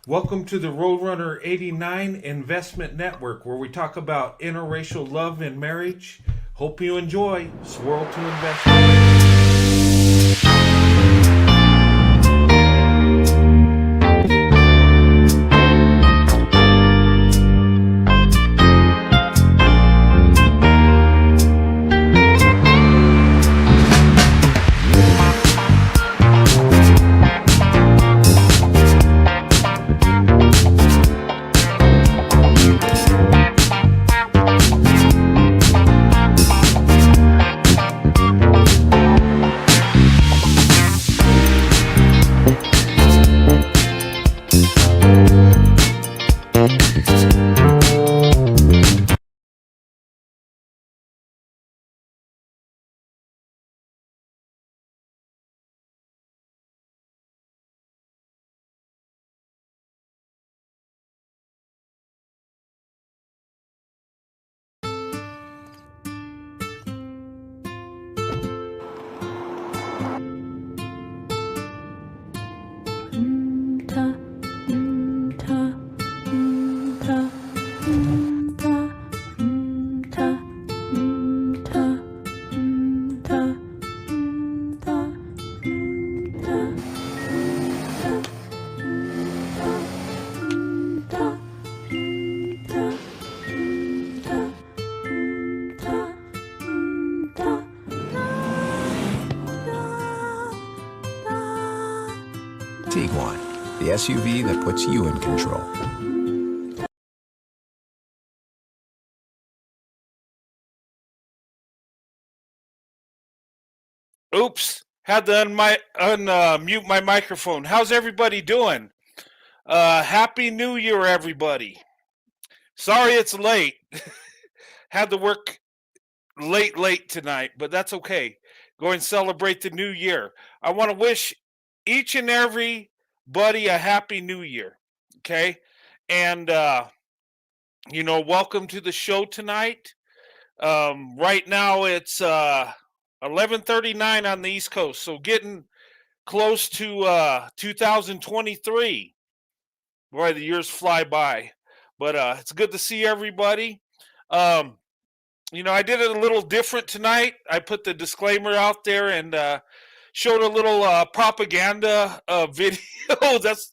Welcome to the Roadrunner 89 Investment Network, where we talk about interracial love and marriage. Hope you enjoy Swirl to Investment. Tiguan, the SUV that puts you in control. Oops, had to unmute my microphone. How's everybody doing? Happy New Year, everybody. Sorry it's late. Had to work late tonight, but that's okay. Go and celebrate the new year. I want to wish each and every buddy a happy new year. Okay? And welcome to the show tonight. Right now it's 11:39 on the East Coast, so getting close to 2023. Boy, the years fly by, but it's good to see everybody. Um, I did it a little different tonight. I put the disclaimer out there and showed a little propaganda video. That's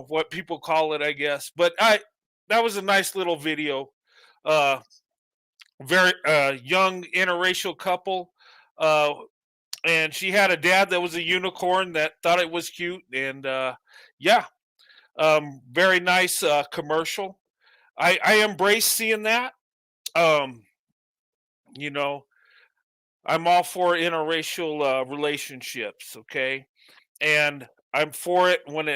what people call it, I guess. But that was a nice little video. Uh, Very young interracial couple. Uh, and she had a dad that was a unicorn that thought it was cute, and yeah, very nice commercial. I embrace seeing that. um you know I'm all for interracial relationships, okay, and I'm for it when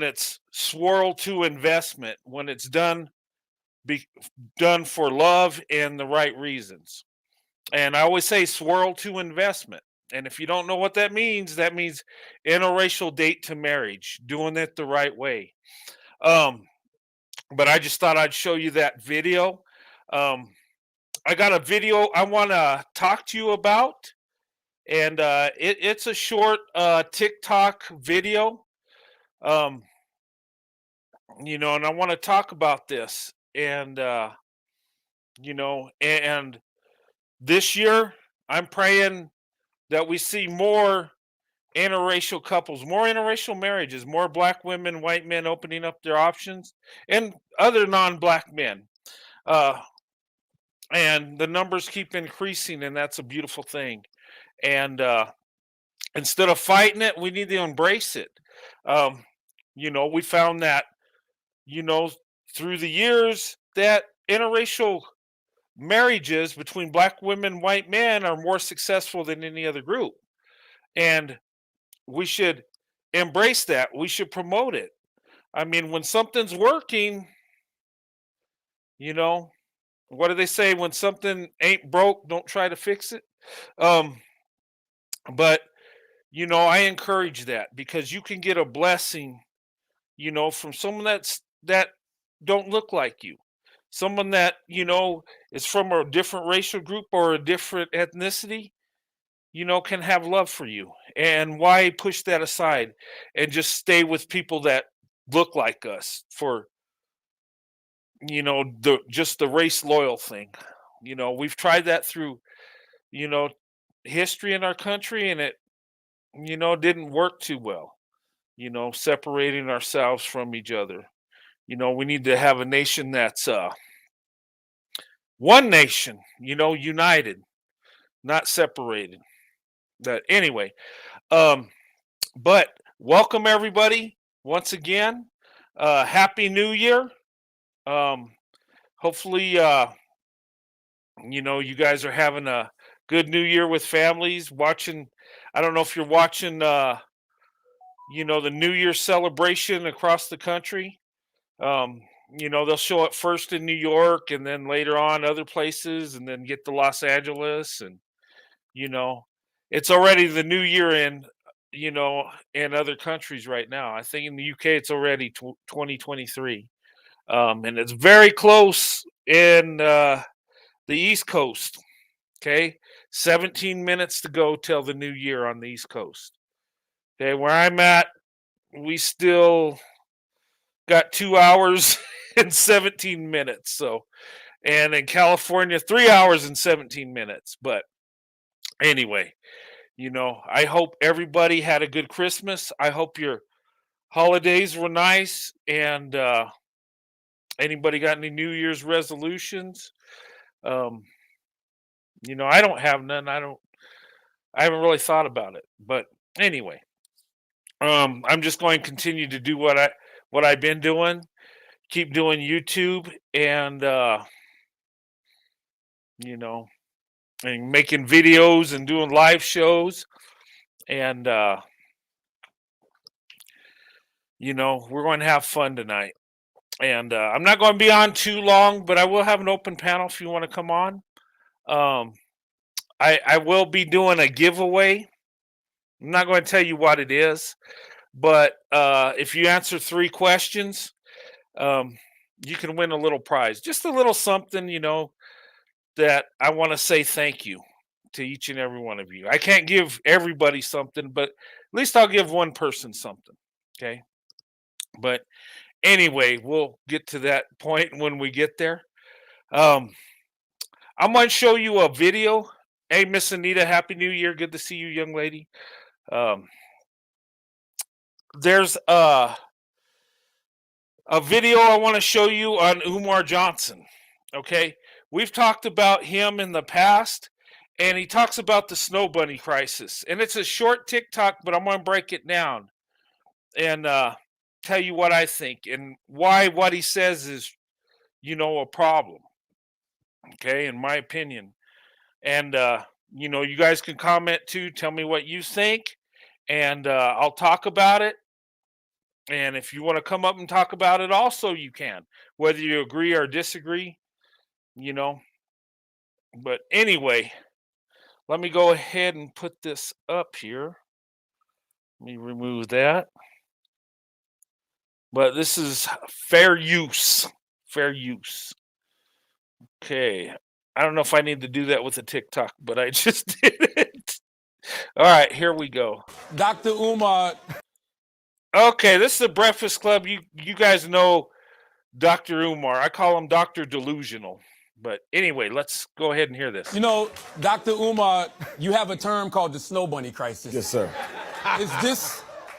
it's swirled to investment, when it's be done for love and the right reasons. And I always say swirl to investment. And if you don't know what that means interracial date to marriage, doing it the right way. Um, but I just thought I'd show you that video. Um, I got a video I want to talk to you about, and it's a short TikTok video. Um, and I want to talk about this, and and this year I'm praying that we see more interracial couples, more interracial marriages, more black women, white men opening up their options, and other non-black men. Uh, and the numbers keep increasing, and that's a beautiful thing. And instead of fighting it, we need to embrace it. Um, we found that you know through the years that interracial marriages between black women, white men are more successful than any other group, and we should embrace that. We should promote it. I mean, when something's working, you know, what do they say? When something ain't broke, don't try to fix it. Um, but I encourage that because you can get a blessing, from someone that don't look like you, someone that is from a different racial group or a different ethnicity. can have love for you. And why push that aside and just stay with people that look like us for, the race loyal thing. We've tried that through, you know, history in our country, and it, didn't work too well, separating ourselves from each other. We need to have a nation that's one nation, united, not separated. That anyway, um, but welcome everybody once again. Happy New Year. Um, hopefully, you guys are having a good New Year with families. Watching, I don't know if you're watching, the New Year celebration across the country. Um, they'll show it first in New York and then later on other places and then get to Los Angeles. And, you know, it's already the new year you know, in other countries right now. I think in the UK it's already 2023. And it's very close in the East Coast. Okay. 17 minutes to go till the new year on the East Coast. Okay. Where I'm at, we still got 2 hours and 17 minutes. So, and in California, 3 hours and 17 minutes. But anyway, I hope everybody had a good Christmas. I hope your holidays were nice. And anybody got any New Year's resolutions? I don't have none. I haven't really thought about it. But anyway, I'm just going to continue to do what I've been doing. Keep doing YouTube and and making videos and doing live shows. And we're going to have fun tonight. And I'm not going to be on too long, but I will have an open panel if you want to come on. I will be doing a giveaway. I'm not going to tell you what it is, but if you answer 3 questions, you can win a little prize, just a little something, that I want to say thank you to each and every one of you. I can't give everybody something, but at least I'll give one person something. Okay. But anyway, we'll get to that point when we get there. I'm going to show you a video. Hey, Miss Anita, Happy New Year. Good to see you, young lady. There's a video I want to show you on Umar Johnson. Okay. We've talked about him in the past, and he talks about the snow bunny crisis. And it's a short TikTok, but I'm going to break it down and tell you what I think and why what he says is, a problem. Okay, in my opinion. And, you guys can comment too. Tell me what you think, and I'll talk about it. And if you want to come up and talk about it also, you can, whether you agree or disagree. But anyway, let me go ahead and put this up here. Let me remove that. But this is fair use. Okay. I don't know if I need to do that with a TikTok, but I just did it. All right, here we go. Dr. Umar. Okay, this is the Breakfast Club. You guys know Dr. Umar. I call him Dr. Delusional. But anyway, let's go ahead and hear this. Dr. Umar, you have a term called the snow bunny crisis. Yes, sir.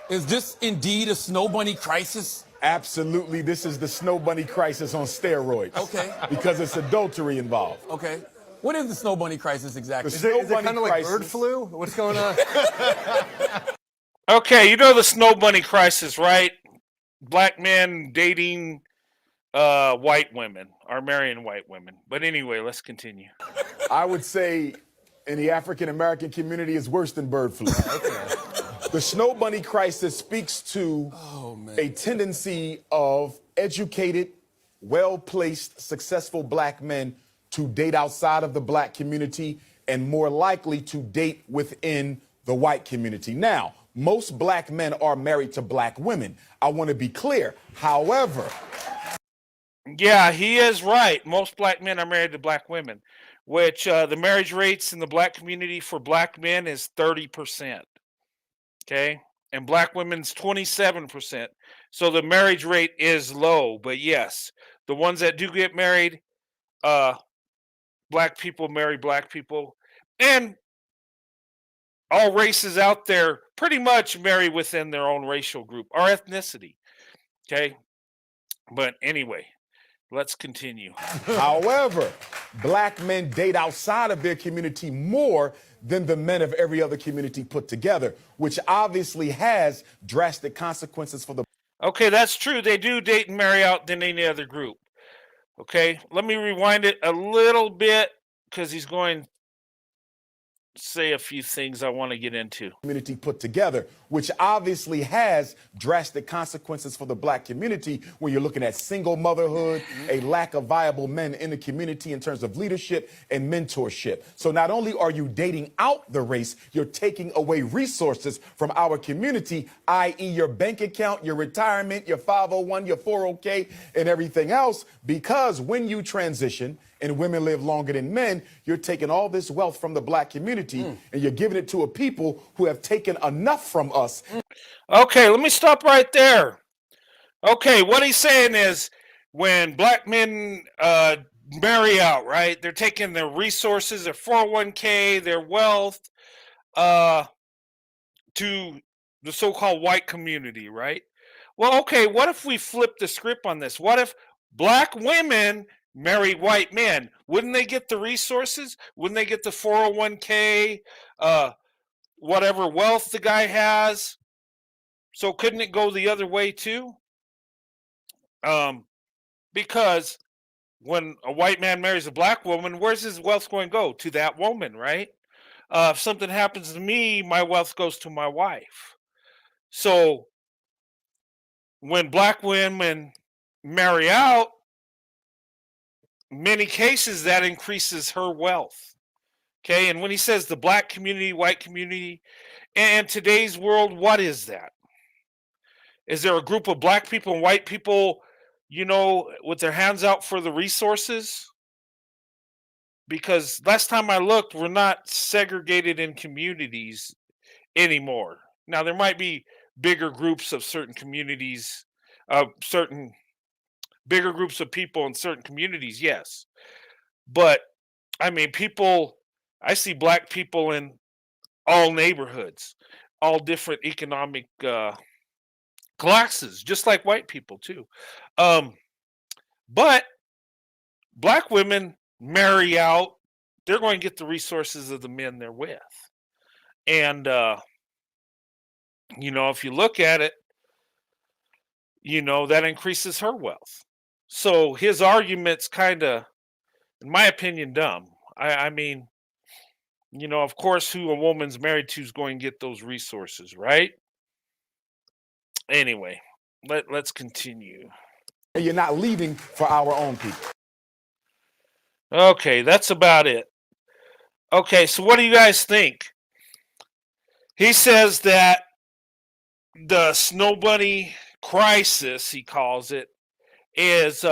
Is this indeed a snow bunny crisis? Absolutely. This is the snow bunny crisis on steroids. Okay. Because it's adultery involved. Okay. What is the snow bunny crisis exactly? The Is it snow bunny kind of like crisis- bird flu? What's going on? Okay, the snow bunny crisis, right? Black men dating white women or marrying white women. But anyway, let's continue. I would say in the African American community is worse than bird flu. The snow bunny crisis speaks to a tendency of educated, well-placed, successful black men to date outside of the black community and more likely to date within the white community. Now, most black men are married to black women. I want to be clear. However, Yeah, he is right. Most black men are married to black women. which the marriage rates in the black community for black men is 30%. Okay. And black women's 27%. So the marriage rate is low. But yes, the ones that do get married, black people marry black people. And all races out there pretty much marry within their own racial group or ethnicity. Okay. But anyway, let's continue. However, black men date outside of their community more than the men of every other community put together, which obviously has drastic consequences for the. Okay, that's true. They do date and marry out than any other group. Okay, let me rewind it a little bit because he's going to say a few things I want to get into. Community put together, which obviously has drastic consequences for the black community when you're looking at single motherhood, a lack of viable men in the community in terms of leadership and mentorship. So not only are you dating out the race, you're taking away resources from our community, i.e. your bank account, your retirement, your 501, your 401k, and everything else, because when you transition and women live longer than men, you're taking all this wealth from the black community and you're giving it to a people who have taken enough from us. Okay, let me stop right there. Okay, what he's saying is when black men marry out, right, they're taking their resources, their 401k, their wealth to the so-called white community, right? Well, okay, what if we flip the script on this? What if black women marry white men? Wouldn't they get the resources? Wouldn't they get the 401k, whatever wealth the guy has? So couldn't it go the other way too? Because when a white man marries a black woman, where's his wealth going to go? To that woman, right? If something happens to me, my wealth goes to my wife. So when black women marry out, many cases that increases her wealth. Okay, and when he says the black community, white community, and today's world, what is that? Is there a group of black people and white people, you know, with their hands out for the resources? Because last time I looked, we're not segregated in communities anymore. Now, there might be bigger groups of certain communities, certain bigger groups of people in certain communities, yes. But, I mean, I see black people in all neighborhoods, all different economic classes, just like white people too. But black women marry out, they're going to get the resources of the men they're with. And, you know, if you look at it, you know, that increases her wealth. So his argument's kind of, in my opinion, dumb. I mean, you know, of course, who a woman's married to is going to get those resources, right? Anyway, let's continue. And you're not leaving for our own people. Okay, that's about it. Okay, so what do you guys think? He says that the Snow Bunny crisis, he calls it, is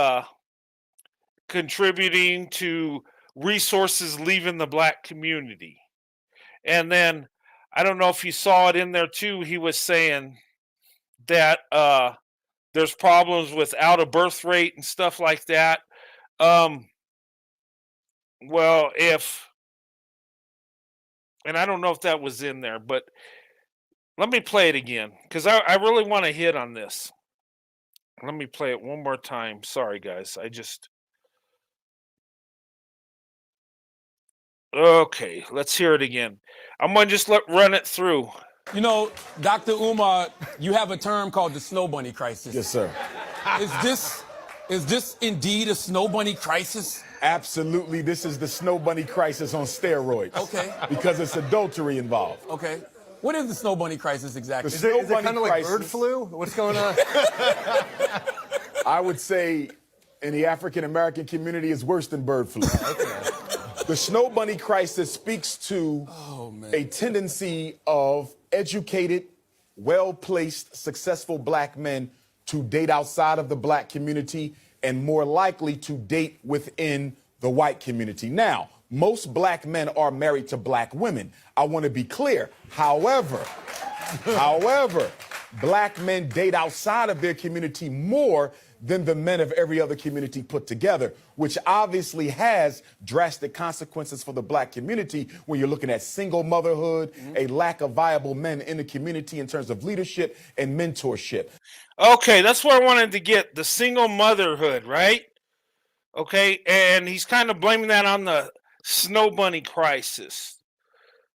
contributing to resources leaving the black community. And then, I don't know if you saw it in there too, he was saying that there's problems with out of birth rate and stuff like that. Well, and I don't know if that was in there, but let me play it again because I really want to hit on this. Let me play it one more time. Sorry, guys. Okay, let's hear it again. I'm going to just run it through. You know, Dr. Umar, you have a term called the Snow Bunny crisis. Yes, sir. Is this indeed a Snow Bunny crisis? Absolutely. This is the Snow Bunny crisis on steroids. Okay. Because it's adultery involved. Okay. What is the Snow Bunny crisis exactly? The Is it Snow kind of Bunny like bird crisis- flu? What's going on? I would say in the African American community is worse than bird flu. The Snow Bunny crisis speaks to a tendency of educated, well-placed, successful black men to date outside of the black community and more likely to date within the white community. Now, Most black men are married to black women. I want to be clear. However, black men date outside of their community more than the men of every other community put together, which obviously has drastic consequences for the black community when you're looking at single motherhood, a lack of viable men in the community in terms of leadership and mentorship. Okay, that's where I wanted to get the single motherhood, right? Okay, and he's kind of blaming that on the snow bunny crisis.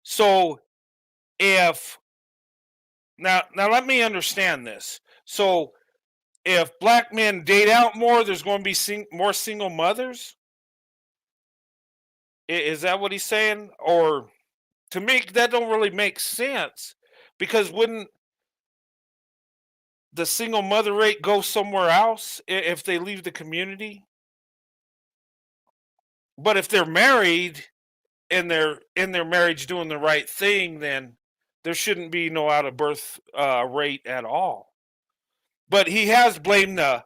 So if now let me understand this. So if black men date out more, there's going to be more single mothers. Is that what he's saying? Or to me, that don't really make sense, because wouldn't the single mother rate go somewhere else if they leave the community? But if they're married and they're in their marriage doing the right thing, then there shouldn't be no out of birth rate at all. But he has blamed the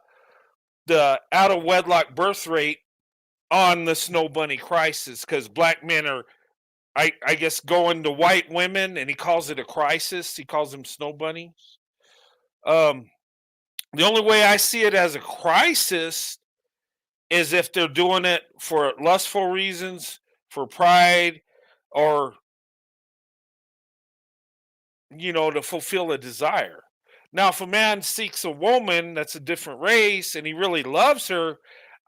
out of wedlock birth rate on the snow bunny crisis, because black men are, I guess, going to white women, and he calls it a crisis. He calls them snow bunnies. The only way I see it as a crisis is if they're doing it for lustful reasons, for pride, or, to fulfill a desire. Now, if a man seeks a woman that's a different race and he really loves her,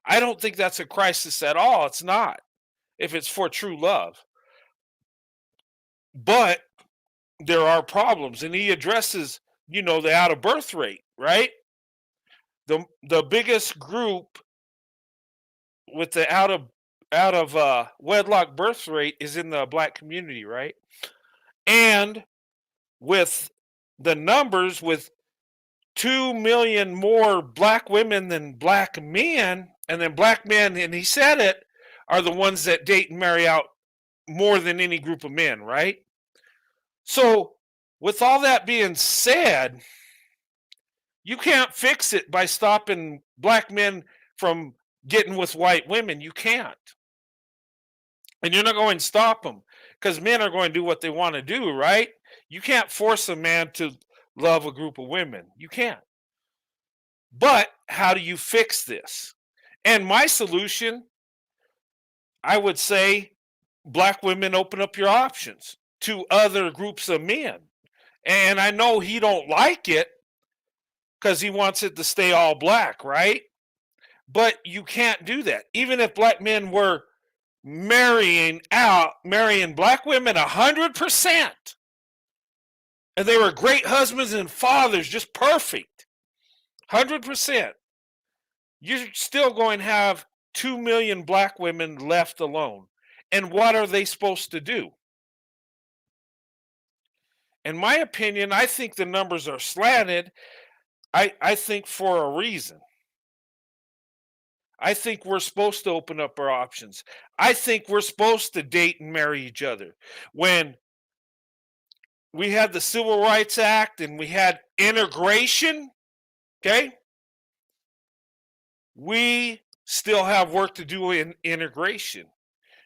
I don't think that's a crisis at all. It's not, if it's for true love. But there are problems, and he addresses, the out of birth rate, right? The biggest group with the out of wedlock birth rate is in the black community, right? And with the numbers, with 2 million more black women than black men, and then black men, and he said it, are the ones that date and marry out more than any group of men, right? So with all that being said, you can't fix it by stopping black men from getting with white women. You can't. And you're not going to stop them, because men are going to do what they want to do, right? You can't force a man to love a group of women. You can't. But how do you fix this? And my solution, I would say, black women, open up your options to other groups of men. And I know he don't like it because he wants it to stay all black, right? But you can't do that. Even if black men were marrying black women 100%, and they were great husbands and fathers, just perfect, 100%, you're still going to have 2 million black women left alone. And what are they supposed to do? In my opinion, I think the numbers are slanted. I think for a reason. I think we're supposed to open up our options. I think we're supposed to date and marry each other. When we had the Civil Rights Act and we had integration, okay, we still have work to do in integration.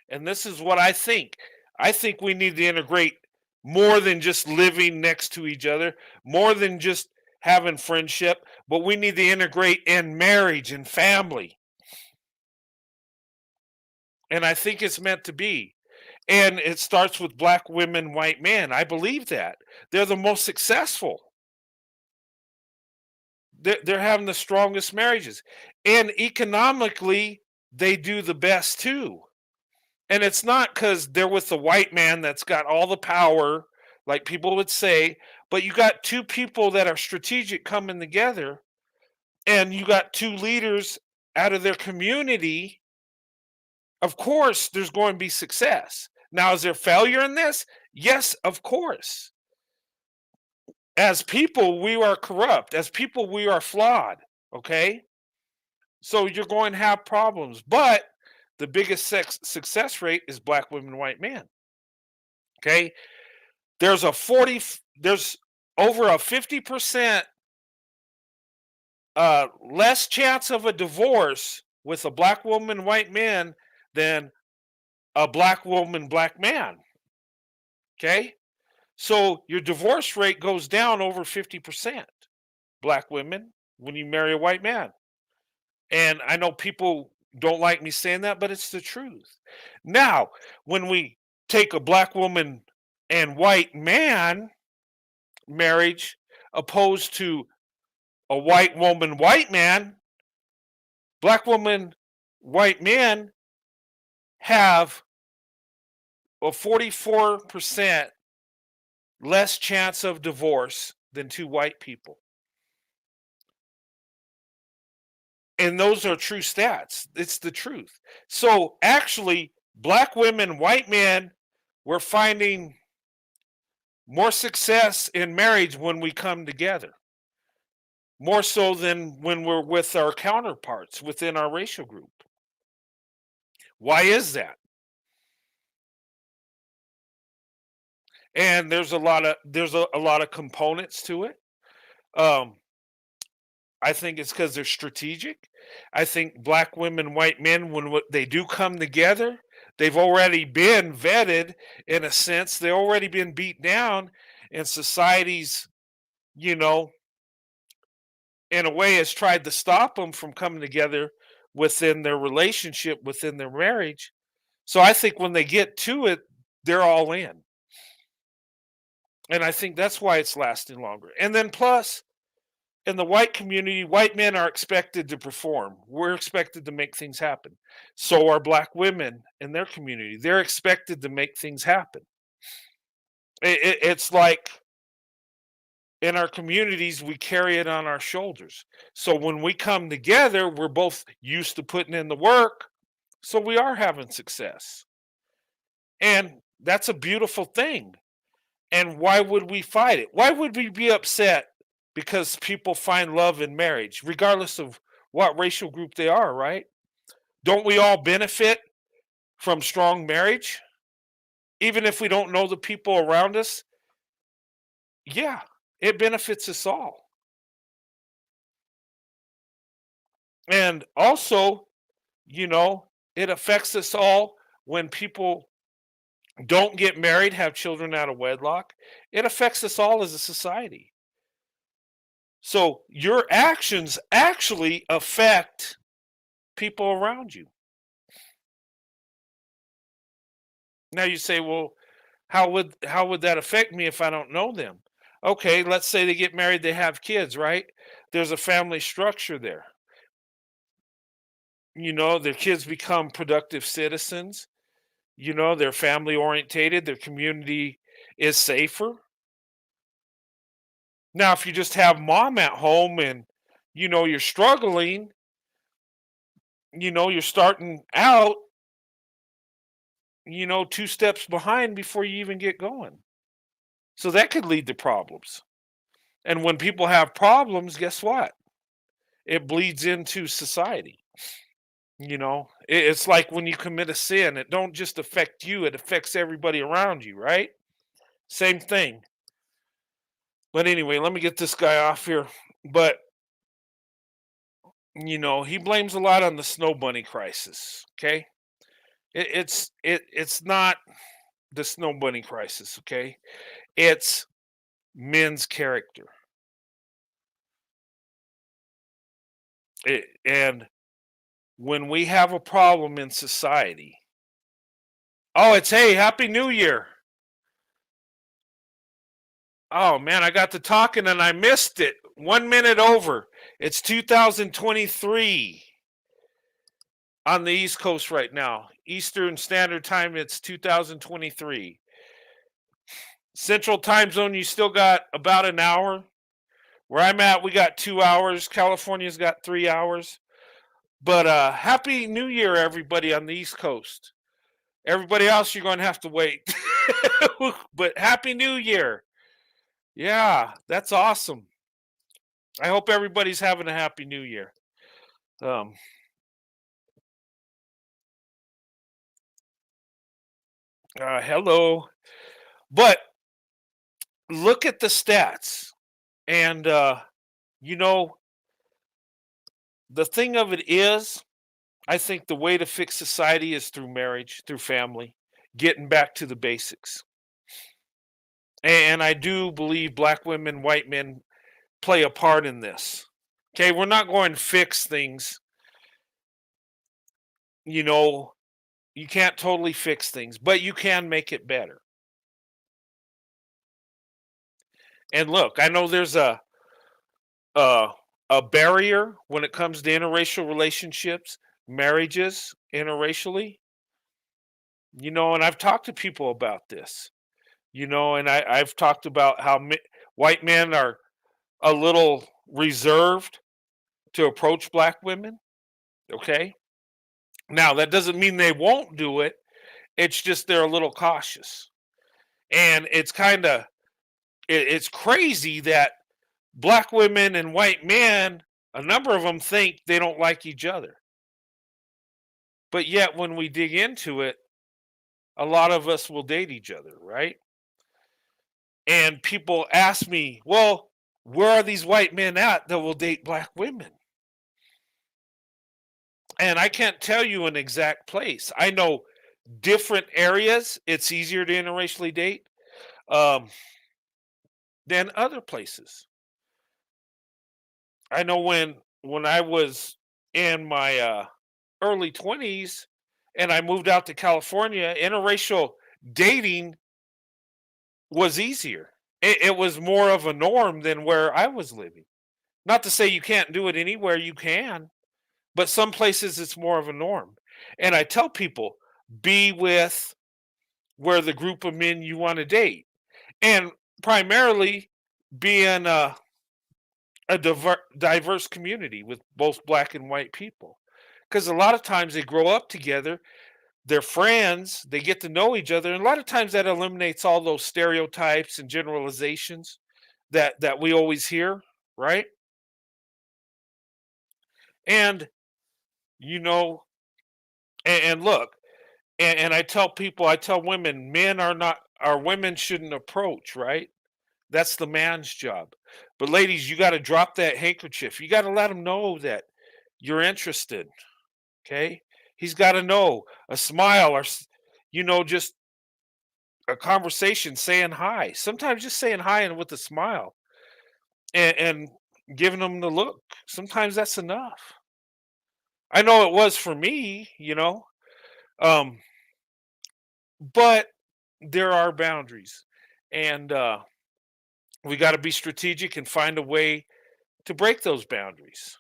And this is what I think. I think we need to integrate more than just living next to each other, more than just having friendship, but we need to integrate in marriage and family. And I think it's meant to be. And it starts with black women, white men. I believe that. They're the most successful. They're having the strongest marriages. And economically, they do the best too. And it's not because they're with the white man that's got all the power, like people would say, but you got two people that are strategic coming together, and you got two leaders out of their community. Of course, there's going to be success. Now, is there failure in this? Yes, of course. As people, we are corrupt. As people, we are flawed. Okay? So you're going to have problems. But the biggest success rate is black women, white men. Okay? There's over a 50% less chance of a divorce with a black woman, white man than a black woman, black man. Okay? So your divorce rate goes down over 50%, black women, when you marry a white man. And I know people don't like me saying that, but it's the truth. Now, when we take a black woman and white man marriage opposed to a white woman, white man, black woman, white men have a 44% less chance of divorce than two white people. And those are true stats. It's the truth. So actually, black women, white men, we're finding more success in marriage when we come together, more so than when we're with our counterparts within our racial group. Why is that? And there's a lot of components to it. I think it's because they're strategic. I think black women, white men, when they do come together, they've already been vetted in a sense. They've already been beat down, and society's, in a way, has tried to stop them from coming together within their relationship, within their marriage. So I think when they get to it, they're all in. And I think that's why it's lasting longer. And then plus, in the white community, white men are expected to perform. We're expected to make things happen. So are black women in their community. They're expected to make things happen. It's like in our communities, we carry it on our shoulders. So when we come together, we're both used to putting in the work. So we are having success. And that's a beautiful thing. And why would we fight it? Why would we be upset because people find love in marriage, regardless of what racial group they are, right? Don't we all benefit from strong marriage? Even if we don't know the people around us? Yeah, it benefits us all. And also, it affects us all when people don't get married, have children out of wedlock. It affects us all as a society. So your actions actually affect people around you. Now you say, well, how would that affect me if I don't know them? Okay, let's say they get married, they have kids, right? There's a family structure there. Their kids become productive citizens. They're family orientated, their community is safer. Now, if you just have mom at home and you're struggling, you're starting out, two steps behind before you even get going. So that could lead to problems. And when people have problems, guess what? It bleeds into society. It's like when you commit a sin, it don't just affect you, it affects everybody around you, right? Same thing. But anyway, let me get this guy off here. But he blames a lot on the snow bunny crisis. Okay, it's not the snow bunny crisis. Okay, it's men's character. And when we have a problem in society, it's hey, Happy New Year. Oh man, I got to talking and I missed it. 1 minute over. It's 2023 on the East Coast right now. Eastern Standard Time, it's 2023. Central Time Zone, you still got about an hour. Where I'm at, we got 2 hours. California's got 3 hours. But Happy New Year, everybody on the East Coast. Everybody else, you're going to have to wait. But Happy New Year. Yeah, that's awesome. I hope everybody's having a Happy New Year. Hello. But look at the stats. And, the thing of it is, I think the way to fix society is through marriage, through family, getting back to the basics. And I do believe black women, white men play a part in this. Okay, we're not going to fix things, you know, you can't totally fix things, but you can make it better. And look, I know there's a a barrier when it comes to interracial relationships, marriages interracially, and I've talked to people about this, and I've talked about how white men are a little reserved to approach black women. Okay. Now, that doesn't mean they won't do it. It's just they're a little cautious. And it's kind of, it's crazy that black women and white men, a number of them think they don't like each other. But yet, when we dig into it, a lot of us will date each other, right? And people ask me, well, where are these white men at that will date black women? And I can't tell you an exact place. I know different areas, it's easier to interracially date um, than other places. I know when I was in my early 20s and I moved out to California, interracial dating was easier. It was more of a norm than where I was living. Not to say you can't do it anywhere, you can, but some places it's more of a norm. And I tell people, be with where the group of men you want to date, and primarily be in a diverse community with both black and white people. Because a lot of times they grow up together, they're friends, they get to know each other, and a lot of times that eliminates all those stereotypes and generalizations that we always hear, right? And you know, and look, and I tell people, I tell women, men are not, our women shouldn't approach, right? That's the man's job. But ladies, you got to drop that handkerchief. You got to let him know that you're interested. Okay. He's got to know a smile or, just a conversation saying hi. Sometimes just saying hi and with a smile and giving them the look. Sometimes that's enough. I know it was for me. Um, but there are boundaries. And we got to be strategic and find a way to break those boundaries.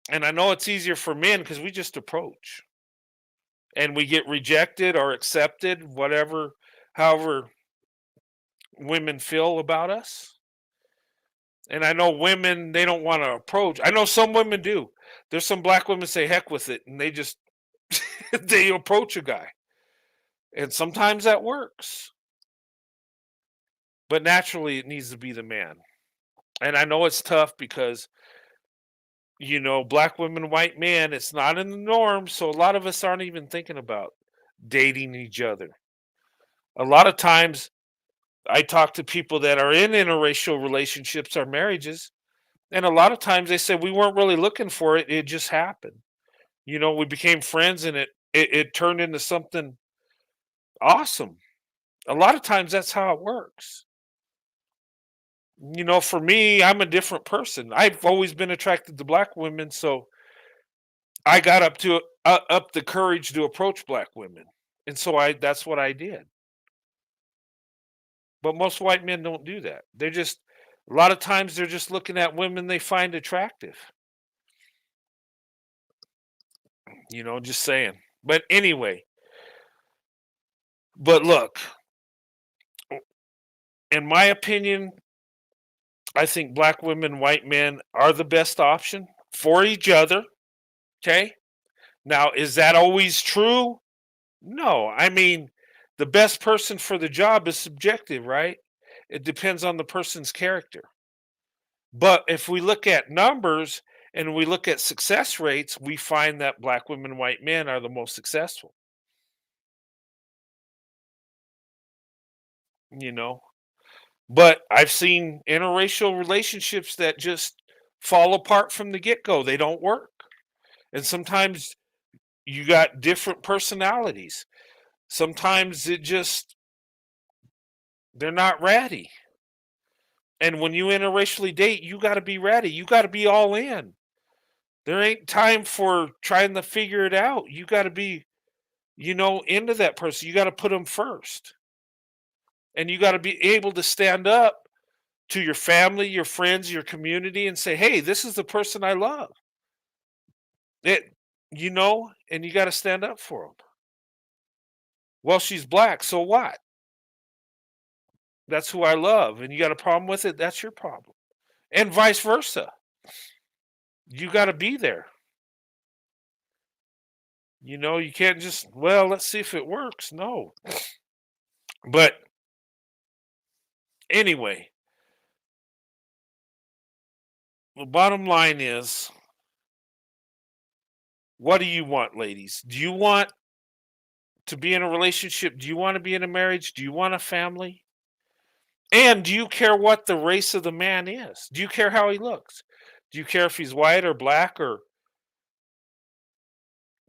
And I know it's easier for men because we just approach and we get rejected or accepted, whatever, however women feel about us. And I know women, they don't want to approach. I know some women do. There's some black women say heck with it and they just they approach a guy. And sometimes that works. But naturally it needs to be the man. And I know it's tough because black women, white men, it's not in the norm. So a lot of us aren't even thinking about dating each other. A lot of times I talk to people that are in interracial relationships or marriages, and a lot of times they say we weren't really looking for it. It just happened. We became friends and it turned into something awesome. A lot of times that's how it works. For me, I'm a different person. I've always been attracted to black women, so I got up the courage to approach black women, and so that's what I did. But most white men don't do that. They're just a lot of times they're just looking at women they find attractive. Just saying. But anyway, but look, in my opinion, I think black women, white men are the best option for each other. Okay. Now, is that always true? No. I mean, the best person for the job is subjective, right? It depends on the person's character. But if we look at numbers and we look at success rates, we find that black women, white men are the most successful. you know. But I've seen interracial relationships that just fall apart from the get-go. They don't work. And sometimes you got different personalities. Sometimes they're not ready. And when you interracially date, you got to be ready. You got to be all in. There ain't time for trying to figure it out. You got to be, into that person. You got to put them first. And you got to be able to stand up to your family, your friends, your community, and say, hey, this is the person I love. And you got to stand up for them. Well, she's black, so what? That's who I love. And you got a problem with it, that's your problem. And vice versa. You got to be there. You can't just, let's see if it works. No. But anyway, the bottom line is, what do you want, ladies? Do you want to be in a relationship? Do you want to be in a marriage? Do you want a family? And do you care what the race of the man is? Do you care how he looks? Do you care if he's white or black or,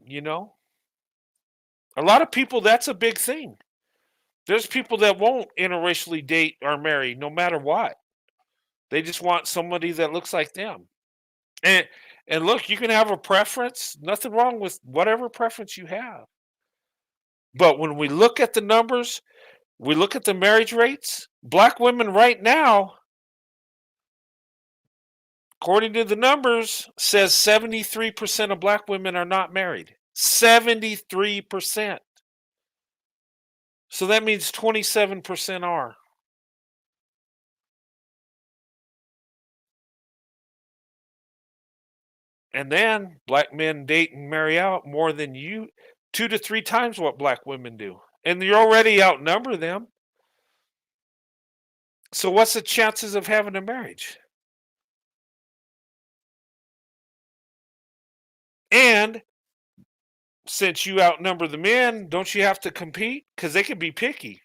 A lot of people, that's a big thing. There's people that won't interracially date or marry no matter what. They just want somebody that looks like them. And look, you can have a preference. Nothing wrong with whatever preference you have. But when we look at the numbers, we look at the marriage rates, black women right now, according to the numbers, says 73% of black women are not married. 73%. So that means 27% are. And then black men date and marry out more than 2 to 3 times what black women do. And you already outnumber them. So what's the chances of having a marriage? And since you outnumber the men, don't you have to compete? Because they can be picky.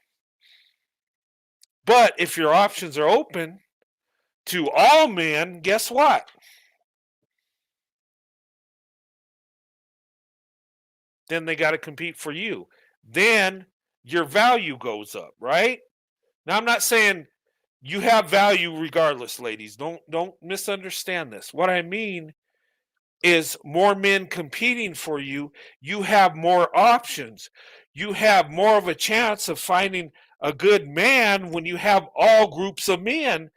But if your options are open to all men, guess what? Then they got to compete for you. Then your value goes up, right? Now, I'm not saying you have value regardless, ladies. Don't misunderstand this. What I mean is more men competing for you. You have more options. You have more of a chance of finding a good man when you have all groups of men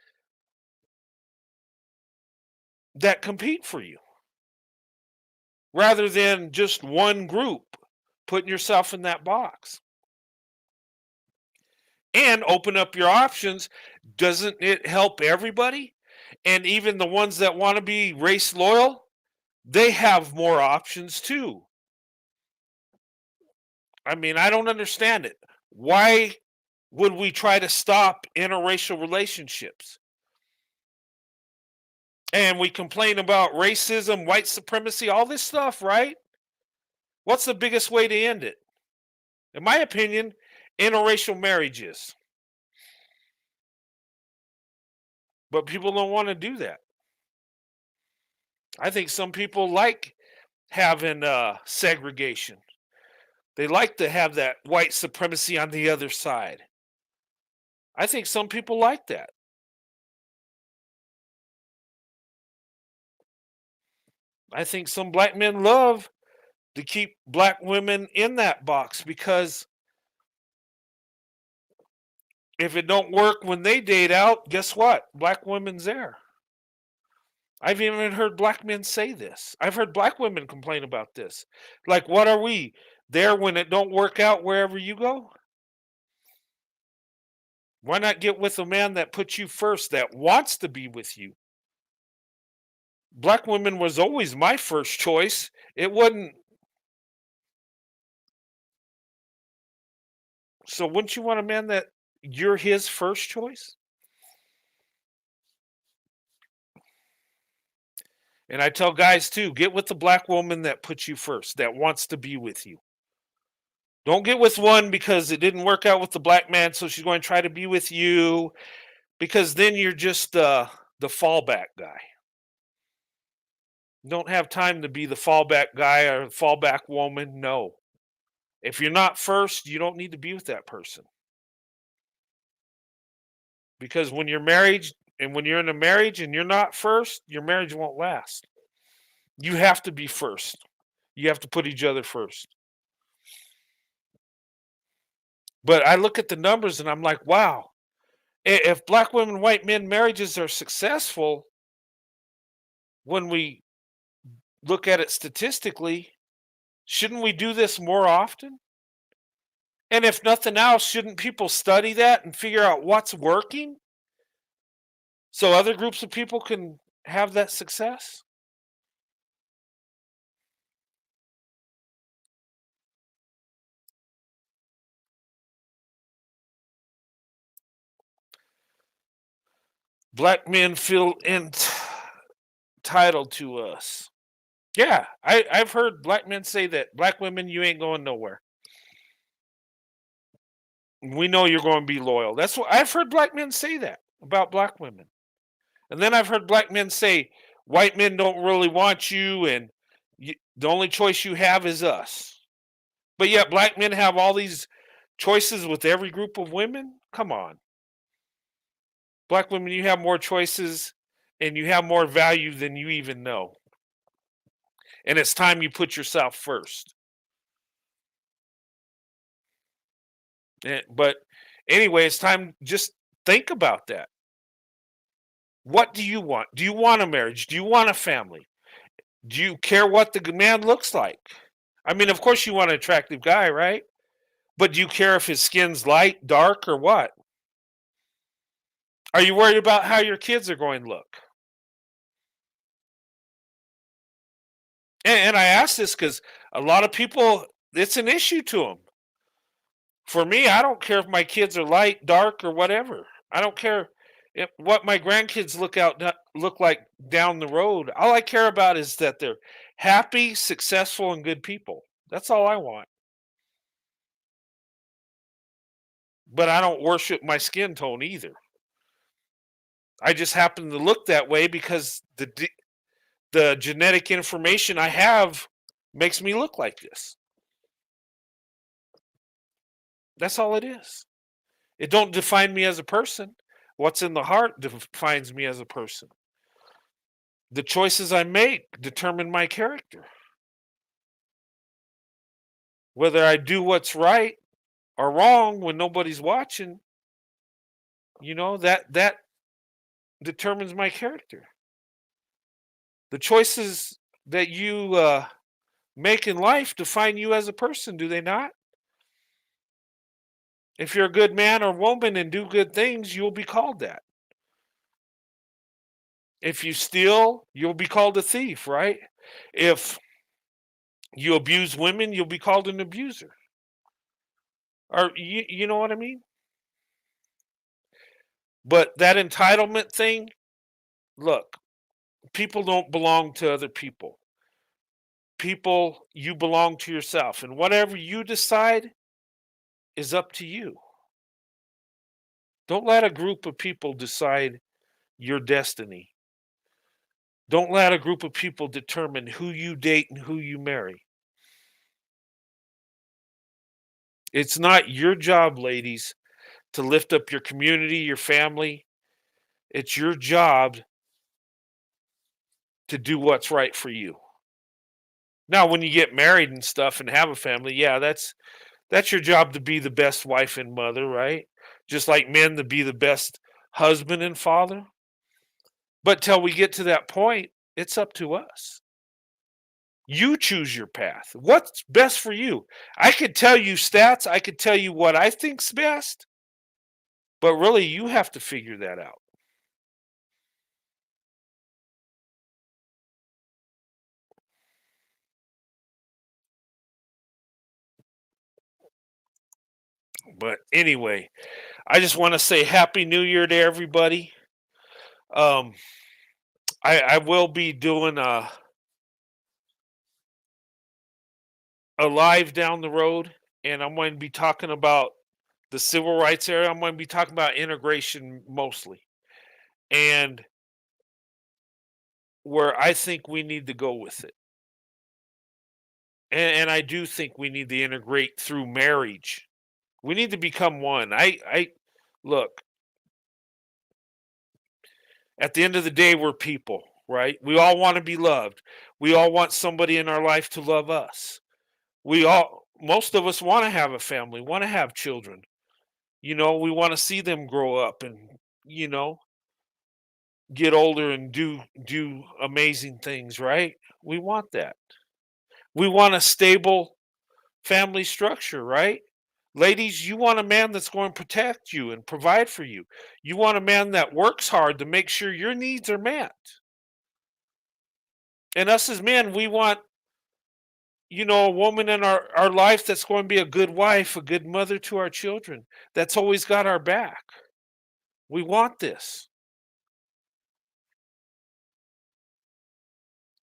that compete for you, rather than just one group putting yourself in that box. And open up your options. Doesn't it help everybody? And even the ones that want to be race loyal, they have more options too. I mean, I don't understand it. Why would we try to stop interracial relationships? And we complain about racism, white supremacy, all this stuff, right? What's the biggest way to end it? In my opinion, interracial marriages. But people don't want to do that. I think some people like having segregation. They like to have that white supremacy on the other side. I think some people like that. I think some black men love to keep black women in that box, because if it don't work when they date out, guess what? Black women's there. I've even heard black men say this. I've heard black women complain about this. Like, what are we? There when it don't work out wherever you go? Why not get with a man that puts you first, that wants to be with you? Black women was always my first choice. It wasn't. So wouldn't you want a man that you're his first choice? And I tell guys too, get with the black woman that puts you first, that wants to be with you. Don't get with one because it didn't work out with the black man, so she's going to try to be with you, because then you're just the fallback guy. Don't have time to be the fallback guy or fallback woman. No. If you're not first, you don't need to be with that person. Because when you're married and when you're in a marriage and you're not first, your marriage won't last. You have to be first. You have to put each other first. But I look at the numbers and I'm like, wow, if black women, white men marriages are successful, when we look at it statistically, shouldn't we do this more often? And if nothing else, shouldn't people study that and figure out what's working so other groups of people can have that success? Black men feel entitled to us. Yeah, I've heard black men say that. Black women, you ain't going nowhere. We know you're going to be loyal. That's what I've heard black men say that about black women. And then I've heard black men say, white men don't really want you, and the only choice you have is us. But yet, black men have all these choices with every group of women? Come on. Black women, you have more choices and you have more value than you even know. And it's time you put yourself first. But anyway, it's time, just think about that. What do you want? Do you want a marriage? Do you want a family? Do you care what the man looks like? I mean, of course you want an attractive guy, right? But do you care if his skin's light, dark, or what? Are you worried about how your kids are going to look? And I ask this because a lot of people, it's an issue to them. For me, I don't care if my kids are light, dark, or whatever. I don't care what my grandkids look like down the road. All I care about is that they're happy, successful, and good people. That's all I want. But I don't worship my skin tone either. I just happen to look that way because the genetic information I have makes me look like this. That's all it is. It don't define me as a person. What's in the heart defines me as a person. The choices I make determine my character. Whether I do what's right or wrong when nobody's watching, that determines my character. The choices that you make in life define you as a person, do they not? If you're a good man or woman and do good things, you'll be called that. If you steal, you'll be called a thief, right? If you abuse women, you'll be called an abuser. Or you know what I mean? But that entitlement thing, look, people don't belong to other people. You belong to yourself. And whatever you decide is up to you. Don't let a group of people decide your destiny. Don't let a group of people determine who you date and who you marry. It's not your job, ladies, to lift up your community, your family. It's your job to do what's right for you. Now, when you get married and stuff and have a family, yeah, that's your job to be the best wife and mother, right? Just like men to be the best husband and father. But till we get to that point, it's up to us. You choose your path. What's best for you? I could tell you stats. I could tell you what I think's best. But really, you have to figure that out. But anyway, I just want to say Happy New Year to everybody. Um, I will be doing a live down the road, and I'm going to be talking about the civil rights area. I'm going to be talking about integration mostly. And where I think we need to go with it. And I do think we need to integrate through marriage. We need to become one. I look, at the end of the day, we're people, right? We all want to be loved. We all want somebody in our life to love us. Most of us want to have a family, want to have children. We want to see them grow up and, you know, get older and do amazing things, right? We want that. We want a stable family structure, right? Ladies, you want a man that's going to protect you and provide for you. You want a man that works hard to make sure your needs are met. And us as men, we want, a woman in our life that's going to be a good wife, a good mother to our children, that's always got our back. We want this.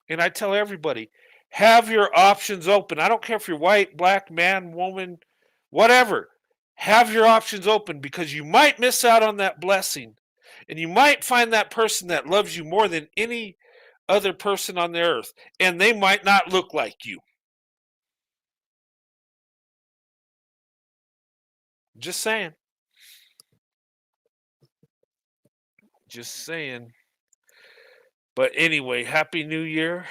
And I tell everybody, have your options open. I don't care if you're white, black, man, woman, whatever. Have your options open because you might miss out on that blessing. And you might find that person that loves you more than any other person on the earth. And they might not look like you. Just saying. Just saying. But anyway, Happy New Year.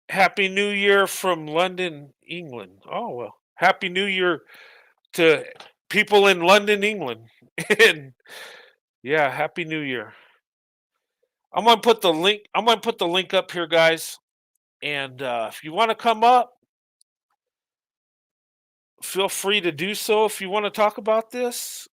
Happy New Year from London, England. Oh, well. Happy New Year to people in London, England. And yeah, Happy New Year. I'm going to put the link up here, guys. And if you want to come up, feel free to do so if you want to talk about this.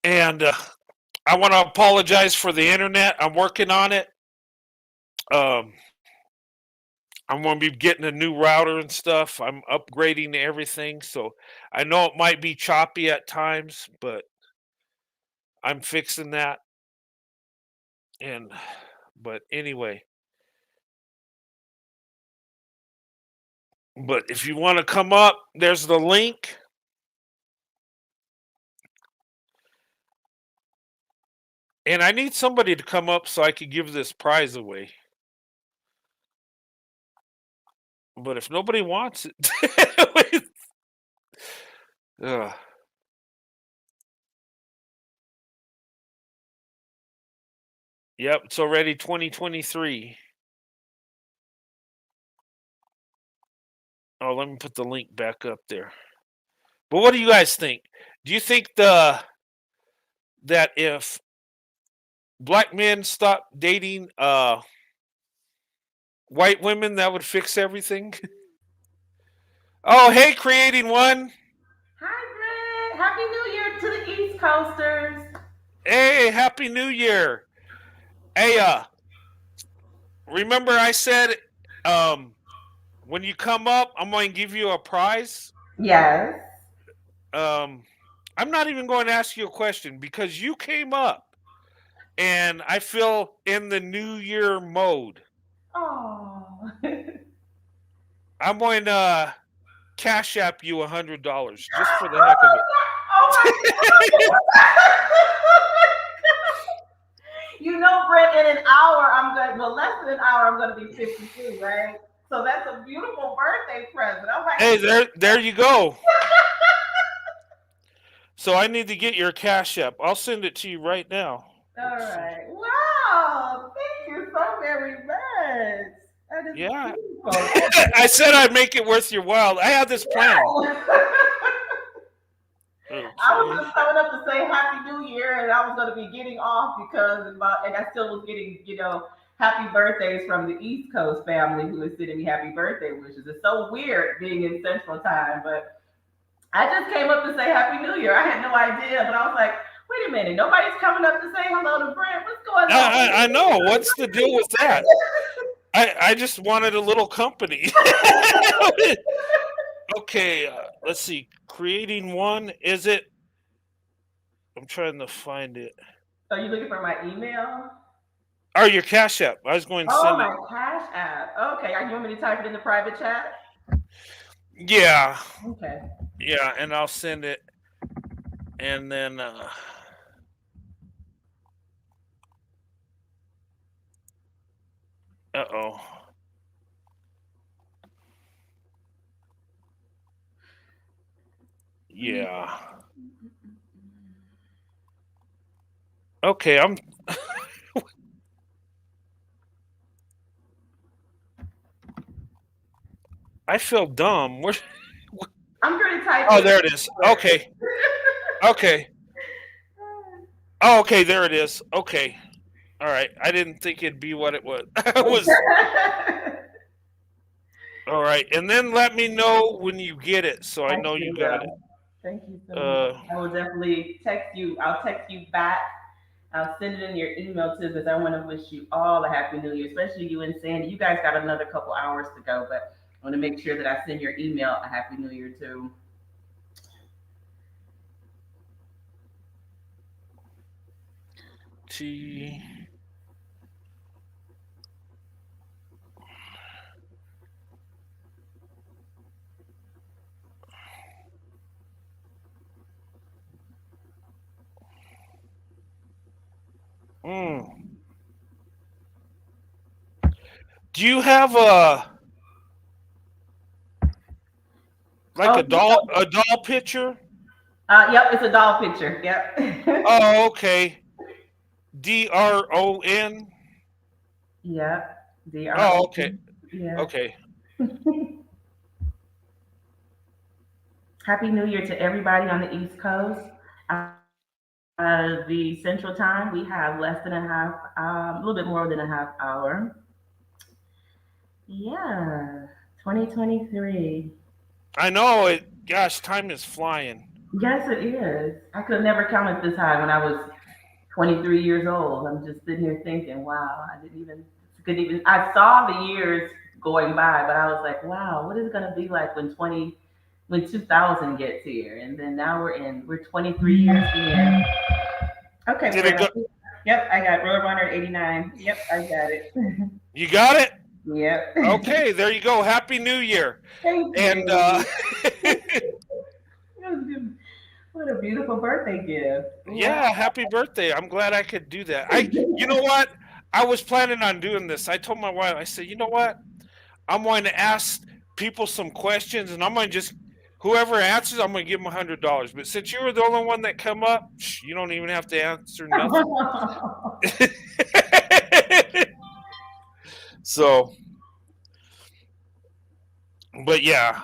And I want to apologize for the internet. I'm working on it. I'm going to be getting a new router and stuff. I'm upgrading everything. So I know it might be choppy at times, but I'm fixing that. But anyway. But if you want to come up, there's the link. And I need somebody to come up so I can give this prize away. But if nobody wants it, Yep, it's already 2023. Oh, let me put the link back up there. But what do you guys think? Do you think that if black men stop dating white women, that would fix everything? Oh, hey, creating one. Hi, Brett. Happy New Year to the East Coasters. Hey, Happy New Year. Hey, remember I said when you come up, I'm going to give you a prize? Yes. I'm not even going to ask you a question because you came up. And I feel in the New Year mode. Oh. I'm going to Cash App you $100 just for the heck of it. Oh my God. Brett, in an hour, less than an hour, I'm going to be 52, right? So that's a beautiful birthday present. I'm like, hey, there you go. So I need to get your Cash App. I'll send it to you right now. All right. Wow. Thank you so very much. That is beautiful. I said I'd make it worth your while. I had this plan. Okay. I was just coming up to say Happy New Year, and I was going to be getting off and I still was getting, happy birthdays from the East Coast family who is sending me happy birthday wishes. It's so weird being in Central Time, but I just came up to say Happy New Year. I had no idea, but I was like, wait a minute, nobody's coming up to say hello to Brent. What's going on? I know. What's the deal with that? I just wanted a little company. Okay, let's see. Creating one, is it? I'm trying to find it. Are you looking for my email? Oh, your Cash App. I was going to send my Cash App. Okay, you want me to type it in the private chat? Yeah, Okay. yeah, and I'll send it, and then uh-oh. Yeah. Okay, I feel dumb. Where I'm pretty tight. Oh, there it is. Okay. Okay. Oh, okay, there it is. Okay. All right. I didn't think it'd be what it was. It was all right. And then let me know when you get it so I know you got it. Thank you so much. I will definitely text you. I'll text you back. I'll send it in your email too because I want to wish you all a happy new year, especially you and Sandy. You guys got another couple hours to go, but I want to make sure that I send your email a happy new year too. T. Do you have a doll picture? Yep, it's a doll picture. Yep. Oh, okay. DRON. Yep. DRON. Oh, okay. Yeah. Okay. Happy New Year to everybody on the East Coast. The Central Time, we have less than a little bit more than a half hour. Yeah, 2023. I know it. Gosh, time is flying. Yes, it is. I could have never counted this high when I was 23 years old. I'm just sitting here thinking, wow, couldn't even, I saw the years going by, but I was like, wow, what is it going to be like when 2000 gets here? And then now we're 23 years in. Okay. Did it go? Yep, I got Roadrunner 89. Yep, I got it. You got it? Yep. Okay, there you go. Happy New Year. Thank And what a beautiful birthday gift. Yeah, happy birthday. I'm glad I could do that. You know what? I was planning on doing this. I told my wife, I said, you know what? I'm going to ask people some questions, and I'm going to just, whoever answers, I'm going to give them $100. But since you were the only one that come up, you don't even have to answer nothing. So, but yeah,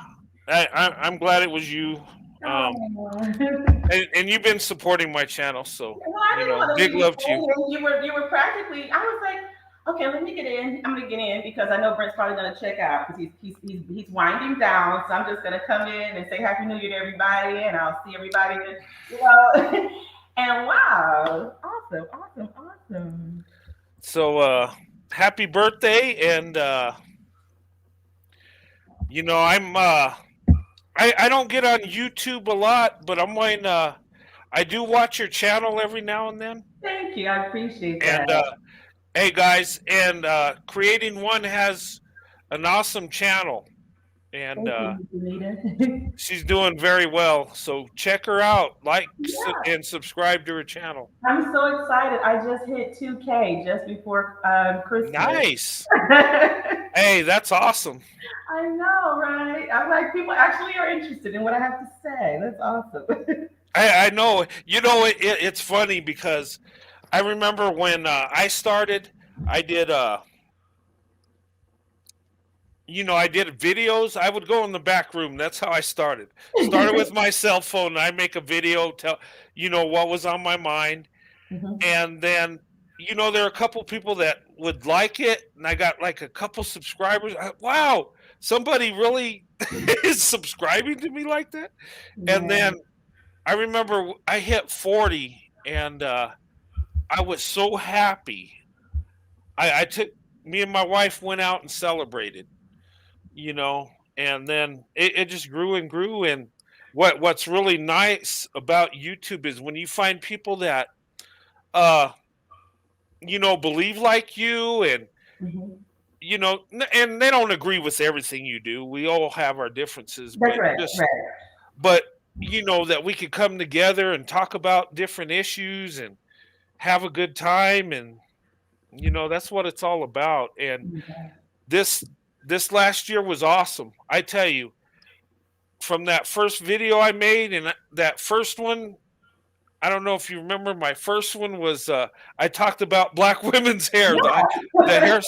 I'm glad it was you. And you've been supporting my channel, so big love to you. You were practically. I was like, okay, let me get in. I'm gonna get in because I know Brent's probably gonna check out because he's winding down. So I'm just gonna come in and say Happy New Year to everybody, and I'll see everybody. And wow, awesome. So happy birthday, and I don't get on YouTube a lot, but I do watch your channel every now and then. Thank you, I appreciate that. And hey guys, and Creating One has an awesome channel, and she's doing very well. So check her out, and subscribe to her channel. I'm so excited. I just hit 2K just before Christmas. Nice. Hey, that's awesome. I know, right? I'm like, people actually are interested in what I have to say. That's awesome. I know. It's funny because I remember when I started, I did videos. I would go in the back room. That's how I started. Started with my cell phone. And I make a video, tell what was on my mind, and then there are a couple people that would like it, and I got like a couple subscribers. Wow, somebody really is subscribing to me like that. Yeah. And then I remember I hit 40, and I was so happy. Me and my wife went out and celebrated, and then it just grew and grew. And what's really nice about YouTube is when you find people that believe like you, and and they don't agree with everything you do. We all have our differences, That's but right. just, Right. but that we could come together and talk about different issues and have a good time, and that's what it's all about. And this this last year was awesome. I tell you, from that first video I made, and that first one, I don't know if you remember, my first one was I talked about black women's hair, the hair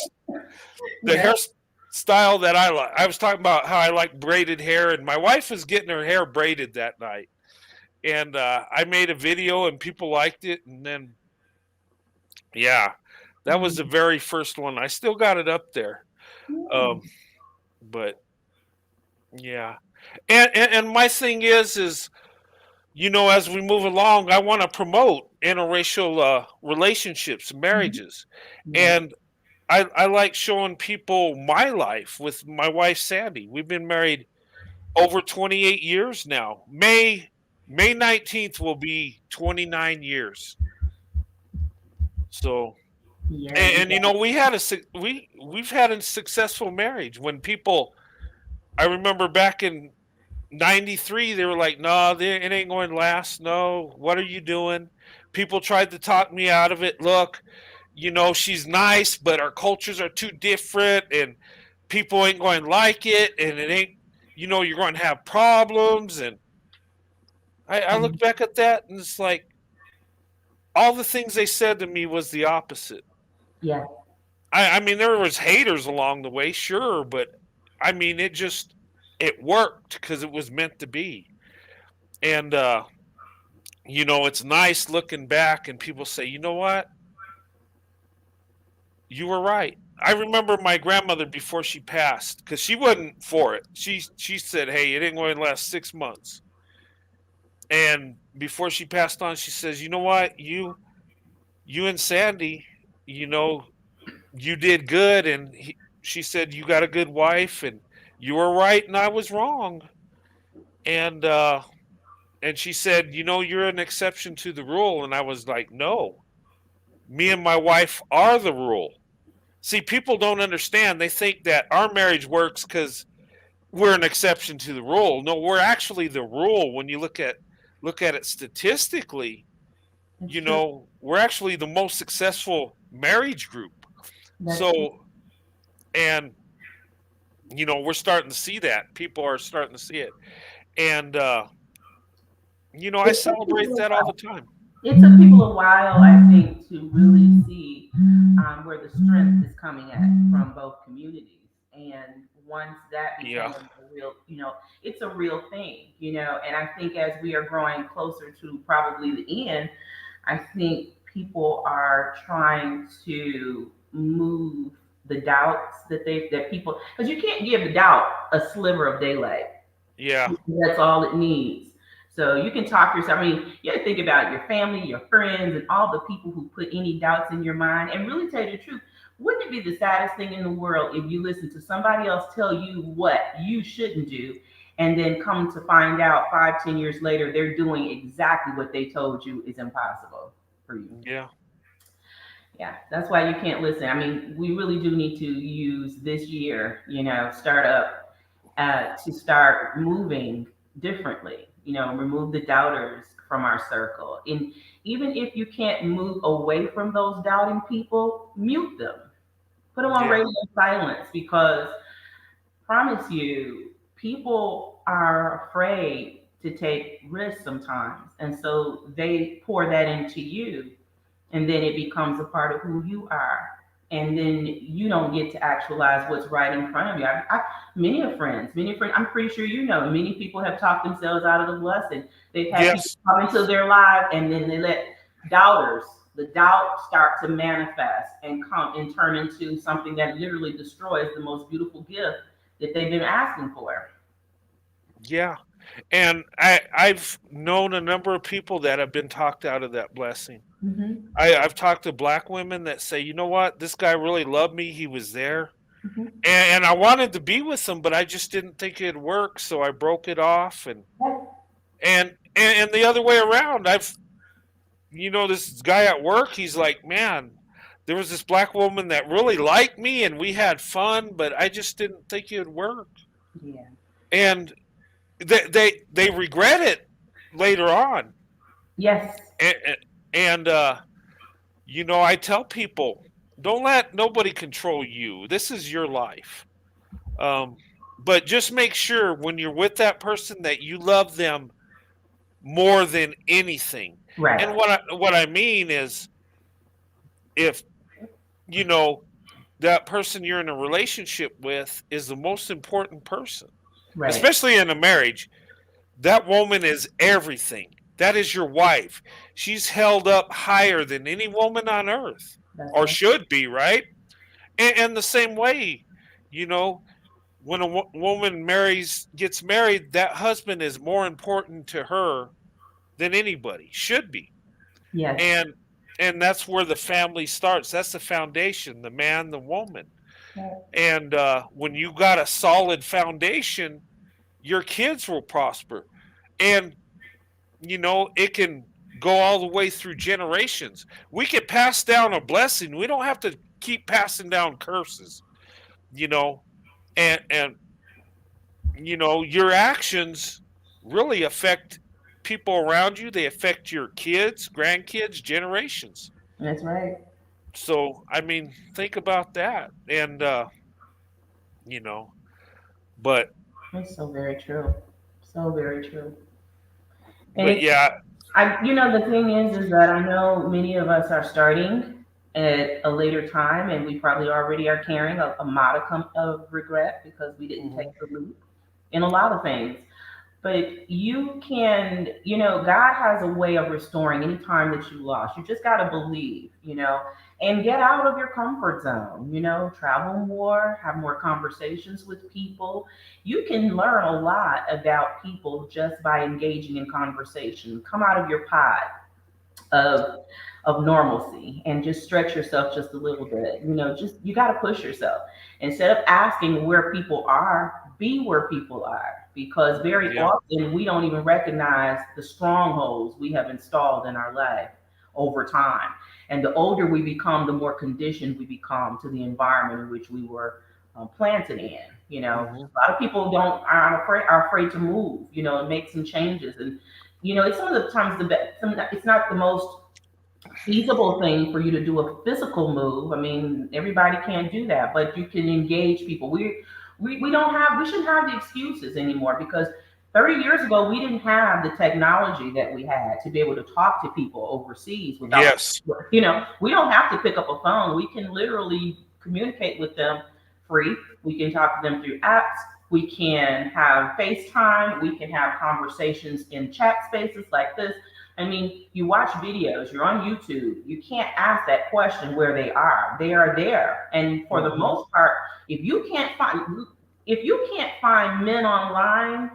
the Yeah. hairstyle that I like. I was talking about how I like braided hair, and my wife was getting her hair braided that night, and I made a video, and people liked it, and then yeah, that was the very first one. I still got it up there, but yeah, and my thing is as we move along, I want to promote interracial relationships, marriages, and I like showing people my life with my wife Sandy. We've been married over 28 years now. May 19th will be 29 years. So, Yeah. and we've had a successful marriage. When people, I remember back in '93, they were like, "No, it ain't going to last. No, what are you doing?" People tried to talk me out of it. Look, she's nice, but our cultures are too different, and people ain't going to like it, and it ain't, you're going to have problems. And I look back at that, and it's like all the things they said to me was the opposite. Yeah. I mean, there was haters along the way, sure, but I mean, it worked because it was meant to be. And it's nice looking back, and people say, "You know what? You were right." I remember my grandmother before she passed, because she wasn't for it. She said, "Hey, it ain't going to last 6 months." And before she passed on, she says, "You know what? You and Sandy, you did good." And she said, "You got a good wife, and you were right, and I was wrong." And she said, "You're an exception to the rule." And I was like, "No, me and my wife are the rule." See, people don't understand. They think that our marriage works because we're an exception to the rule. No, we're actually the rule. When you look at it statistically, we're actually the most successful marriage group. So, and we're starting to see that. People are starting to see it. And I celebrate that all the time. It took people a while, I think, to really see where the strength is coming at from both communities. And once that becomes a real, it's a real thing, and I think as we are growing closer to probably the end, I think people are trying to move the doubts that people, because you can't give the doubt a sliver of daylight. Yeah. That's all it needs. So you can talk yourself. I mean, you have to think about your family, your friends, and all the people who put any doubts in your mind. And really tell you the truth, wouldn't it be the saddest thing in the world if you listen to somebody else tell you what you shouldn't do, and then come to find out 5, 10 years later, they're doing exactly what they told you is impossible for you. Yeah. Yeah, that's why you can't listen. I mean, we really do need to use this year, start up to start moving differently. Remove the doubters from our circle. And even if you can't move away from those doubting people, mute them. Put them on radio silence, because promise you, people are afraid to take risks sometimes. And so they pour that into you, and then it becomes a part of who you are. And then you don't get to actualize what's right in front of you. Many friends, I'm pretty sure many people have talked themselves out of the blessing. They've had people come into their lives, and then they let the doubt start to manifest and come and turn into something that literally destroys the most beautiful gift that they've been asking for. Yeah. And I've known a number of people that have been talked out of that blessing. Mm-hmm. I've talked to black women that say, "You know what? This guy really loved me. He was there. Mm-hmm. And I wanted to be with him, but I just didn't think it'd work. So I broke it off." And the other way around, this guy at work, he's like, "Man, there was this black woman that really liked me and we had fun, but I just didn't think it would work. Yeah. And they regret it later on. Yes. And I tell people, don't let nobody control you. This is your life. But just make sure when you're with that person that you love them more than anything. Right. And what I mean is, if that person you're in a relationship with is the most important person, Right. especially in a marriage, that woman is everything. That is your wife. She's held up higher than any woman on earth, That's or right. should be, right? And the same way, when a woman gets married, that husband is more important to her than anybody should be. Yes. And that's where the family starts. That's the foundation, the man, the woman. Right. And when you got a solid foundation, your kids will prosper. And it can go all the way through generations. We can pass down a blessing. We don't have to keep passing down curses. And your actions really affect people around you. They affect your kids, grandkids, generations. That's right. So think about that. And but It's so very true. So very true. And but yeah, the thing is that I know many of us are starting at a later time, and we probably already are carrying a modicum of regret because we didn't take the leap in a lot of things. But you can, God has a way of restoring any time that you lost. You just got to believe, and get out of your comfort zone, travel more, have more conversations with people. You can learn a lot about people just by engaging in conversation. Come out of your pod of normalcy and just stretch yourself just a little bit. You got to push yourself. Instead of asking where people are, be where people are, because very often we don't even recognize the strongholds we have installed in our life over time. And the older we become, the more conditioned we become to the environment in which we were planted in. A lot of people are afraid to move, and make some changes. And it's some of the times it's not the most feasible thing for you to do a physical move. Everybody can't do that, but you can engage people. We shouldn't have the excuses anymore, because 30 years ago we didn't have the technology that we had to be able to talk to people overseas without. Yes. We don't have to pick up a phone. We can literally communicate with them free. We can talk to them through apps. We can have FaceTime. We can have conversations in chat spaces like this. You watch videos, you're on YouTube. You can't ask that question where they are. They are there. And for the most part, if you can't find men online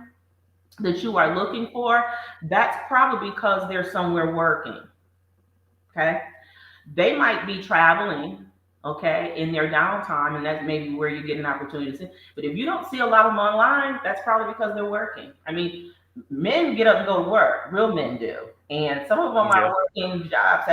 that you are looking for, that's probably because they're somewhere working. Okay. They might be traveling, in their downtime, and that's maybe where you get an opportunity to see. But if you don't see a lot of them online, that's probably because they're working. Men get up and go to work. Real men do. And some of them are working jobs.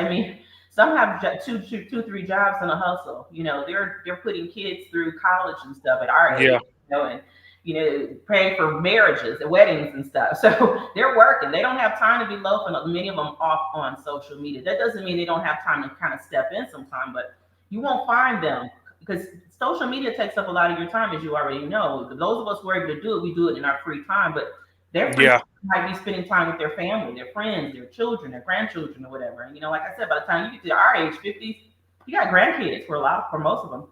Some have two, 3 jobs in a hustle. They're putting kids through college and stuff at our age. And praying for marriages and weddings and stuff. So they're working. They don't have time to be loafing. Many of them off on social media. That doesn't mean they don't have time to kind of step in sometime, but you won't find them because social media takes up a lot of your time, as you already know. Those of us who are able to do it, we do it in our free time, but their free time might be spending time with their family, their friends, their children, their grandchildren, or whatever. And like I said, by the time you get to our age, 50s, you got grandkids for most of them.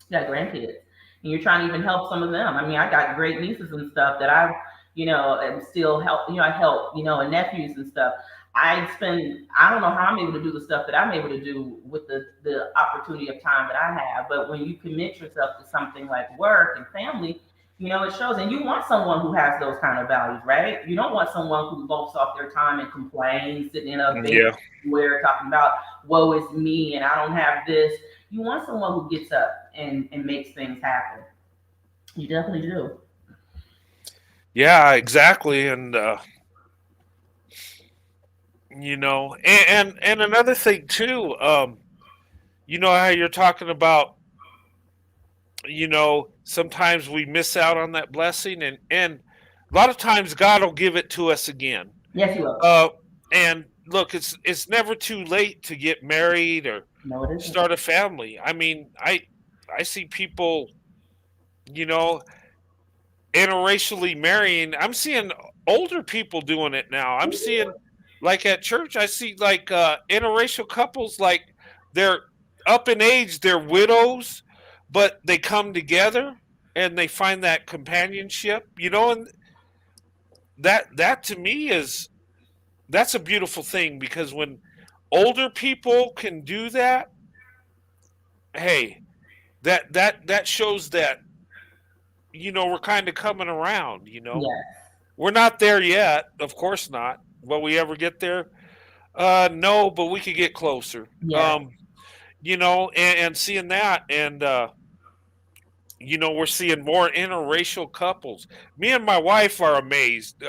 You got grandkids. And you're trying to even help some of them. I got great nieces and stuff that I, am still help. I help, and nephews and stuff. I don't know how I'm able to do the stuff that I'm able to do with the opportunity of time that I have. But when you commit yourself to something like work and family, it shows. And you want someone who has those kind of values, right? You don't want someone who loafs off their time and complains, sitting in a bed where talking about, woe is me and I don't have this. You want someone who gets up and makes things happen. You definitely do. Yeah, exactly. And and another thing too, you know how you're talking about, sometimes we miss out on that blessing, and a lot of times God will give it to us again. Yes, you will. And look, it's never too late to get married or No, it isn't. start a family. I mean, I see people, you know, interracially marrying. I'm seeing older people doing it now. I'm seeing, like at church, I see like interracial couples, like they're up in age, they're widows, but they come together and they find that companionship, and that to me that's a beautiful thing, because when older people can do that, hey, that shows that we're kind of coming around. Yes. We're not there yet, of course not. Will we ever get there? No, but we could get closer. Yeah. And seeing that, and we're seeing more interracial couples. Me and my wife are amazed.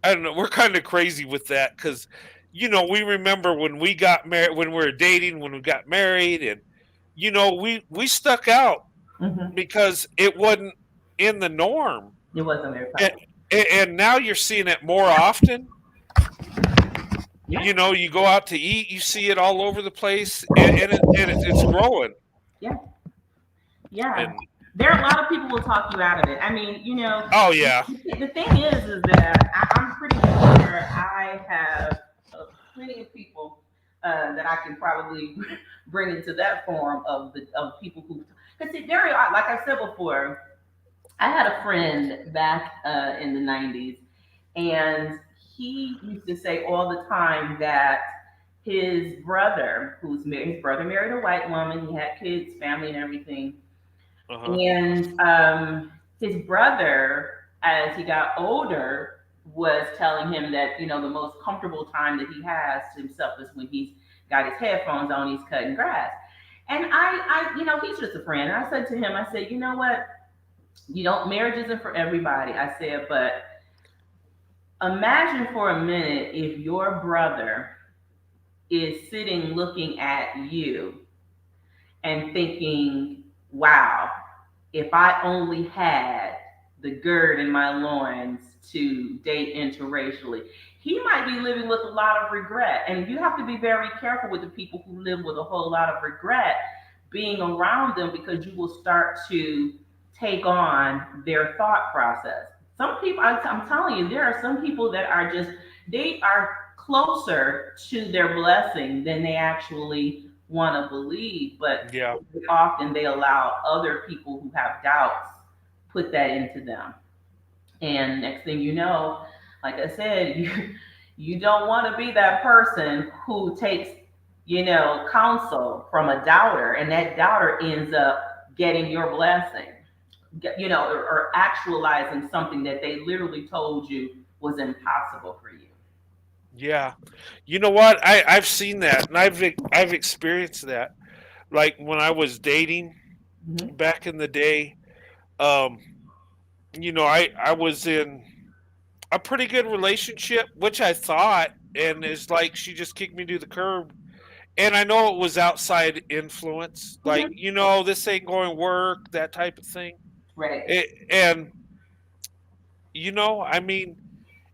I don't know, we're kind of crazy with that, because we remember when we got married, when we were dating, when we got married, and we stuck out Hmm. because it wasn't in the norm. It wasn't very And, fun. and now you're seeing it more often. Yeah. You go out to eat, you see it all over the place, and it's growing. Yeah. Yeah. And There are a lot of people will talk you out of it. I mean, oh yeah, the thing is that I'm pretty sure I have plenty of people that I can probably bring into that form of people who, because very odd. Like I said before, I had a friend back in the '90s, and he used to say all the time that his brother, his brother married a white woman, he had kids, family, and everything. uh-huh. And his brother, as he got older, was telling him that, the most comfortable time that he has to himself is when he's got his headphones on, he's cutting grass. And he's just a friend. And I said to him, I said, you know what? Marriage isn't for everybody. I said, but imagine for a minute if your brother is sitting looking at you and thinking, wow, if I only had the gird in my loins to date interracially, he might be living with a lot of regret. And you have to be very careful with the people who live with a whole lot of regret being around them, because you will start to take on their thought process. Some people, I'm telling you, there are some people that they are closer to their blessing than they actually want to believe, but Yeah. often they allow other people who have doubts put that into them. And next thing you know, like I said, you don't want to be that person who takes, counsel from a doubter, and that doubter ends up getting your blessing, or actualizing something that they literally told you was impossible for you. Yeah. You know what? I've seen that, and I've experienced that. Like when I was dating Mhm. back in the day, um, I was in a pretty good relationship, which I thought, and it's like she just kicked me to the curb. And I know it was outside influence, like, this ain't going to work, that type of thing. Right. And I mean,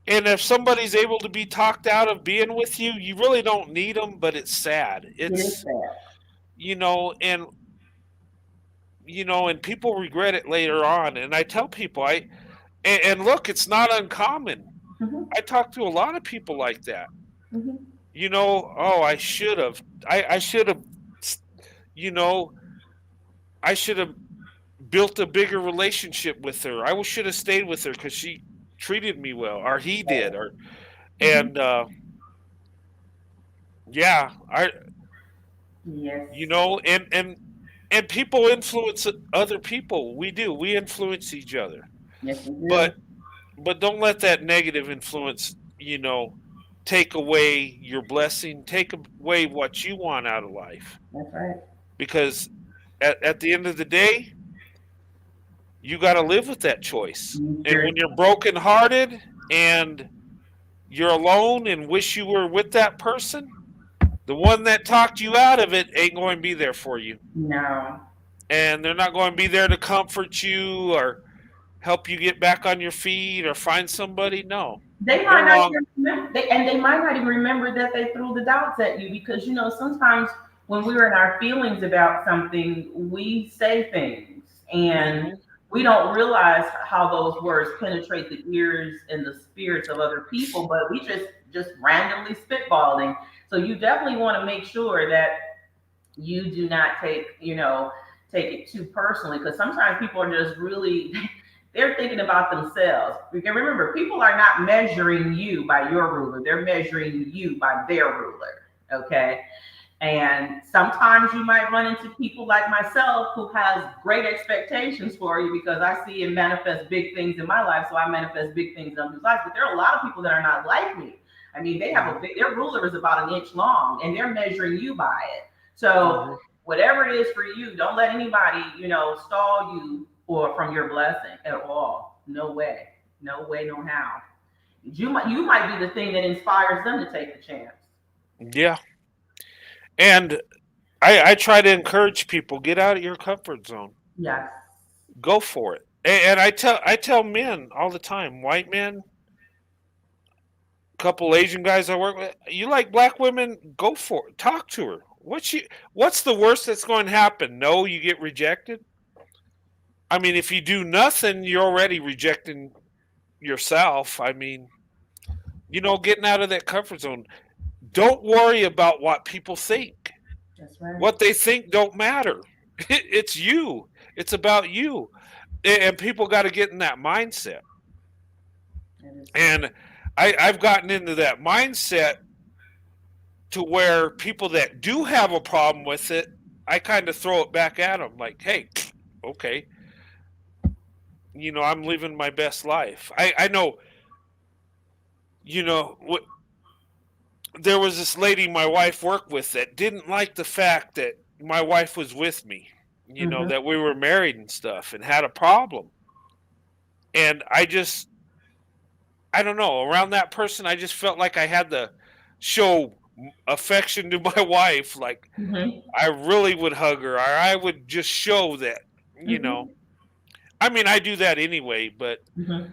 and if somebody's able to be talked out of being with you, you really don't need them, but it's sad. It is It's, sad. and people regret it later on. And I tell people, and look, it's not uncommon. Mhm. I talk to a lot of people like that. Mhm. Oh, I should have, I should have, you know, I should have built a bigger relationship with her. I should have stayed with her because she treated me well, or he did, or and yeah, Yes. and people influence other people. We do. We influence each other, Yes, we do. but don't let that negative influence, take away your blessing, take away what you want out of life. That's right. Because at the end of the day, you got to live with that choice. And when you're brokenhearted and you're alone and wish you were with that person, The one that talked you out of it ain't going to be there for you. No. And they're not going to be there to comfort you or help you get back on your feet or find somebody. No. They might not even remember, they might not even remember that they threw the doubts at you, because sometimes when we're in our feelings about something, we say things and we don't realize how those words penetrate the ears and the spirits of other people, but we just randomly spitballing. So you definitely want to make sure that you do not take it too personally, because sometimes people are just really they're thinking about themselves. You can remember, people are not measuring you by your ruler. They're measuring you by their ruler. Okay. And sometimes you might run into people like myself who has great expectations for you, because I see and manifest big things in my life. So I manifest big things in others' lives. But there are a lot of people that are not like me. I mean, their ruler is about an inch long and they're measuring you by it. So whatever it is for you, don't let anybody, stall you or from your blessing at all. No way, no how. You might be the thing that inspires them to take the chance. Yeah. And I try to encourage people, get out of your comfort zone. Yes. Go for it. And I tell men all the time, white men, a couple Asian guys I work with, you like black women, go for it. Talk to her. What's the worst that's going to happen? No, you get rejected. I mean, if you do nothing, you're already rejecting yourself. I mean, getting out of that comfort zone. Don't worry about what people think. That's right. What they think don't matter. It's you. It's about you. And people got to get in that mindset. And I've gotten into that mindset to where people that do have a problem with it, I kind of throw it back at them like, hey, okay, I'm living my best life. I know, there was this lady my wife worked with that didn't like the fact that my wife was with me, that we were married and stuff, and had a problem. And I don't know, around that person, I just felt like I had to show affection to my wife. Like I really would hug her, or I would just show that, I mean, I do that anyway, but, and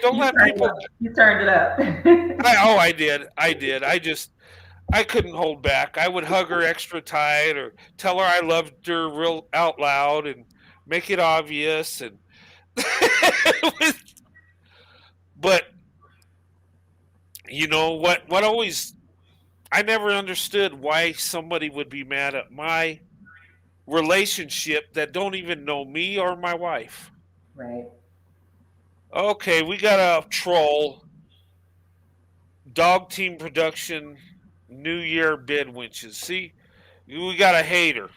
don't let people. You turned it up. I did. I couldn't hold back. I would hug her extra tight or tell her I loved her real out loud and make it obvious. And but what always, I never understood why somebody would be mad at my relationship that don't even know me or my wife. Right. Okay, we got a troll. Dog Team Production New Year bid winches. See, we got a hater.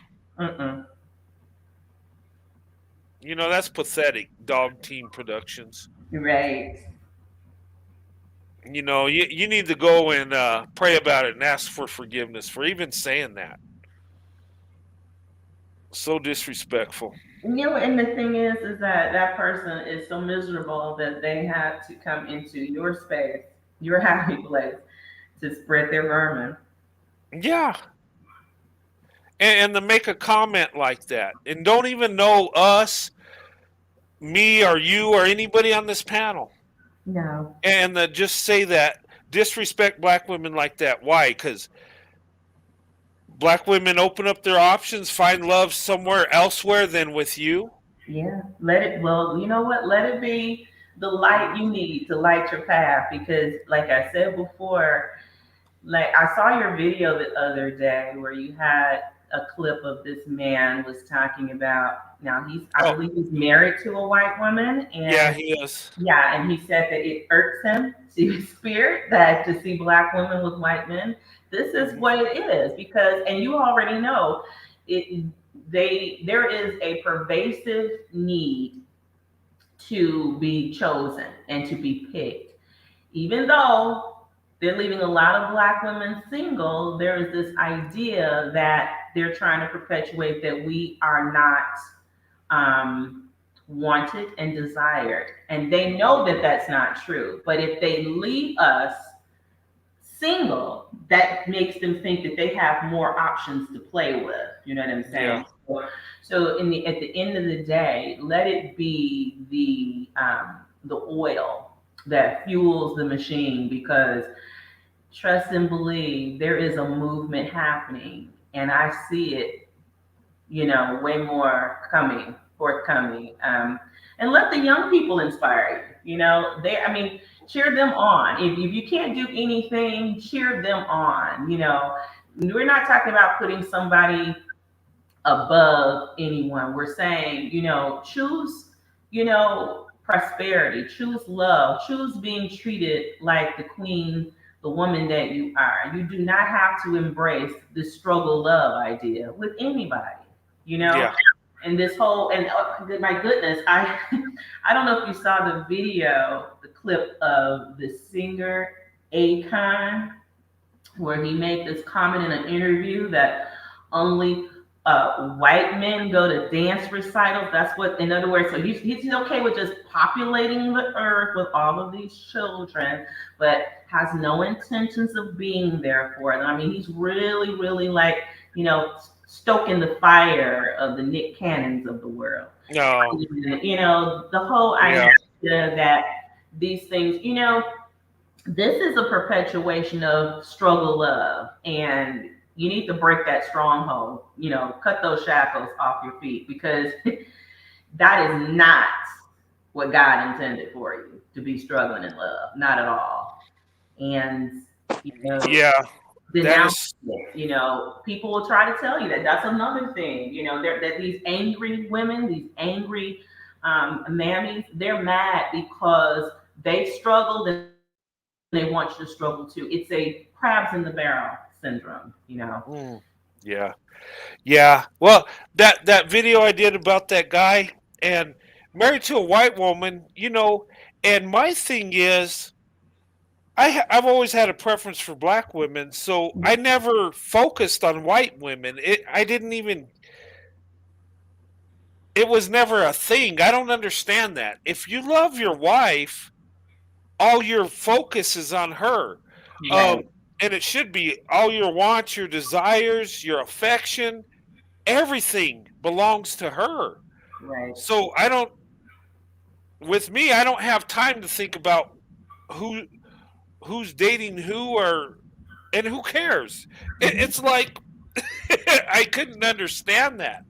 That's pathetic. Dog Team Productions. Right. You need to go and pray about it and ask for forgiveness for even saying that. So disrespectful. And the thing is that person is so miserable that they have to come into your space, your happy place, to spread their vermin. Yeah. And to make a comment like that, and don't even know us, me or you or anybody on this panel. No. And just say that, disrespect black women like that. Why? Because black women open up their options, find love somewhere elsewhere than with you. Yeah. Well, you know what? Let it be the light you need to light your path. Because like I said before, like I saw your video the other day where you had a clip of this man was talking about, now I believe he's married to a white woman. And yeah, he is. Yeah. And he said that it irks him to his spirit that to see black women with white men. This is what it is, because, and you already know there is a pervasive need to be chosen and to be picked. Even though they're leaving a lot of black women single, there is this idea that they're trying to perpetuate that we are not wanted and desired. And they know that that's not true. But if they leave us single, that makes them think that they have more options to play with. You know what I'm saying? So at the end of the day, let it be the oil that fuels the machine, because trust and believe there is a movement happening, and I see it, way more forthcoming. And let the young people inspire you. Cheer them on. If you can't do anything, cheer them on. We're not talking about putting somebody above anyone. We're saying, choose, prosperity, choose love, choose being treated like the queen, the woman that you are. You do not have to embrace the struggle love idea with anybody, Yeah. And this whole, and my goodness, I I don't know if you saw the clip of the singer Akon, where he made this comment in an interview that only white men go to dance recitals. That's what, in other words, so he's okay with just populating the earth with all of these children, but has no intentions of being there for them. He's really, really like, stoking the fire of the Nick Cannons of the world. No. The whole idea that these things, this is a perpetuation of struggle love, and you need to break that stronghold, cut those shackles off your feet, because that is not what God intended for you, to be struggling in love, not at all. And denounce it. People will try to tell you that. That's another thing. That these angry women, these angry mammies, they're mad because they struggled and they want you to struggle too. It's a crabs in the barrel syndrome. Yeah. Well, that video I did about that guy and married to a white woman, and my thing is, I've always had a preference for black women, so I never focused on white women. It was never a thing. I don't understand that. If you love your wife, all your focus is on her. Right. And it should be all your wants, your desires, your affection, everything belongs to her. Right. So with me, I don't have time to think about who's dating who, and who cares. It's like I couldn't understand that,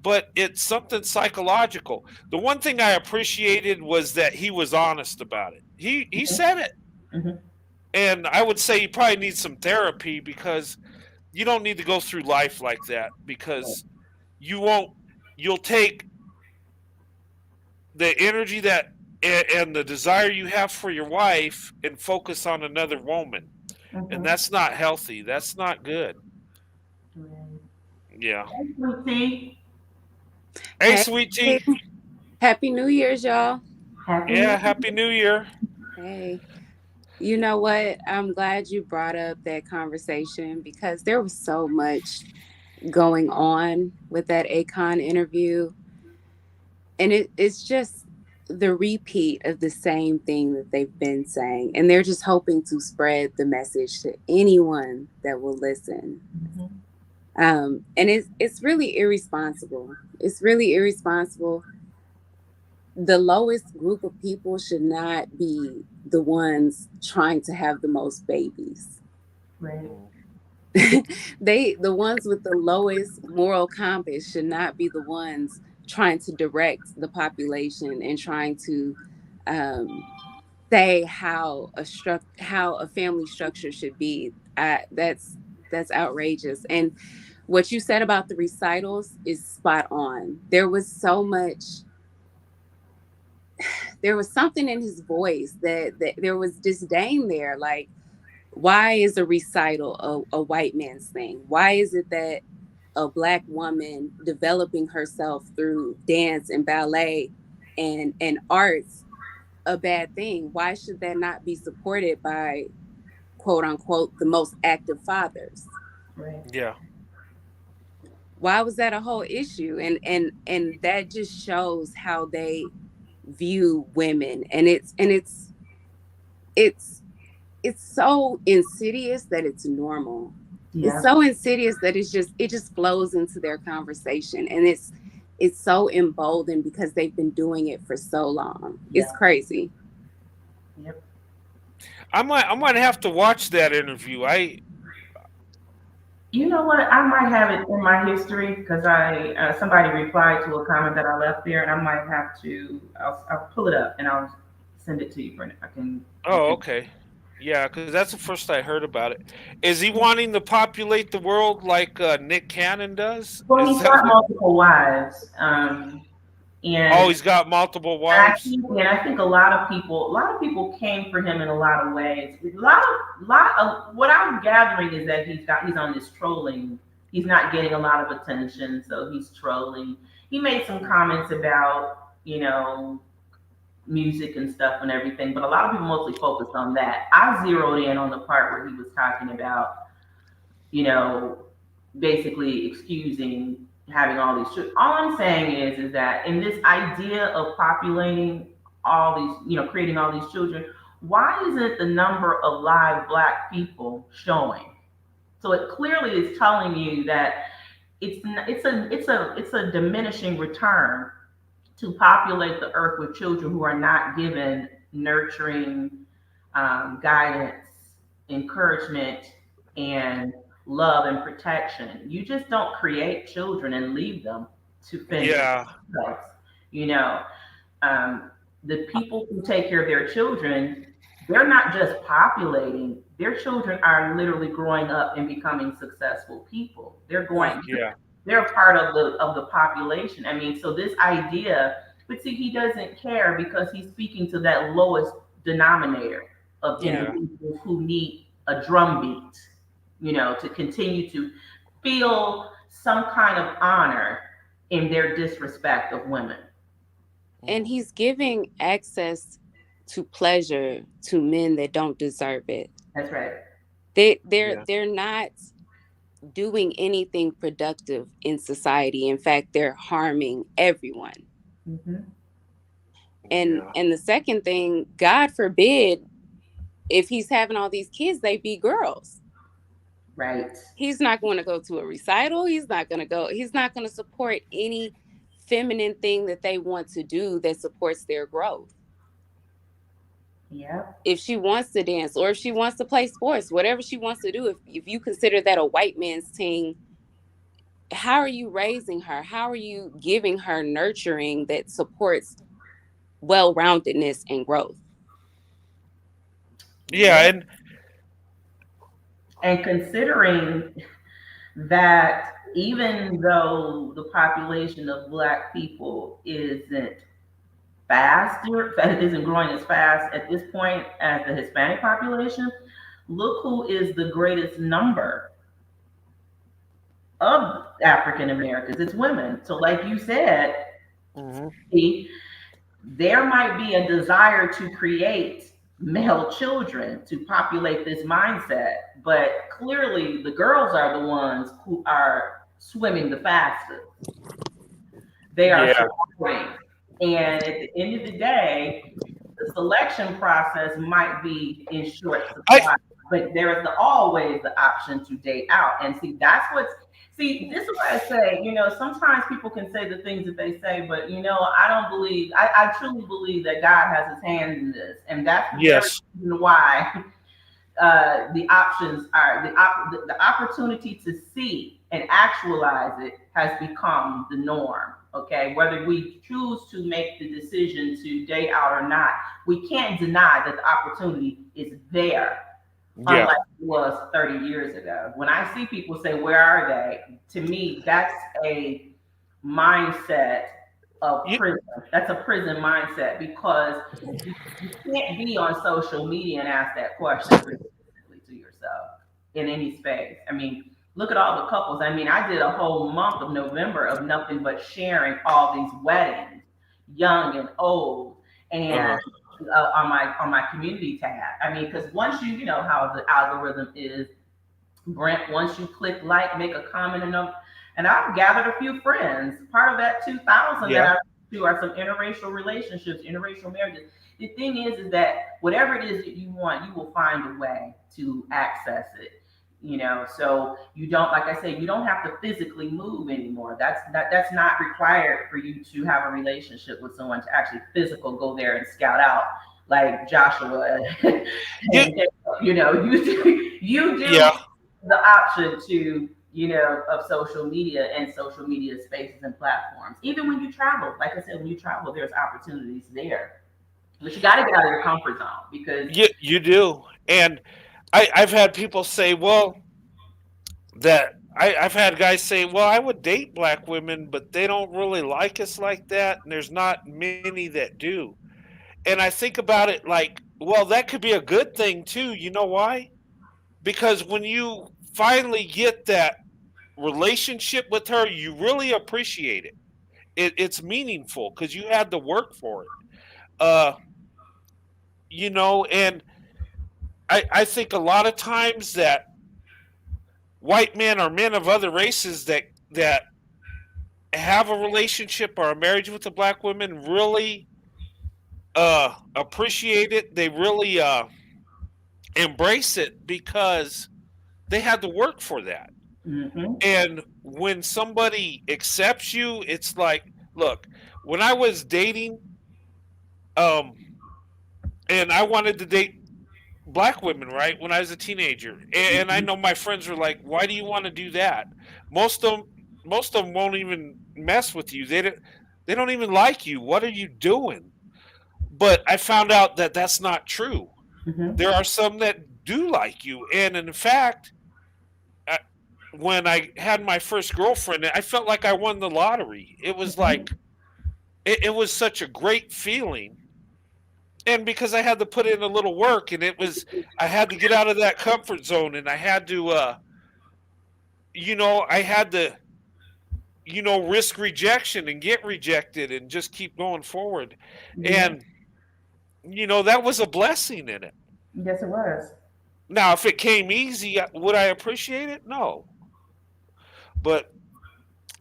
but it's something psychological. The one thing I appreciated was that he was honest about it. He said it. Mm-hmm. And I would say you probably need some therapy, because you don't need to go through life like that, because you'll take the energy and the desire you have for your wife and focus on another woman. Mm-hmm. And that's not healthy. That's not good. Right. Yeah. Hey, Hey, Sweet Tea. Happy New Year's, y'all. Happy New Year. Hey. You know what? I'm glad you brought up that conversation, because there was so much going on with that Akon interview. And it's just the repeat of the same thing that they've been saying. And they're just hoping to spread the message to anyone that will listen. Mm-hmm. And it's really irresponsible. It's really irresponsible. The lowest group of people should not be the ones trying to have the most babies. Right. The ones with the lowest moral compass should not be the ones trying to direct the population and trying to say how a family structure should be. That's outrageous. And what you said about the recitals is spot on. There was something in his voice that there was disdain there. Like, why is a recital a white man's thing? Why is it that a Black woman developing herself through dance and ballet and arts a bad thing? Why should that not be supported by, quote unquote, the most active fathers? Right. Yeah. Why was that a whole issue? And that just shows how they view women, and it's it's so insidious that it's normal. Yeah. It's so insidious that it just flows into their conversation, and it's so emboldened because they've been doing it for so long. Yeah. It's crazy. Yep. I might have to watch that interview. You know what? I might have it in my history because somebody replied to a comment that I left there, and I might have to. I'll pull it up and I'll send it to you, Brent. I can. Oh, okay. Yeah, because that's the first I heard about it. Is he wanting to populate the world like Nick Cannon does? Well, Is he's that got what- multiple wives, and Oh, he's got multiple and I wives. think, and I think a lot of people came for him in a lot of ways. A lot of what I'm gathering is that he's on this trolling. He's not getting a lot of attention, so he's trolling. He made some comments about, music and stuff and everything, but a lot of people mostly focused on that. I zeroed in on the part where he was talking about, basically excusing having all these children. All I'm saying is that in this idea of populating all these, creating all these children, why isn't the number of live Black people showing? So it clearly is telling you that it's a diminishing return to populate the earth with children who are not given nurturing guidance, encouragement, and love and protection. You just don't create children and leave them to finish. Yeah. The people who take care of their children, they're not just populating. Their children are literally growing up and becoming successful people. They're a part of the population. I mean, so this idea, but see, he doesn't care because he's speaking to that lowest denominator of individuals who need a drumbeat, to continue to feel some kind of honor in their disrespect of women. And he's giving access to pleasure to men that don't deserve it. That's right. They're not doing anything productive in society. In fact, they're harming everyone. Mm-hmm. And the second thing, God forbid, if he's having all these kids, they be girls. Right. He's not going to go to a recital. He's not going to support any feminine thing that they want to do that supports their growth. Yeah. If she wants to dance or if she wants to play sports, whatever she wants to do, if you consider that a white man's thing, how are you raising her? How are you giving her nurturing that supports well-roundedness and growth? Yeah, and considering that even though the population of Black people isn't faster, that it isn't growing as fast at this point as the Hispanic population, look who is the greatest number of African Americans. It's women. So like you said, there might be a desire to create male children to populate this mindset, but clearly the girls are the ones who are swimming the fastest. They are swimming. And at the end of the day, the selection process might be in short supply, but there is always the option to date out. And see, this is why I say, sometimes people can say the things that they say, but I truly believe that God has his hand in this. And that's the reason why the options are, the opportunity to see and actualize it has become the norm. Okay, whether we choose to make the decision to date out or not, we can't deny that the opportunity is there. Unlike it was 30 years ago. When I see people say, where are they? To me, that's a mindset of prison. That's a prison mindset, because you can't be on social media and ask that question to yourself in any space. I mean, look at all the couples. I mean, I did a whole month of November of nothing but sharing all these weddings, young and old, and on my community tab. I mean, because once you know how the algorithm is, Brent, once you click like, make a comment, and I've gathered a few friends. Part of that 2,000 that I do are some interracial relationships, interracial marriages. the thing is that whatever it is that you want, you will find a way to access it. So you don't, like I say, you don't have to physically move anymore. That's not required for you to have a relationship with someone to actually go there and scout out like Joshua. You do the option to, of social media and social media spaces and platforms. Even when you travel, like I said, when you travel, there's opportunities there. But you got to get out of your comfort zone because you do. And I've had people say, well, I've had guys say, well, I would date black women, but they don't really like us like that. And there's not many that do. And I think about it like, well, that could be a good thing too. You know why? Because when you finally get that relationship with her, you really appreciate it. It's meaningful because you had to work for it. And I think a lot of times that white men or men of other races that have a relationship or a marriage with a black woman really appreciate it. They really embrace it because they had to work for that. Mm-hmm. And when somebody accepts you, it's like, look, when I was dating, and I wanted to date black women, right, when I was a teenager, and I know my friends were like, why do you want to do that? Most of them won't even mess with you. They don't even like you. What are you doing? But I found out that that's not true. Mm-hmm. There are some that do like you. And in fact, when I had my first girlfriend, I felt like I won the lottery. It was like, it was such a great feeling. And because I had to put in a little work, and I had to get out of that comfort zone, and I had to, risk rejection and get rejected and just keep going forward. Yeah. And, that was a blessing in it. Yes, it was. Now, if it came easy, would I appreciate it? No. But,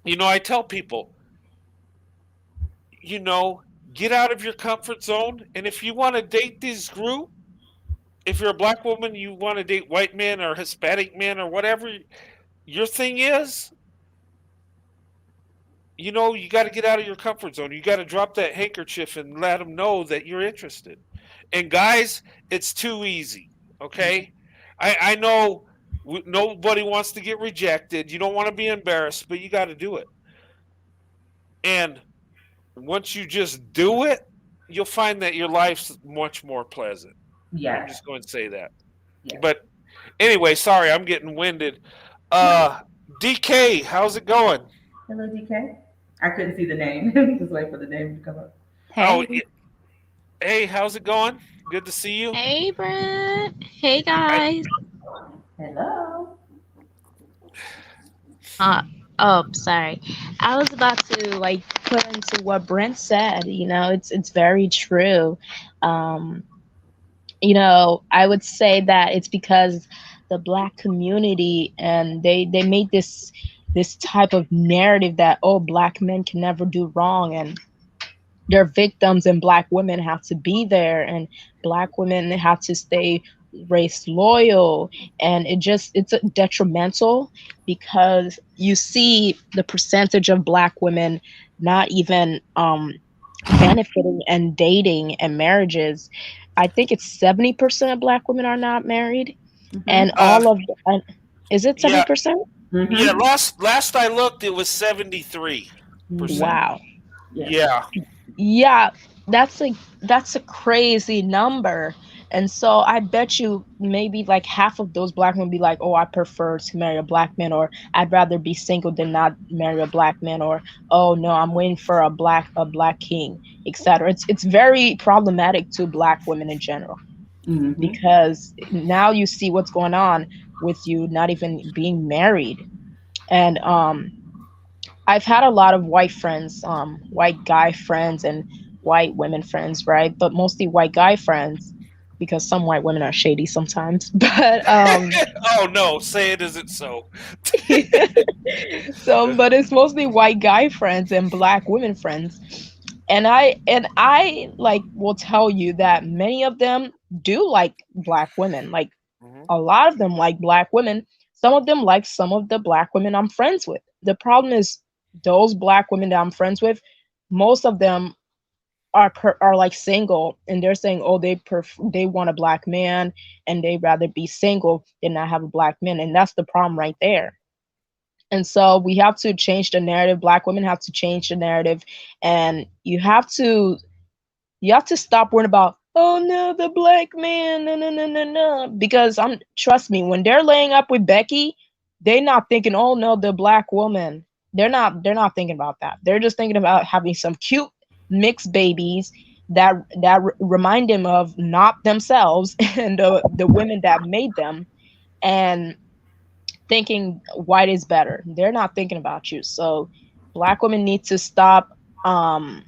I tell people, get out of your comfort zone. And if you want to date this group, if you're a black woman, you want to date white men or Hispanic men or whatever your thing is, you got to get out of your comfort zone. You got to drop that handkerchief and let them know that you're interested. And guys, it's too easy. Okay. I know nobody wants to get rejected. You don't want to be embarrassed, but you got to do it. And once you just do it, you'll find that your life's much more pleasant. Yeah. I'm just going to say that. Yeah. But anyway, sorry, I'm getting winded. DK, how's it going? Hello, DK. I couldn't see the name. Just wait for the name to come up. Hey, how's it going? Good to see you. Hey, Brent. Hey, guys. Hello. Sorry. I was about to put into what Brent said. It's very true. I would say that it's because the black community, and they made this type of narrative that, black men can never do wrong, and they're victims, and black women have to be there, and black women have to stay race loyal. And it's detrimental, because you see the percentage of black women not even benefiting and dating and marriages. I think it's 70% of black women are not married. Mm-hmm. And is it 70%? Yeah, mm-hmm. Yeah, last I looked, it was 73%. Wow. Yeah, that's a crazy number. And so I bet you maybe half of those black women be like, I prefer to marry a black man, or I'd rather be single than not marry a black man, or no, I'm waiting for a black king, etc. It's very problematic to black women in general. Mm-hmm. Because now you see what's going on with you not even being married. And I've had a lot of white friends, white guy friends and white women friends, right? But mostly white guy friends, because some white women are shady sometimes. But oh no, say it isn't so. But it's mostly white guy friends and black women friends. And I like will tell you that many of them do like black women. Like Mhm. a lot of them like black women. Some of them like some of the black women I'm friends with. The problem is those black women that I'm friends with, most of them are like single, and they're saying, oh, they want a black man, and they rather be single than not have a black man, and that's the problem right there. And so we have to change the narrative. Black women have to change the narrative, and you have to stop worrying about, oh no, the black man, no, no, no, no, no. Because trust me, when they're laying up with Becky, they're not thinking, oh no, the black woman. They're not thinking about that. They're just thinking about having some cute mixed babies that remind them of not themselves and the women that made them, and thinking white is better. They're not thinking about you. So black women need to stop. And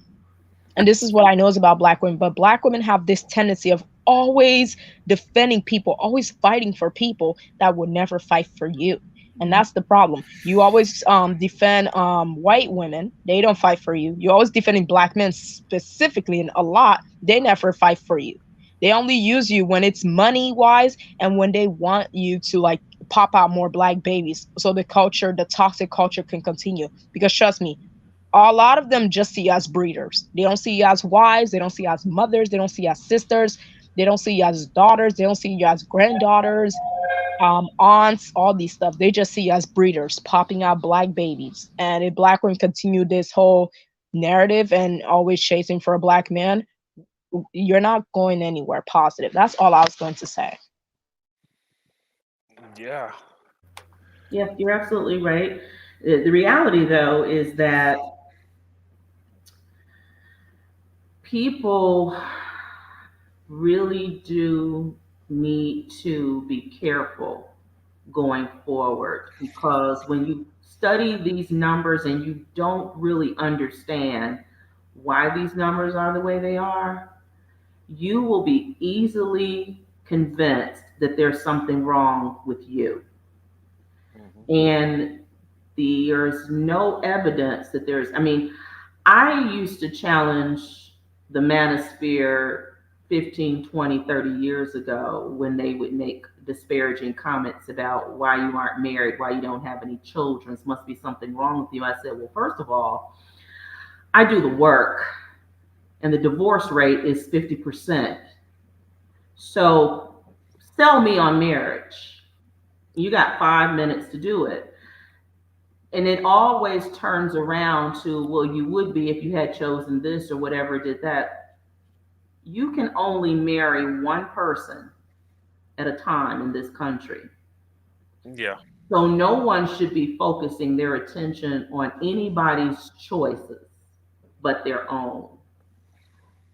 this is what I know is about black women, but black women have this tendency of always defending people, always fighting for people that would never fight for you. And that's the problem. You always defend white women. They don't fight for you. You're always defending black men specifically, and a lot, they never fight for you. They only use you when it's money wise and when they want you to like pop out more black babies so the toxic culture can continue. Because trust me, a lot of them just see you as breeders. They don't see you as wives. They don't see you as mothers. They don't see you as sisters. They don't see you as daughters. They don't see you as granddaughters, aunts, all these stuff. They just see you as breeders, popping out black babies. And if black women continue this whole narrative and always chasing for a black man, you're not going anywhere positive. That's all I was going to say. Yeah. Yeah, you're absolutely right. The reality, though, is that people really do need to be careful going forward, because when you study these numbers and you don't really understand why these numbers are the way they are, you will be easily convinced that there's something wrong with you. Mhm. And there's no evidence that I mean, I used to challenge the manosphere 15, 20, 30 years ago when they would make disparaging comments about why you aren't married, why you don't have any children, must be something wrong with you. I said, well, first of all, I do the work, and the divorce rate is 50%. So sell me on marriage. You got 5 minutes to do it. And it always turns around to, well, you would be if you had chosen this or whatever, did that. You can only marry one person at a time in this country. Yeah. So no one should be focusing their attention on anybody's choices but their own.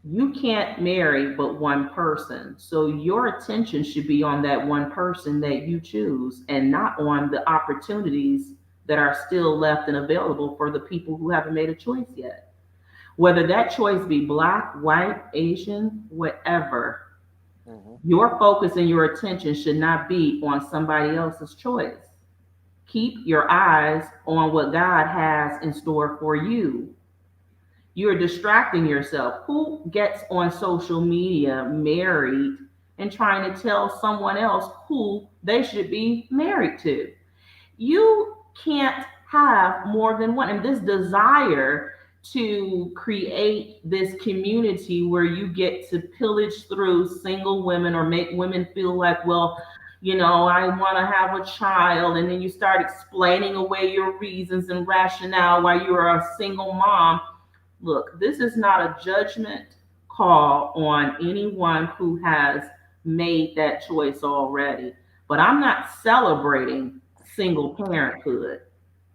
You can't marry but one person. So your attention should be on that one person that you choose, and not on the opportunities that are still left and available for the people who haven't made a choice yet. Whether that choice be black, white, Asian, whatever, Mhm. your focus and your attention should not be on somebody else's choice. Keep your eyes on what God has in store for you. You're distracting yourself. Who gets on social media married and trying to tell someone else who they should be married to? You can't have more than one. And this desire to create this community where you get to pillage through single women or make women feel like, well, I want to have a child. And then you start explaining away your reasons and rationale why you're a single mom. Look, this is not a judgment call on anyone who has made that choice already. But I'm not celebrating single parenthood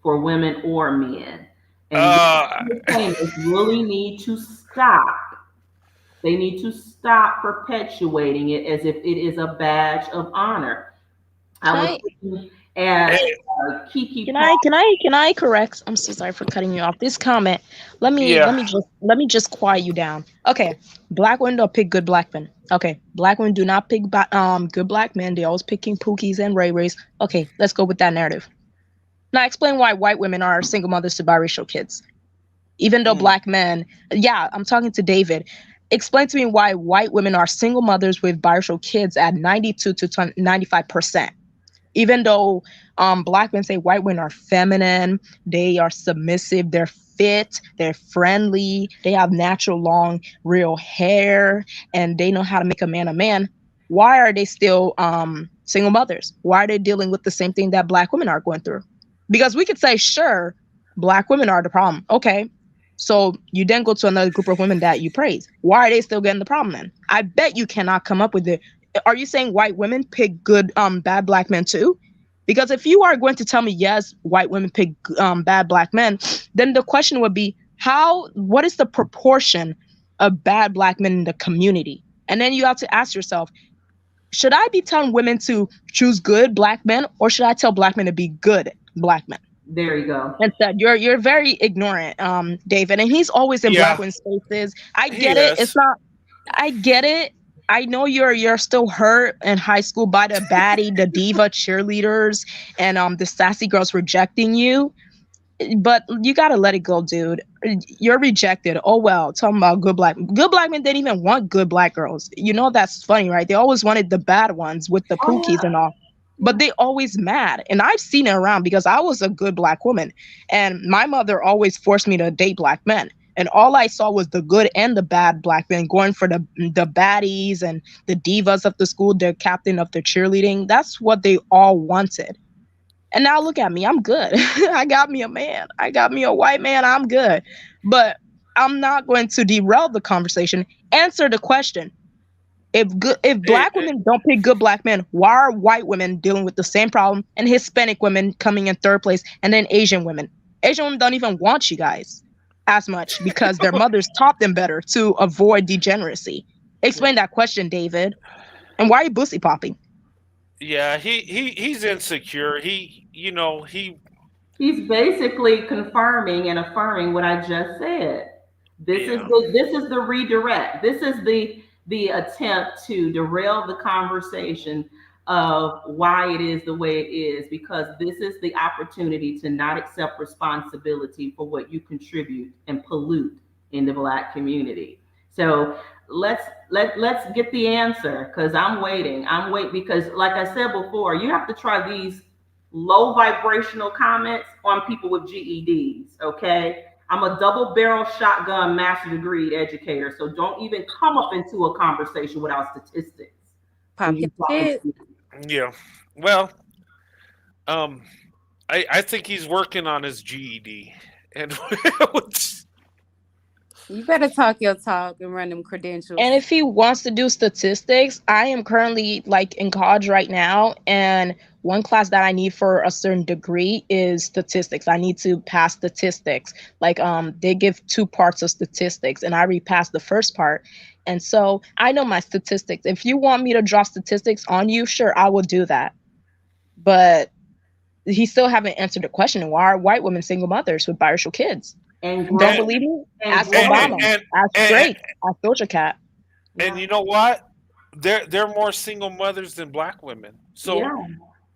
for women or men. And Uh, entertainers really need to stop. They need to stop perpetuating it as if it is a badge of honor. I was looking at Hey, Kiki Can I correct? I'm so sorry for cutting you off. This comment, let me yeah. just quiet you down. Okay, black women don't pick good black men. Okay, black women do not pick good black men. They always picking Pookies and Ray Rays. Okay, let's go with that narrative. Now explain why white women are single mothers to biracial kids. even though black men, yeah, I'm talking to David. Explain to me why white women are single mothers with biracial kids at 92 to 95%. Even though black men say white women are feminine, they are submissive, they're fit, they're friendly, they have natural long real hair, and they know how to make a man. Why are they still single mothers? Why are they dealing with the same thing that black women are going through? Because we could say, sure, black women are the problem. Okay, so you then go to another group of women that you praise. Why are they still getting the problem then? I bet you cannot come up with it. Are you saying white women pick good, bad black men too? Because if you are going to tell me, yes, white women pick bad black men, then the question would be, what is the proportion of bad black men in the community? And then you have to ask yourself, should I be telling women to choose good black men, or should I tell black men to be good black men? There you go. Instead, you're very ignorant, David, and he's always in black women's spaces. I get it. It's not. I get it. I know you're still hurt in high school by the baddie, the diva cheerleaders, and the sassy girls rejecting you. But you gotta let it go, dude. You're rejected. Oh well. Talking about good black men didn't even want good black girls. You know that's funny, right? They always wanted the bad ones with the pookies and all. But they always mad. And I've seen it around because I was a good black woman. And my mother always forced me to date black men. And all I saw was the good and the bad black men going for the baddies and the divas of the school, the captain of the cheerleading. That's what they all wanted. And now look at me. I'm good. I got me a man. I got me a white man. I'm good. But I'm not going to derail the conversation. Answer the question. If black women don't pick good black men, why are white women dealing with the same problem and Hispanic women coming in third place, and then Asian women? Asian women don't even want you guys as much because their mothers taught them better to avoid degeneracy. Explain that question, David. And why are you pussy popping? Yeah, he's insecure. He's basically confirming and affirming what I just said. This is the redirect. This is the attempt to derail the conversation of why it is the way it is, because this is the opportunity to not accept responsibility for what you contribute and pollute in the black community. So let's get the answer, because I'm waiting because like I said before, you have to try these low vibrational comments on people with GEDs. Okay, I'm a double barrel shotgun master degree educator, so don't even come up into a conversation without statistics. Yeah, well, I think he's working on his GED, and you better talk your talk and run them credentials. And if he wants to do statistics, I am currently like in college right now, and one class that I need for a certain degree is statistics. I need to pass statistics. Like they give 2 parts of statistics, and I repassed the first part. And so I know my statistics. If you want me to drop statistics on you, sure, I will do that. But he still haven't answered the question. Why are white women single mothers with biracial kids? And don't believe me? Ask Obama. Ask Drake. Ask Doja Cat. And you know what? They're more single mothers than black women. So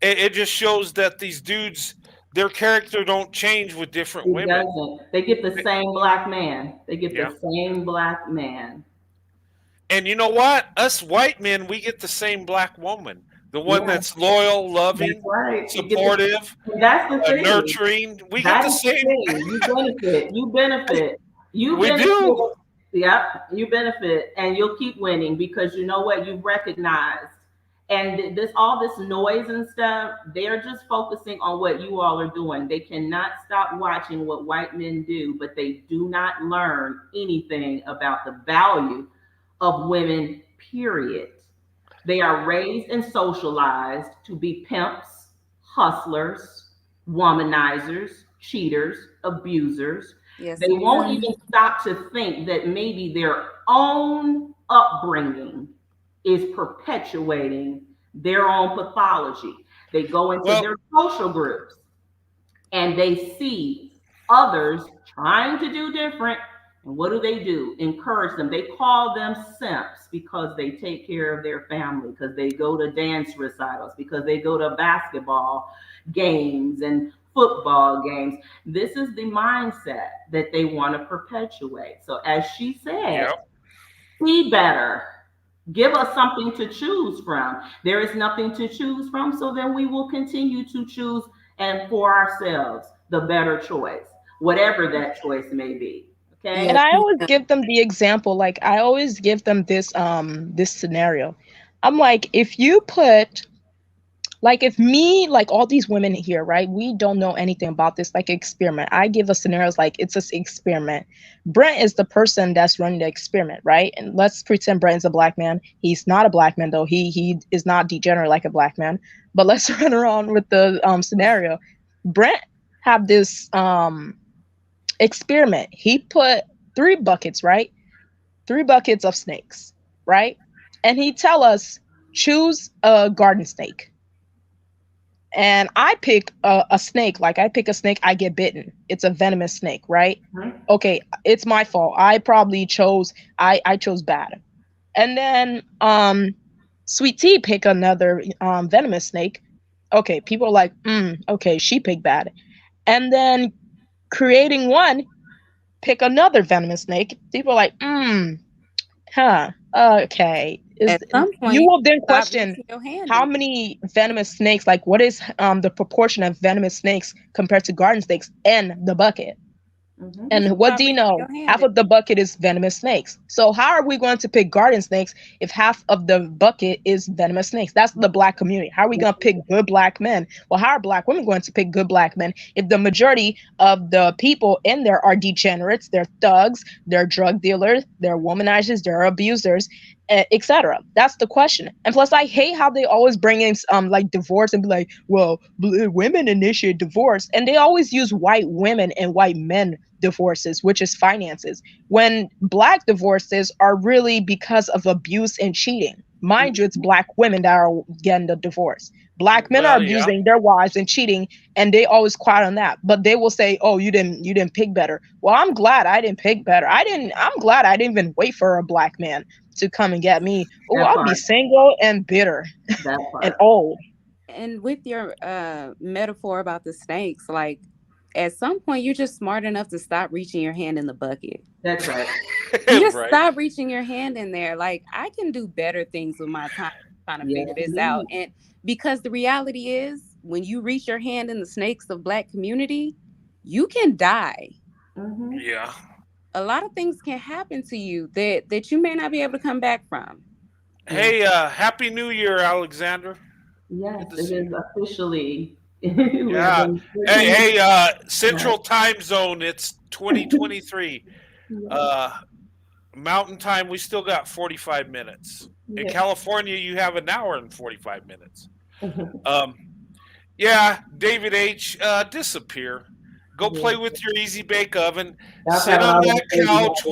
it just shows that these dudes, their character don't change with different women. They get the same black man. The same black man. And you know what? Us white men, we get the same black woman. The one that's loyal, loving, supportive, nurturing. We get the same. You benefit. We do. Yep, you benefit, and you'll keep winning because you know what? You've recognized. And all this noise and stuff, they're just focusing on what you all are doing. They cannot stop watching what white men do, but they do not learn anything about the value of women, period. They are raised and socialized to be pimps, hustlers, womanizers, cheaters, abusers. Yes, they won't even stop to think that maybe their own upbringing is perpetuating their own pathology. They go into their social groups and they see others trying to do different. And what do? Encourage them. They call them simps because they take care of their family, because they go to dance recitals, because they go to basketball games and football games. This is the mindset that they want to perpetuate. So, as she said, be better. Give us something to choose from. There is nothing to choose from, so then we will continue to choose and for ourselves the better choice, whatever that choice may be. Okay. And I always give them the example, like I always give them this this scenario. I'm like, if you put like if me, like all these women here, right? We don't know anything about this, like experiment. I give a scenarios like it's an experiment. Brent is the person that's running the experiment, right? And let's pretend Brent is a black man. He's not a black man though. He is not degenerate like a black man. But let's run around with the scenario. Brent have this experiment. He put 3 buckets, right? 3 buckets of snakes, right? And he tell us choose a garden snake. And I pick a snake. Like I pick a snake, I get bitten. It's a venomous snake, right? Okay, it's my fault. I probably chose I chose bad. And then Sweet Tea pick another venomous snake. Okay, people are like, okay, she picked bad. And then Creating One pick another venomous snake. People are like, okay. At some point, you will then stop question reaching your hand how in. many venomous snakes, like what is the proportion of venomous snakes compared to garden snakes in the bucket? And what Stop do you reaching know? your hand Half in. of the bucket is venomous snakes. So how are we going to pick garden snakes if half of the bucket is venomous snakes? That's the black community. How are we going to pick good black men? Well, how are black women going to pick good black men if the majority of the people in there are degenerates, they're thugs, they're drug dealers, they're womanizers, they're abusers, etc.? That's the question. And plus, I hate how they always bring in like divorce and be like, well, women initiate divorce, and they always use white women and white men divorces, which is finances, when black divorces are really because of abuse and cheating. Mind you, it's black women that are getting the divorce. Black men are abusing their wives and cheating, and they always quiet on that. But they will say, "Oh, you didn't pick better." Well, I'm glad I didn't pick better. I'm glad I didn't even wait for a black man to come and get me. Oh, That I'll be part. single and bitter That part. and old. And with your metaphor about the snakes, like at some point you're just smart enough to stop reaching your hand in the bucket. That's right. You just Right. stop reaching your hand in there. Like I can do better things with my time trying to Yes, figure this indeed. out. And because the reality is when you reach your hand in the snakes of black community, you can die. Yeah. A lot of things can happen to you that you may not be able to come back from. Hey, Happy New Year, Alexander. Yes, Good to it see is you. officially. Yeah. Hey, Central Time Zone, it's 2023. Mountain Time, we still got 45 minutes. In California, you have an hour and 45 minutes. Yeah, David H., disappear. Go play with your Easy Bake Oven. Sit on that couch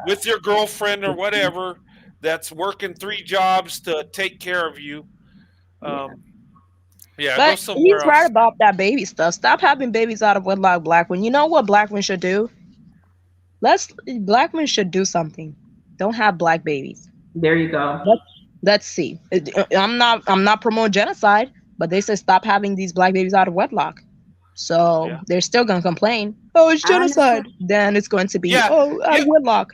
with your girlfriend or whatever that's working 3 jobs to take care of you. Yeah, go But somewhere he's else. right about that baby stuff. Stop having babies out of wedlock, black women. You know what black women should do? Black women should do something. Don't have black babies. There you go. Let's see. I'm not promoting genocide, but they say stop having these black babies out of wedlock. So they're still gonna complain. Oh, it's genocide. Then it's going to be out of wedlock.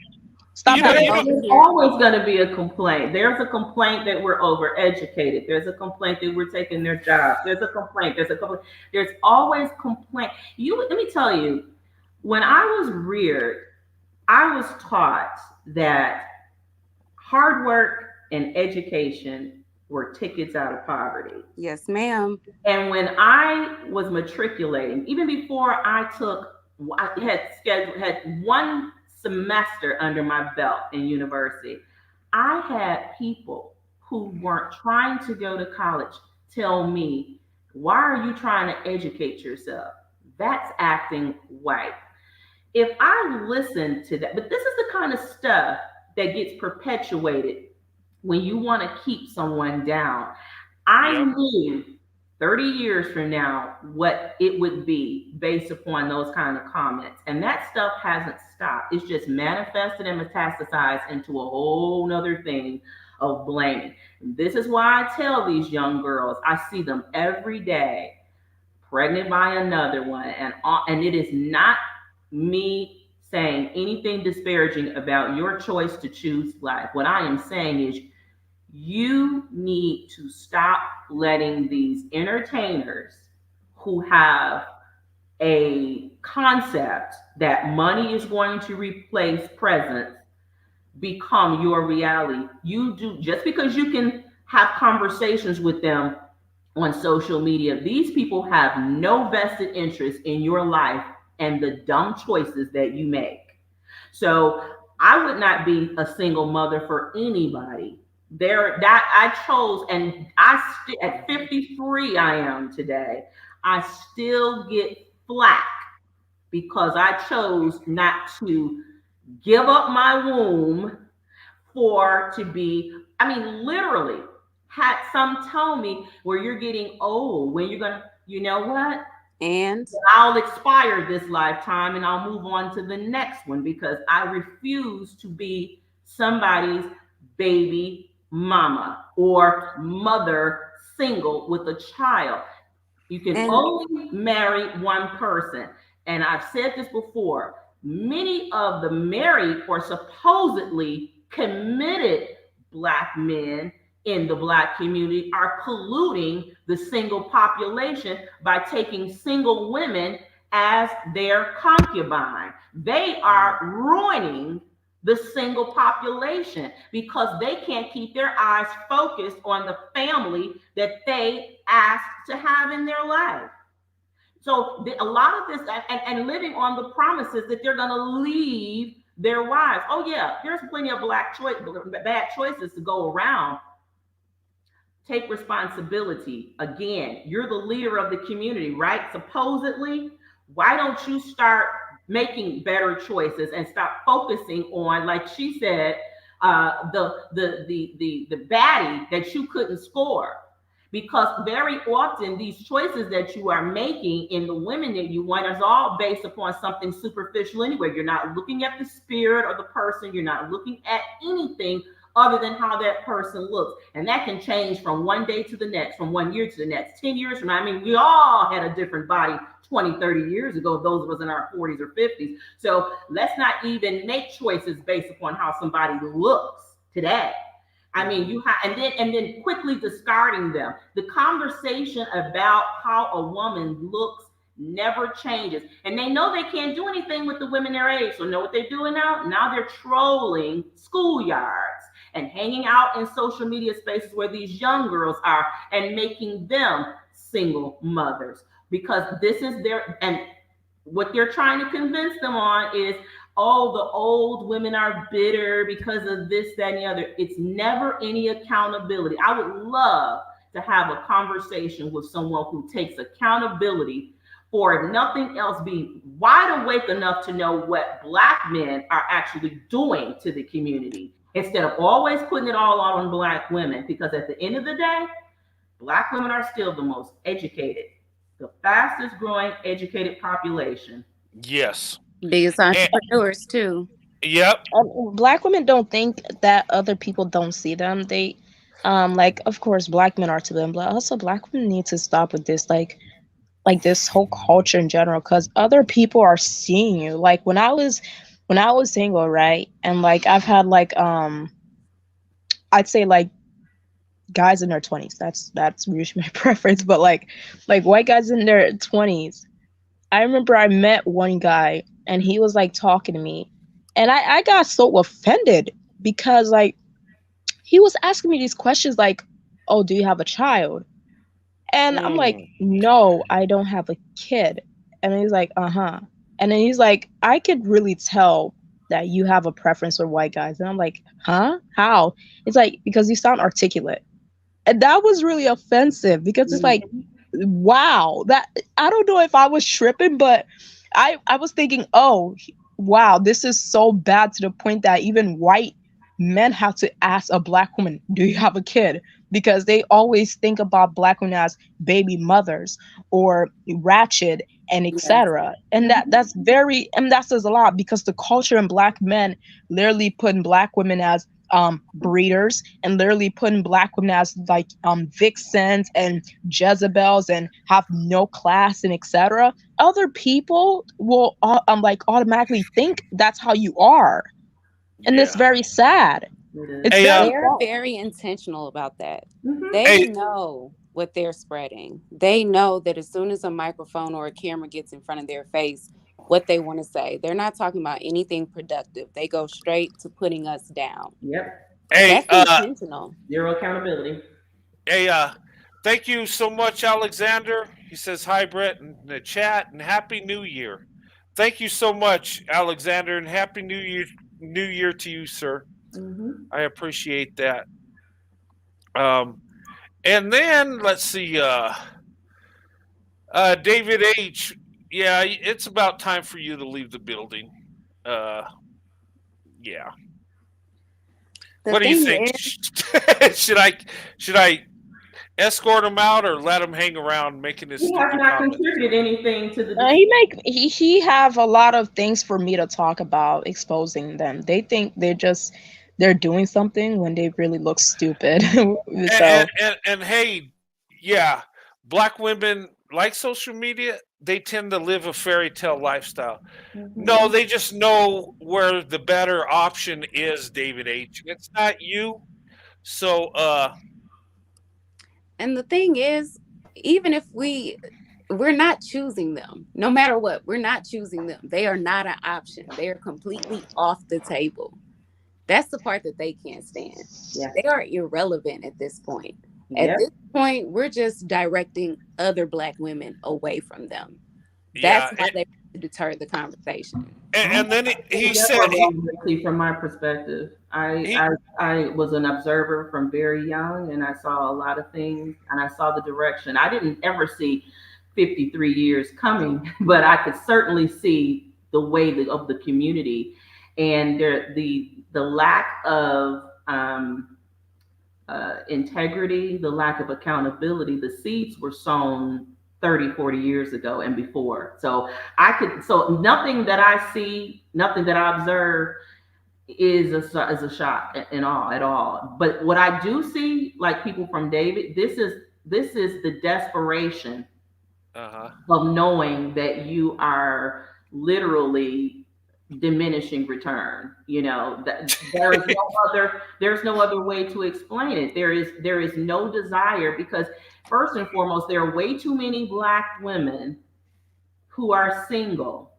Stop having There's always going to be a complaint. There's a complaint that we're overeducated. There's a complaint that we're taking their jobs. There's a complaint. There's always complaint. Let me tell you, when I was reared, I was taught that hard work and education were tickets out of poverty. Yes, ma'am. And when I was matriculating, even before I had one semester under my belt in university, I had people who weren't trying to go to college tell me, why are you trying to educate yourself? That's acting white. If I listen to that, but this is the kind of stuff that gets perpetuated when you want to keep someone down. I knew 30 years from now what it would be based upon those kind of comments. And that stuff hasn't stopped. It's just manifested and metastasized into a whole nother thing of blaming. This is why I tell these young girls, I see them every day, pregnant by another one, and it is not me saying anything disparaging about your choice to choose life. What I am saying is you need to stop letting these entertainers who have a concept that money is going to replace presence become your reality. You do, just because you can have conversations with them on social media, these people have no vested interest in your life and the dumb choices that you make. So I would not be a single mother for anybody. That I chose, and at 53 I am today, I still get flack because I chose not to give up my womb to be, I mean, literally had some tell me, where you're getting old, when you're gonna, you know what? And I'll expire this lifetime and I'll move on to the next one, because I refuse to be somebody's baby mama or mother single with a child. You can only marry one person. And I've said this before, many of the married or supposedly committed Black men in the Black community are polluting the single population by taking single women as their concubine. They are ruining the single population because they can't keep their eyes focused on the family that they asked to have in their life. So a lot of this, and living on the promises that they're going to leave their wives. Oh yeah, there's plenty of bad choices to go around. Take responsibility. Again, you're the leader of the community, right? Supposedly, why don't you start making better choices and stop focusing on, like she said, the baddie that you couldn't score? Because very often these choices that you are making in the women that you want is all based upon something superficial anyway. You're not looking at the spirit of the person. You're not looking at anything other than how that person looks. And that can change from one day to the next, from 1 year to the next, 10 years from now. I mean, we all had a different body 20, 30 years ago, those of us in our 40s or 50s. So let's not even make choices based upon how somebody looks today. I mean, you have, and then quickly discarding them. The conversation about how a woman looks never changes. And they know they can't do anything with the women their age. So know what they're doing now? Now they're trolling schoolyards and hanging out in social media spaces where these young girls are and making them single mothers, because this is and what they're trying to convince them on is, oh, the old women are bitter because of this, that, and the other. It's never any accountability. I would love to have a conversation with someone who takes accountability for, if nothing else, be wide awake enough to know what Black men are actually doing to the community, instead of always putting it all out on Black women. Because at the end of the day, Black women are still the most educated, the fastest growing educated population. Yes. Biggest entrepreneurs too. Yep. Black women don't think that other people don't see them. They, like, of course, Black men are to them, but also Black women need to stop with this, like this whole culture in general, because other people are seeing you. Like when I was single, right, and like I've had like I'd say like guys in their 20s. That's usually my preference, but like white guys in their 20s. I remember I met one guy and he was like talking to me, and I got so offended because like he was asking me these questions like, oh, do you have a child? And I'm like, no, I don't have a kid. And he's like, uh-huh. And then he's like, I could really tell that you have a preference for white guys. And I'm like, huh? How? It's like, because you sound articulate. And that was really offensive, because it's like, wow, that I don't know if I was tripping, but I was thinking, oh, wow, this is so bad to the point that even white men have to ask a Black woman, do you have a kid? Because they always think about Black women as baby mothers or ratchet and etc. And that says a lot, because the culture in Black men literally putting Black women as breeders and literally putting black women as like vixens and Jezebels and have no class and etc., other people will like automatically think that's how you are, and it's very sad. It's Hey, very They're sad. very intentional about that. Mhm. They Hey. know what they're spreading. They know that as soon as a microphone or a camera gets in front of their face, what they want to say. They're not talking about anything productive. They go straight to putting us down. Yep. Hey, That's intentional. Zero accountability. hey, thank you so much, Alexander. He says hi, Brett, in the chat, and Happy New Year. Thank you so much, Alexander, and Happy New Year to you, sir. Mhm. I appreciate that. And then let's see, David H. Yeah, it's about time for you to leave the building. Yeah. The What do you thing think? is, should I escort him out or let him hang around making this He has stupid not comment? contributed anything to the. He have a lot of things for me to talk about exposing them. They think they're doing something when they really look stupid. So And hey, yeah, black women like social media. They tend to live a fairy tale lifestyle. No, they just know where the better option is, David H. It's not you. So, and the thing is, even if we're not choosing them, no matter what, we're not choosing them. They are not an option. They are completely off the table. That's the part that they can't stand. Yeah. They are irrelevant at this point. Yep. At this point, we're just directing other black women away from them. yeah, That's how they deter the conversation. and then he That's said, what I see from my perspective. I was an observer from very young, and I saw a lot of things, and I saw the direction. I didn't ever see 53 years coming, but I could certainly see the way of the community, and the lack of integrity, the lack of accountability. The seeds were sown 30, 40 years ago and before. So nothing that I see, nothing that I observe is a shock at all. But what I do see, like people from David, this is the desperation of knowing that you are literally diminishing return. You know, that there's no other way to explain it. There is no desire, because first and foremost, there are way too many black women who are single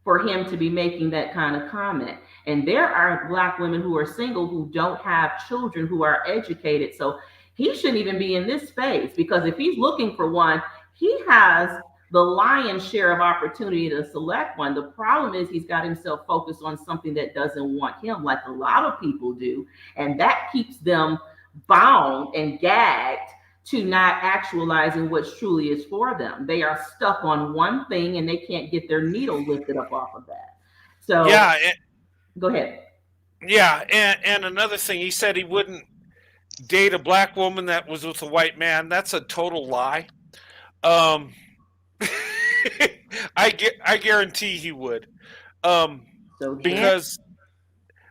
for him to be making that kind of comment. And there are black women who are single who don't have children, who are educated. So he shouldn't even be in this space, because if he's looking for one, he has the lion's share of opportunity to select one. The problem is he's got himself focused on something that doesn't want him, like a lot of people do. And that keeps them bound and gagged to not actualizing what truly is for them. They are stuck on one thing and they can't get their needle lifted up off of that. So yeah, go ahead. Yeah, and another thing, he said he wouldn't date a black woman that was with a white man. That's a total lie. I guarantee he would, because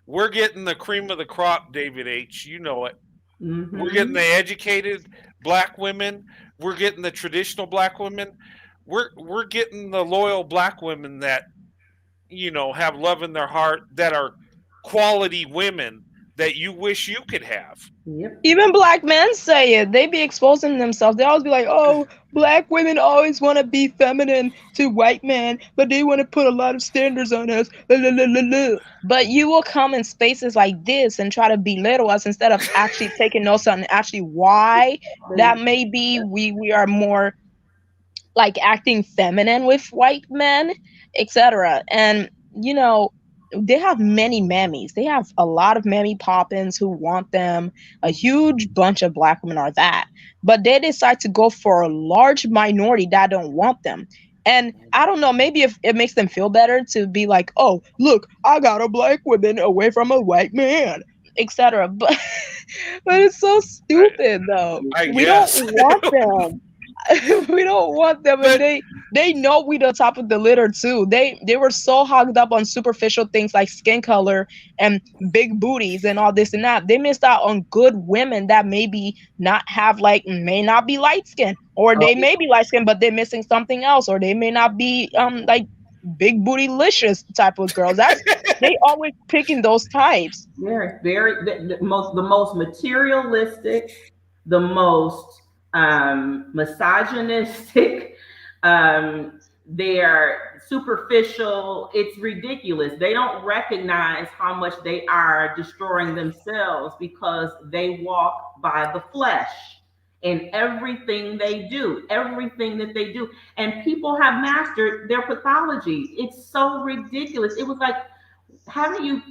we're getting the cream of the crop, David H. You know it. Mm-hmm. We're getting the educated black women. We're getting the traditional black women. We're getting the loyal black women that, you know, have love in their heart, that are quality women that you wish you could have. Yep. Even black men say it. They be exposing themselves. They always be like, oh, black women always want to be feminine to white men, but they want to put a lot of standards on us. But you will come in spaces like this and try to belittle us instead of actually taking notes on actually why that may be we are more like acting feminine with white men, etc. And, you know, they have many mammies. They have a lot of mammy poppins who want them. A huge bunch of black women are that. But they decide to go for a large minority that don't want them. And I don't know, maybe if it makes them feel better to be like, oh, look, I got a black woman away from a white man, etc. But it's so stupid, though. We don't want them. We don't want them. And they know we the top of the litter too. They were so hogged up on superficial things like skin color and big booties and all this and that. They missed out on good women that maybe not have may not be light skin, or they may be light skin but they're missing something else, or they may not be like big bootylicious type of girls. They always picking those types. Very the most materialistic, the most misogynistic. They're superficial. It's ridiculous. They don't recognize how much they are destroying themselves because they walk by the flesh in everything they do, everything that they do. And people have mastered their pathology. It's so ridiculous. It was like, haven't you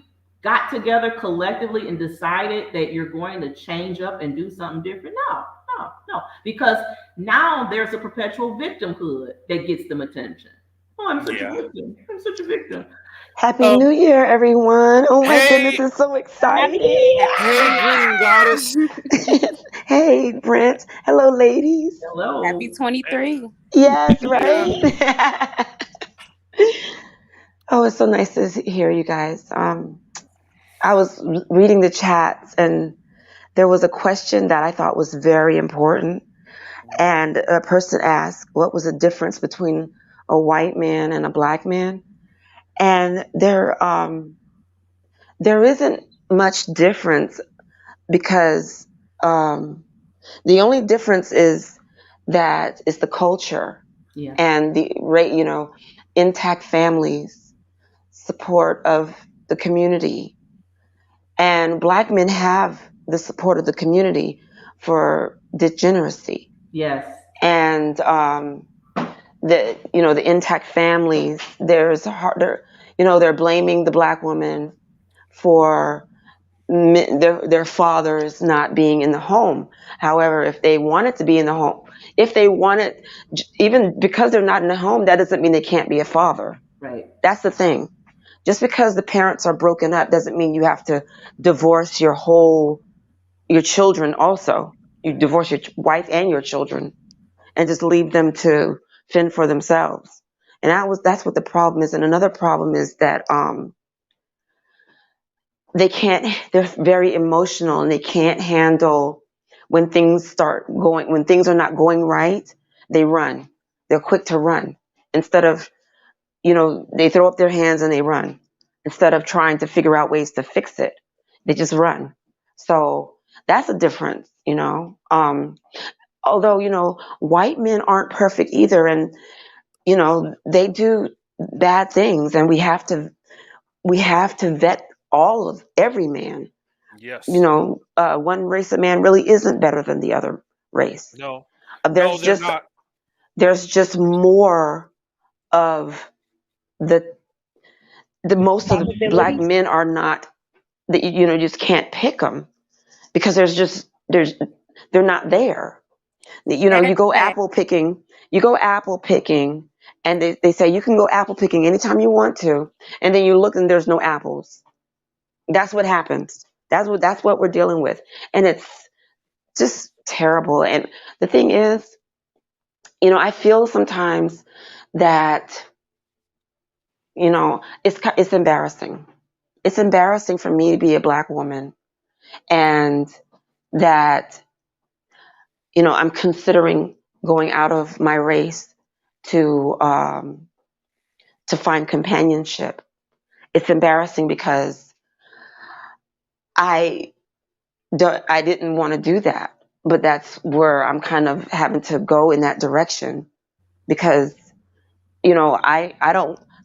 got together collectively and decided that you're going to change up and do something different? No, because now there's a perpetual victimhood that gets them attention. Oh, I'm such a victim. I'm such a victim. Happy New Year, everyone. Oh my goodness, it's so exciting. Hey, Green Goddess. Hey, Brent. Hello, ladies. Hello. Happy 23. Yes, right? Oh, it's so nice to hear you guys. I was reading the chats and there was a question that I thought was very important. And a person asked, what was the difference between a white man and a black man? And there isn't much difference because the only difference is that it's the culture and the intact families, support of the community. And black men have the support of the community for degeneracy. Yes. And the intact families, they're blaming the black woman for their fathers not being in the home. However, if they wanted to be in the home, even because they're not in the home, that doesn't mean they can't be a father. Right. That's the thing. Just because the parents are broken up doesn't mean you have to divorce your children also. You divorce your wife and your children and just leave them to fend for themselves. And that's what the problem is. And another problem is that they're very emotional and they can't handle when things are not going right, they run. They're quick to run. Instead of, they throw up their hands and they run. Instead of trying to figure out ways to fix it, they just run. So that's a difference, although, white men aren't perfect either. And, they do bad things and we have to vet every man. Yes. One race of man really isn't better than the other race. No. There's just more of the most of the black men are not that you just can't pick them because they're not there. You go apple picking and they say you can go apple picking anytime you want to, and then you look and there's no apples. That's what happens. That's what we're dealing with, and it's just terrible. And the thing is, I feel sometimes that it's embarrassing. It's embarrassing for me to be a black woman, and that I'm considering going out of my race to find companionship. It's embarrassing because I didn't want to do that, but that's where I'm kind of having to go in that direction because nobody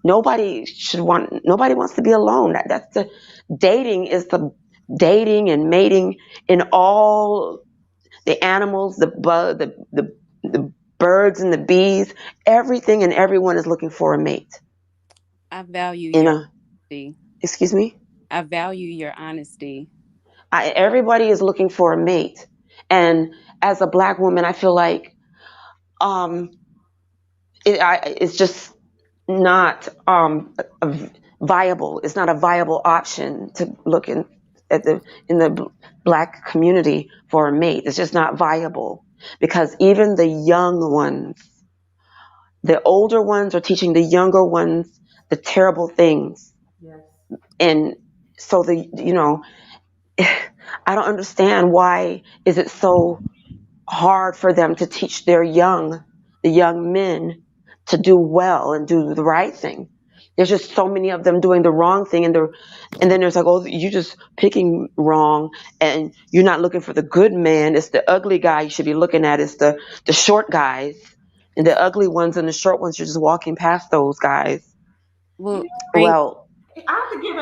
wants to be alone. That's the dating is the dating and mating in all the animals, the birds and the bees, everything and everyone is looking for a mate. I value your honesty. Excuse me? I value your honesty. Everybody is looking for a mate. And as a black woman, I feel like it's just not viable. It's not a viable option to look in the black community for a mate. It's just not viable because even the young ones, The older ones are teaching the younger ones the terrible things. Yes. And so I don't understand why is it so hard for them to teach the young men to do well and do the right thing. There's just so many of them doing the wrong thing, and then there's like, oh, you're just picking wrong, and you're not looking for the good man. It's the ugly guy you should be looking at. It's the short guys, and the ugly ones and the short ones. You're just walking past those guys. Well, Well, I have to give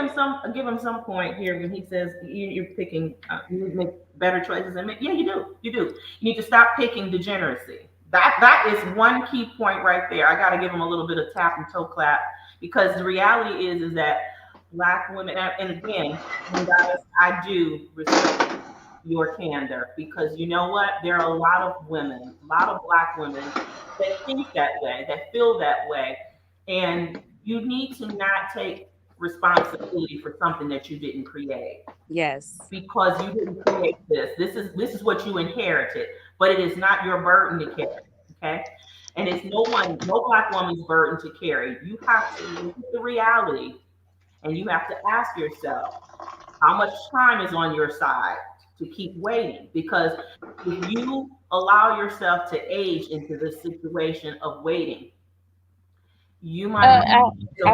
him some point here when he says you're picking, you make better choices. And yeah, you do. You need to stop picking degeneracy. That is one key point right there. I got to give him a little bit of tap and toe clap, because the reality is that Black women, and again, guys, I do respect your candor, because you know what? There are a lot of women, a lot of Black women that think that way, that feel that way, and you need to not take responsibility for something that you didn't create. yes. Because you didn't create this. This is what you inherited, but it is not your burden to carry. Okay. And it's no Black woman's burden to carry. You have to look at the reality, and you have to ask yourself, how much time is on your side to keep waiting? Because if you allow yourself to age into this situation of waiting, you might I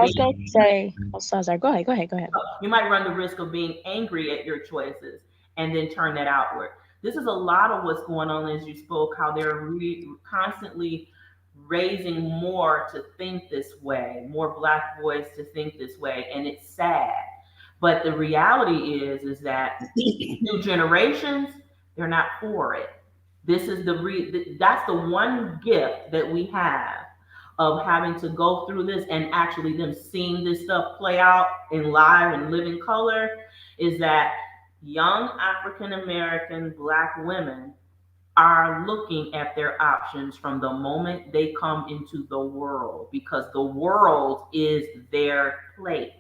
was going to say, oh, sorry. Go ahead. You might run the risk of being angry at your choices and then turn that outward. This is a lot of what's going on as you spoke, how they're constantly raising more to think this way, more Black boys to think this way, and it's sad. But the reality is that new generations, they're not for it. This is that's the one gift that we have of having to go through this, and actually them seeing this stuff play out in live and living color, is that young African American Black women are looking at their options from the moment they come into the world, because the world is their plate.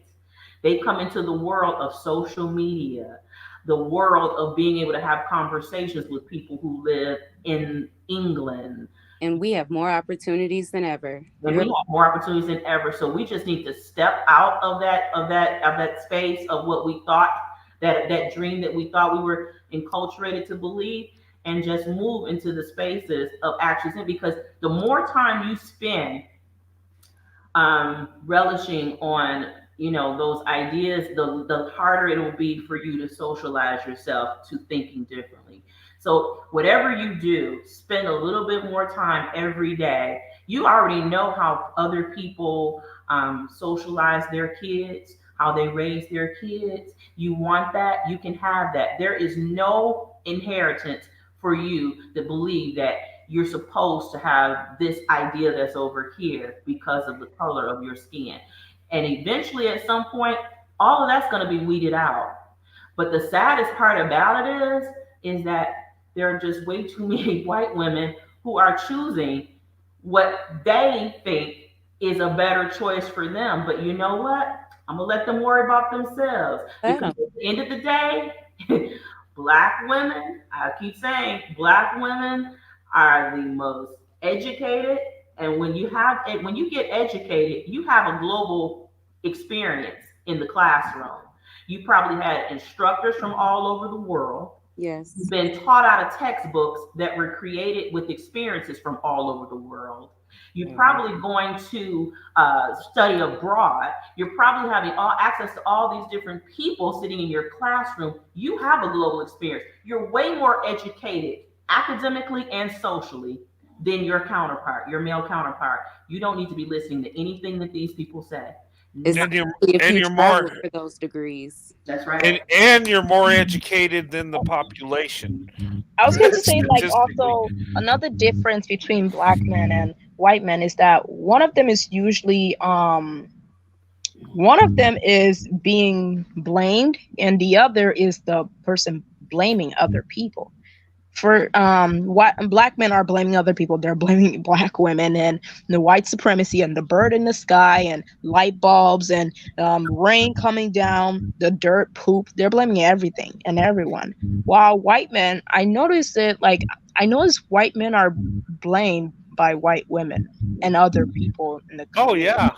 They come into the world of social media, the world of being able to have conversations with people who live in England. And we have more opportunities than ever. And we have more opportunities than ever. So we just need to step out of that space of what we thought, that dream that we thought we were enculturated to believe, and just move into the spaces of actions. Because the more time you spend relishing on those ideas, the harder it will be for you to socialize yourself to thinking differently. So whatever you do, spend a little bit more time every day. You already know how other people socialize their kids, how they raise their kids. You want that, you can have that. There is no inheritance for you to believe that you're supposed to have this idea that's over here because of the color of your skin. And eventually at some point, all of that's going to be weeded out. But the saddest part about it is that there are just way too many white women who are choosing what they think is a better choice for them. But you know what? I'm going to let them worry about themselves. Because at the end of the day, Black women, I keep saying, Black women are the most educated. And when you get educated, you have a global experience in the classroom. You probably had instructors from all over the world. Yes. You've been taught out of textbooks that were created with experiences from all over the world. You're probably going to study abroad. You're probably having access to all these different people sitting in your classroom. You have a global experience. You're way more educated academically and socially than your male counterpart. You don't need to be listening to anything that these people say. And you're more for those degrees. That's right. And you're more educated than the population. I was going to say, like, also another difference between Black men and white men is that one of them is usually being blamed, and the other is the person blaming other people. For Black men are blaming other people. They're blaming Black women and the white supremacy and the bird in the sky and light bulbs and rain coming down, the dirt, poop. They're blaming everything and everyone. While white men, I notice white men are blamed by white women and other people in the Oh community. yeah.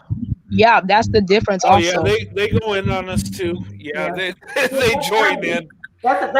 Yeah, that's the difference Oh yeah. also. They go in on us too. Yeah. Yeah. They join in. Because of the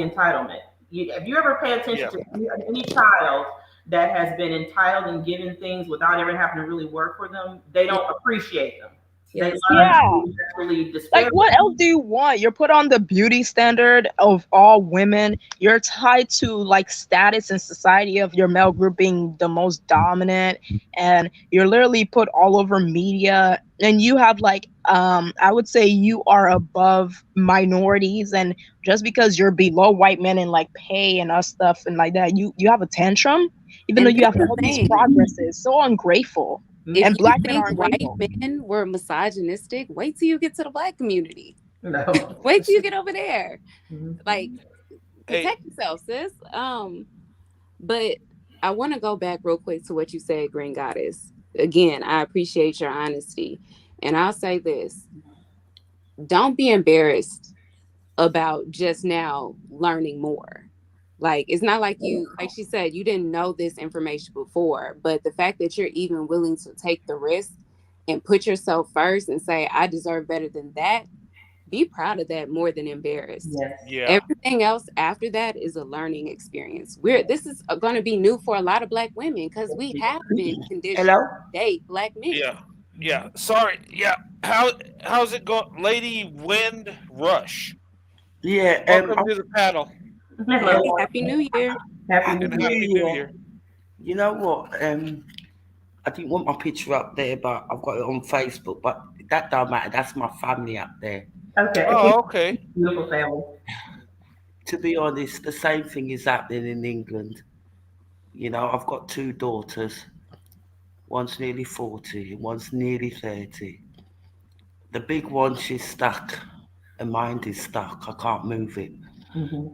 entitlement. If you ever pay attention Yeah. to any child that has been entitled and given things without ever having to really work for them, they don't appreciate them. They learn Yeah. to actually despair. Like, what else do you want? You're put on the beauty standard of all women. You're tied to like status in society of your male group being the most dominant, and you're literally put all over media. And you have like, I would say you are above minorities, and just because you're below white men in like pay and us stuff and like that, you have a tantrum, even And though you have that's the all these thing. progresses. So ungrateful. If And you black men think aren't white grateful. men were misogynistic, wait till you get to the black community. No. Wait till you get over there. Like, Hey. protect yourself, sis. But I want to go back real quick to what you said, Green Goddess. Again, I appreciate your honesty. And I'll say this. Don't be embarrassed about just now learning more. Like, it's not like you, like she said, you didn't know this information before, but the fact that you're even willing to take the risk and put yourself first and say, I deserve better than that, be proud of that more than embarrassed. Yes. Yeah. Everything else after that is a learning experience. This is going to be new for a lot of black women because we have been conditioned Hello? to date black men. Yeah. Yeah. Sorry. Yeah. How's it going, Lady Wind Rush? Yeah, Welcome to the panel. Hey, Happy New Year. Happy And New Happy Year. New Year. you know what? I didn't want my picture up there, but I've got it on Facebook. But that don't matter. That's my family up there. Okay. Oh, okay. Beautiful family. To be honest, the same thing is happening in England. You know, I've got two daughters. One's nearly 40, one's nearly 30. The big one, she's stuck. Her mind is stuck. I can't move it. Mm-hmm.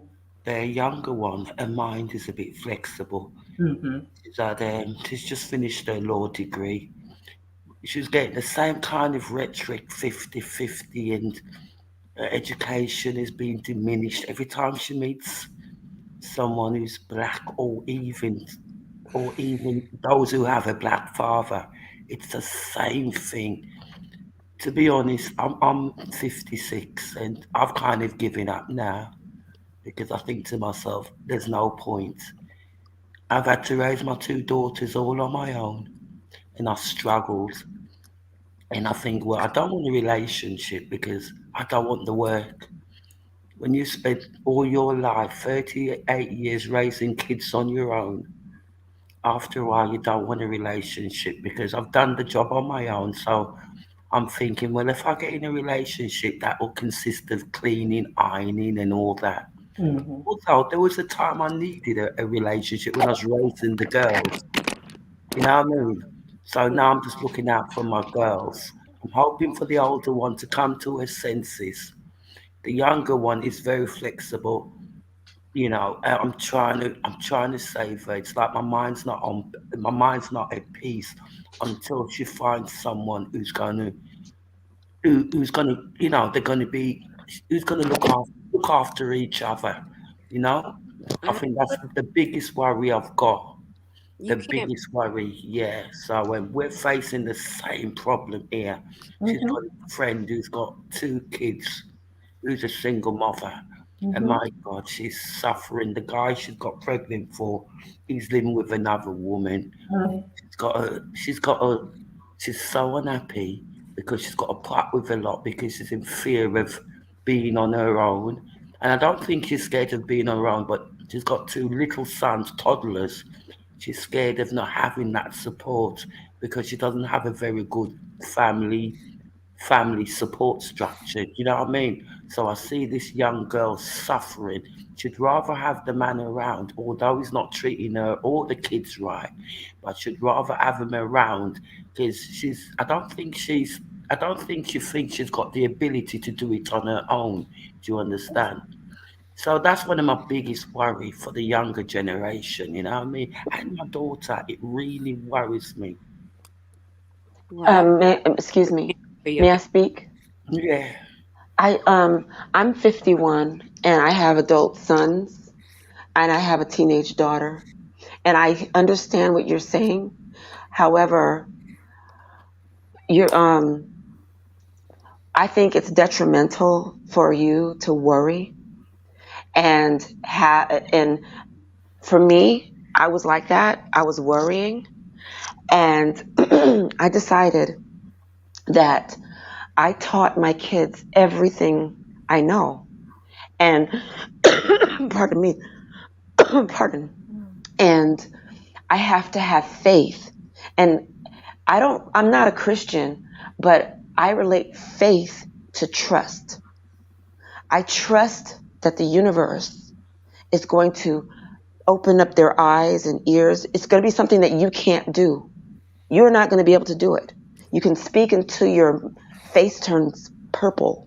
The younger one, her mind is a bit flexible. Mm-hmm. She's just finished her law degree. She's getting the same kind of rhetoric, 50-50, and her education is being diminished every time she meets someone who's black, or even those who have a black father. It's the same thing. To be honest, I'm 56 and I've kind of given up now because I think to myself, there's no point. I've had to raise my two daughters all on my own and I struggled. And I think, well, I don't want a relationship because I don't want the work. When you spend all your life, 38 years raising kids on your own, after a while you don't want a relationship because I've done the job on my own. So I'm thinking, well, if I get in a relationship, that will consist of cleaning, ironing, and all that. Mm-hmm. Also, there was a time I needed a relationship when I was raising the girls. You know what I mean? So now I'm just looking out for my girls. I'm hoping for the older one to come to her senses. The younger one is very flexible. You know, I'm trying to save her. It's like my mind's not at peace until she finds someone who's gonna, you know, who's gonna look after each other. You know, I think that's the biggest worry I've got. You The can't. biggest worry, yeah. So we're facing the same problem here. She's got a friend who's got two kids, who's a single mother. And my God, she's suffering. The guy she's got pregnant for, he's living with another woman. She's so unhappy because she's got to put up with a lot because she's in fear of being on her own. And I don't think she's scared of being on her own, but she's got two little sons, toddlers. She's scared of not having that support because she doesn't have a very good family support structure. You know what I mean? So I see this young girl suffering. She'd rather have the man around, although he's not treating her or the kids right, but she'd rather have him around because I don't think she thinks she's got the ability to do it on her own. Do you understand? So that's one of my biggest worry for the younger generation, you know what I mean? And my daughter, it really worries me. Excuse me. May I speak? Yeah. I'm 51 and I have adult sons and I have a teenage daughter. And I understand what you're saying. However, you're I think it's detrimental for you to worry and and for me, I was like that. I was worrying, and I decided that I taught my kids everything I know. And pardon me, pardon. And I have to have faith. And I'm not a Christian, but I relate faith to trust. I trust that the universe is going to open up their eyes and ears. It's going to be something that you can't do. You're not going to be able to do it. You can speak until your face turns purple.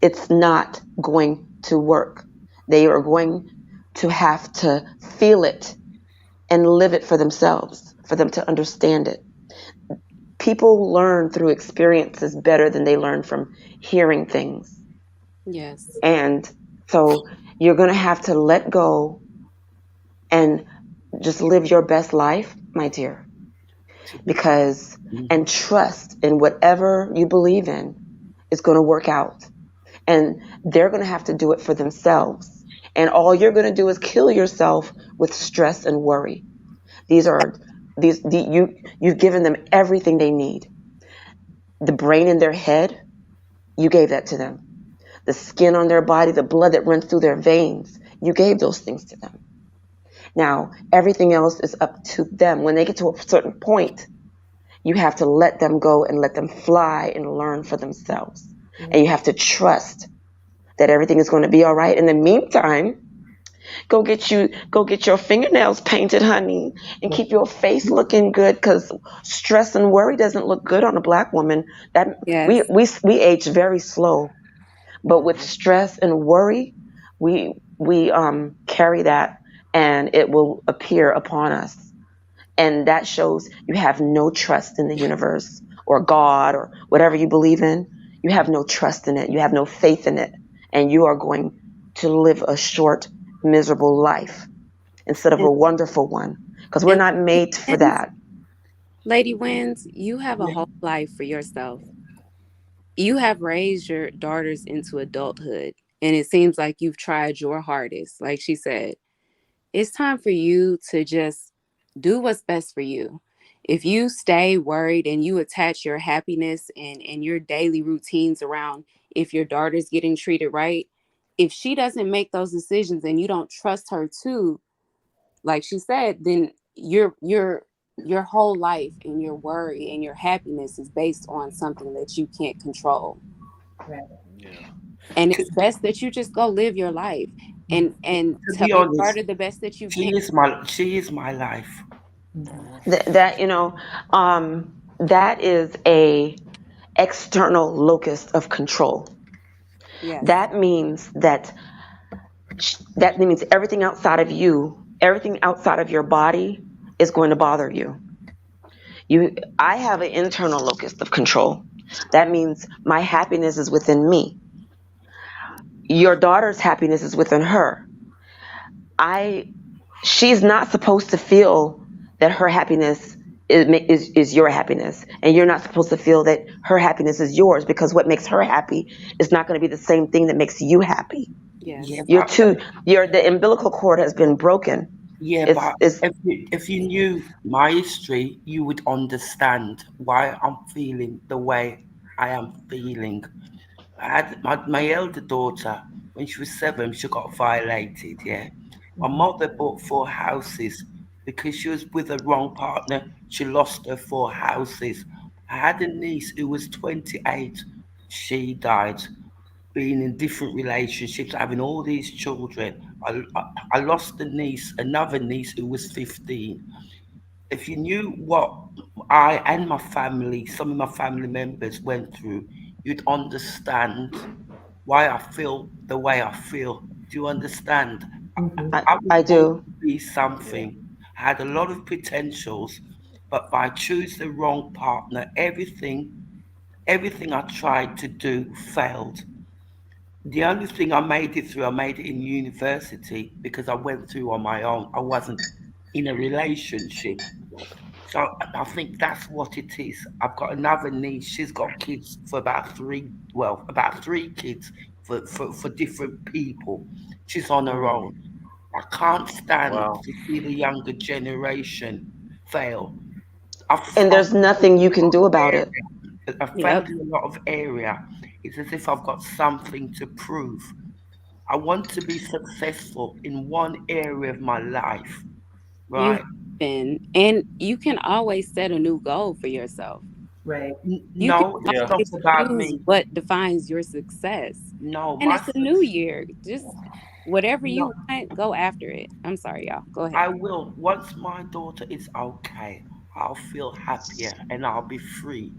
It's not going to work. They are going to have to feel it and live it for themselves, for them to understand it. People learn through experiences better than they learn from hearing things. Yes. And so you're going to have to let go and just live your best life, my dear. Because, and trust in whatever you believe in is going to work out. And they're going to have to do it for themselves. And all you're going to do is kill yourself with stress and worry. You've given them everything they need. The brain in their head, you gave that to them. The skin on their body, the blood that runs through their veins, you gave those things to them. Now, everything else is up to them. When they get to a certain point, you have to let them go and let them fly and learn for themselves. Mm-hmm. And you have to trust that everything is going to be all right. In the meantime, go get your fingernails painted, honey, and keep your face looking good, because stress and worry doesn't look good on a Black woman. Yes. We age very slow, but with stress and worry, we carry that, and it will appear upon us. And that shows you have no trust in the universe or God or whatever you believe in. You have no trust in it. You have no faith in it. And you are going to live a short, miserable life instead of a wonderful one, because we're not made for that. Lady Wins, you have a whole life for yourself. You have raised your daughters into adulthood, and it seems like you've tried your hardest. Like she said, it's time for you to just do what's best for you. If you stay worried and you attach your happiness and your daily routines around if your daughter's getting treated right, if she doesn't make those decisions and you don't trust her to, like she said, then your whole life and your worry and your happiness is based on something that you can't control. Right. Yeah. And it's best that you just go live your life and tell your daughter the best that you can. She is my life. That is a external locus of control. Yes. That means everything outside of you, everything outside of your body is going to bother you. I have an internal locus of control. That means my happiness is within me. Your daughter's happiness is within her. She's not supposed to feel that her happiness is your happiness, and you're not supposed to feel that her happiness is yours, because what makes her happy is not going to be the same thing that makes you happy. Yes. The umbilical cord has been broken. Yeah, but if you knew my history, you would understand why I'm feeling the way I am feeling. I had my elder daughter, when she was 7, she got violated, yeah. My mother bought 4 houses. Because she was with the wrong partner, she lost her 4 houses. I had a niece who was 28. She died, being in different relationships, having all these children. I lost another niece who was 15. If you knew what I and my family, some of my family members went through, you'd understand why I feel the way I feel. Do you understand? Mm-hmm. I do. Be something. I had a lot of potentials, but by choosing the wrong partner, everything I tried to do failed. The only thing I made it in university because I went through on my own. I wasn't in a relationship. So I think that's what it is. I've got another niece. She's got kids for about three kids for different people. She's on her own. I can't stand Wow. to see the younger generation fail. And there's nothing you can do about it. I found in a lot of area, it's as if I've got something to prove. I want to be successful in one area of my life, You right? have been, and you can always set a new goal for yourself. Right. You No, can it's always not about choose me. what defines your success. No, And my it's a new year. Just whatever you no, want, go after it. I'm sorry, y'all. Go ahead. I will. Once my daughter is okay, I'll feel happier and I'll be free.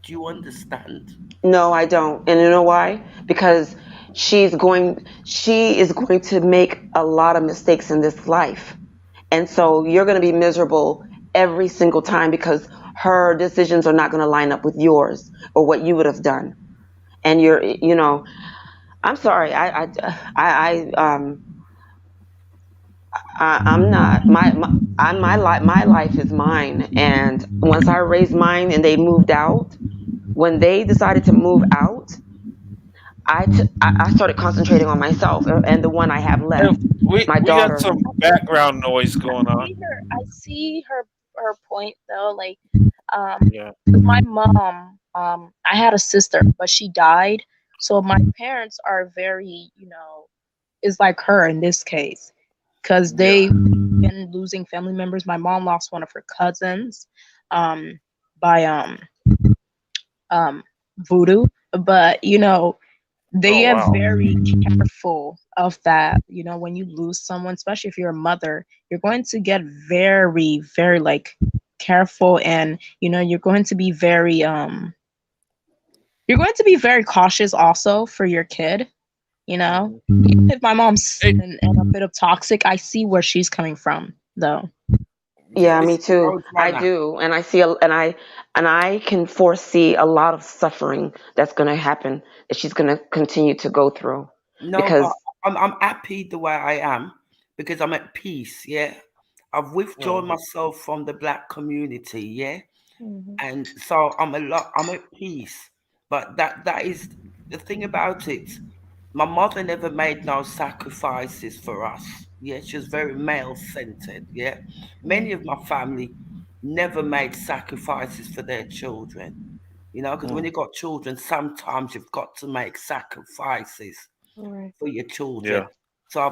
Do you understand? No, I don't. And you know why? Because she is going to make a lot of mistakes in this life. And so you're going to be miserable every single time because her decisions are not going to line up with yours or what you would have done. And I'm sorry. I'm not my life is mine. And once I raised mine and they moved out, when they decided to move out, I started concentrating on myself and the one I have Hey, left, we my got daughter. some background noise going on. I see her point though. Like, Yeah. my mom, I had a sister, but she died. So my parents are very, is like her in this case, because they've been losing family members. My mom lost one of her cousins, by voodoo, but they Oh are wow. very careful of that. When you lose someone, especially if you're a mother, you're going to get very, very like careful, and you're going to be very cautious also for your kid. Even if my mom's Hey, and a bit of toxic, I see where she's coming from though. Yeah, me Listen, too. I Roadrunner. do, and I can foresee a lot of suffering that's going to happen that she's going to continue to go through No, but because I'm happy the way I am because I'm at peace. Yeah, I've withdrawn well, myself from the black community. Yeah, Mhm. and so I'm at peace. But that is the thing about it. My mother never made no sacrifices for us. Yeah, she was very male centered. Yeah, many of my family never made sacrifices for their children. Because when you've got children, sometimes you've got to make sacrifices Right. for your children. yeah. So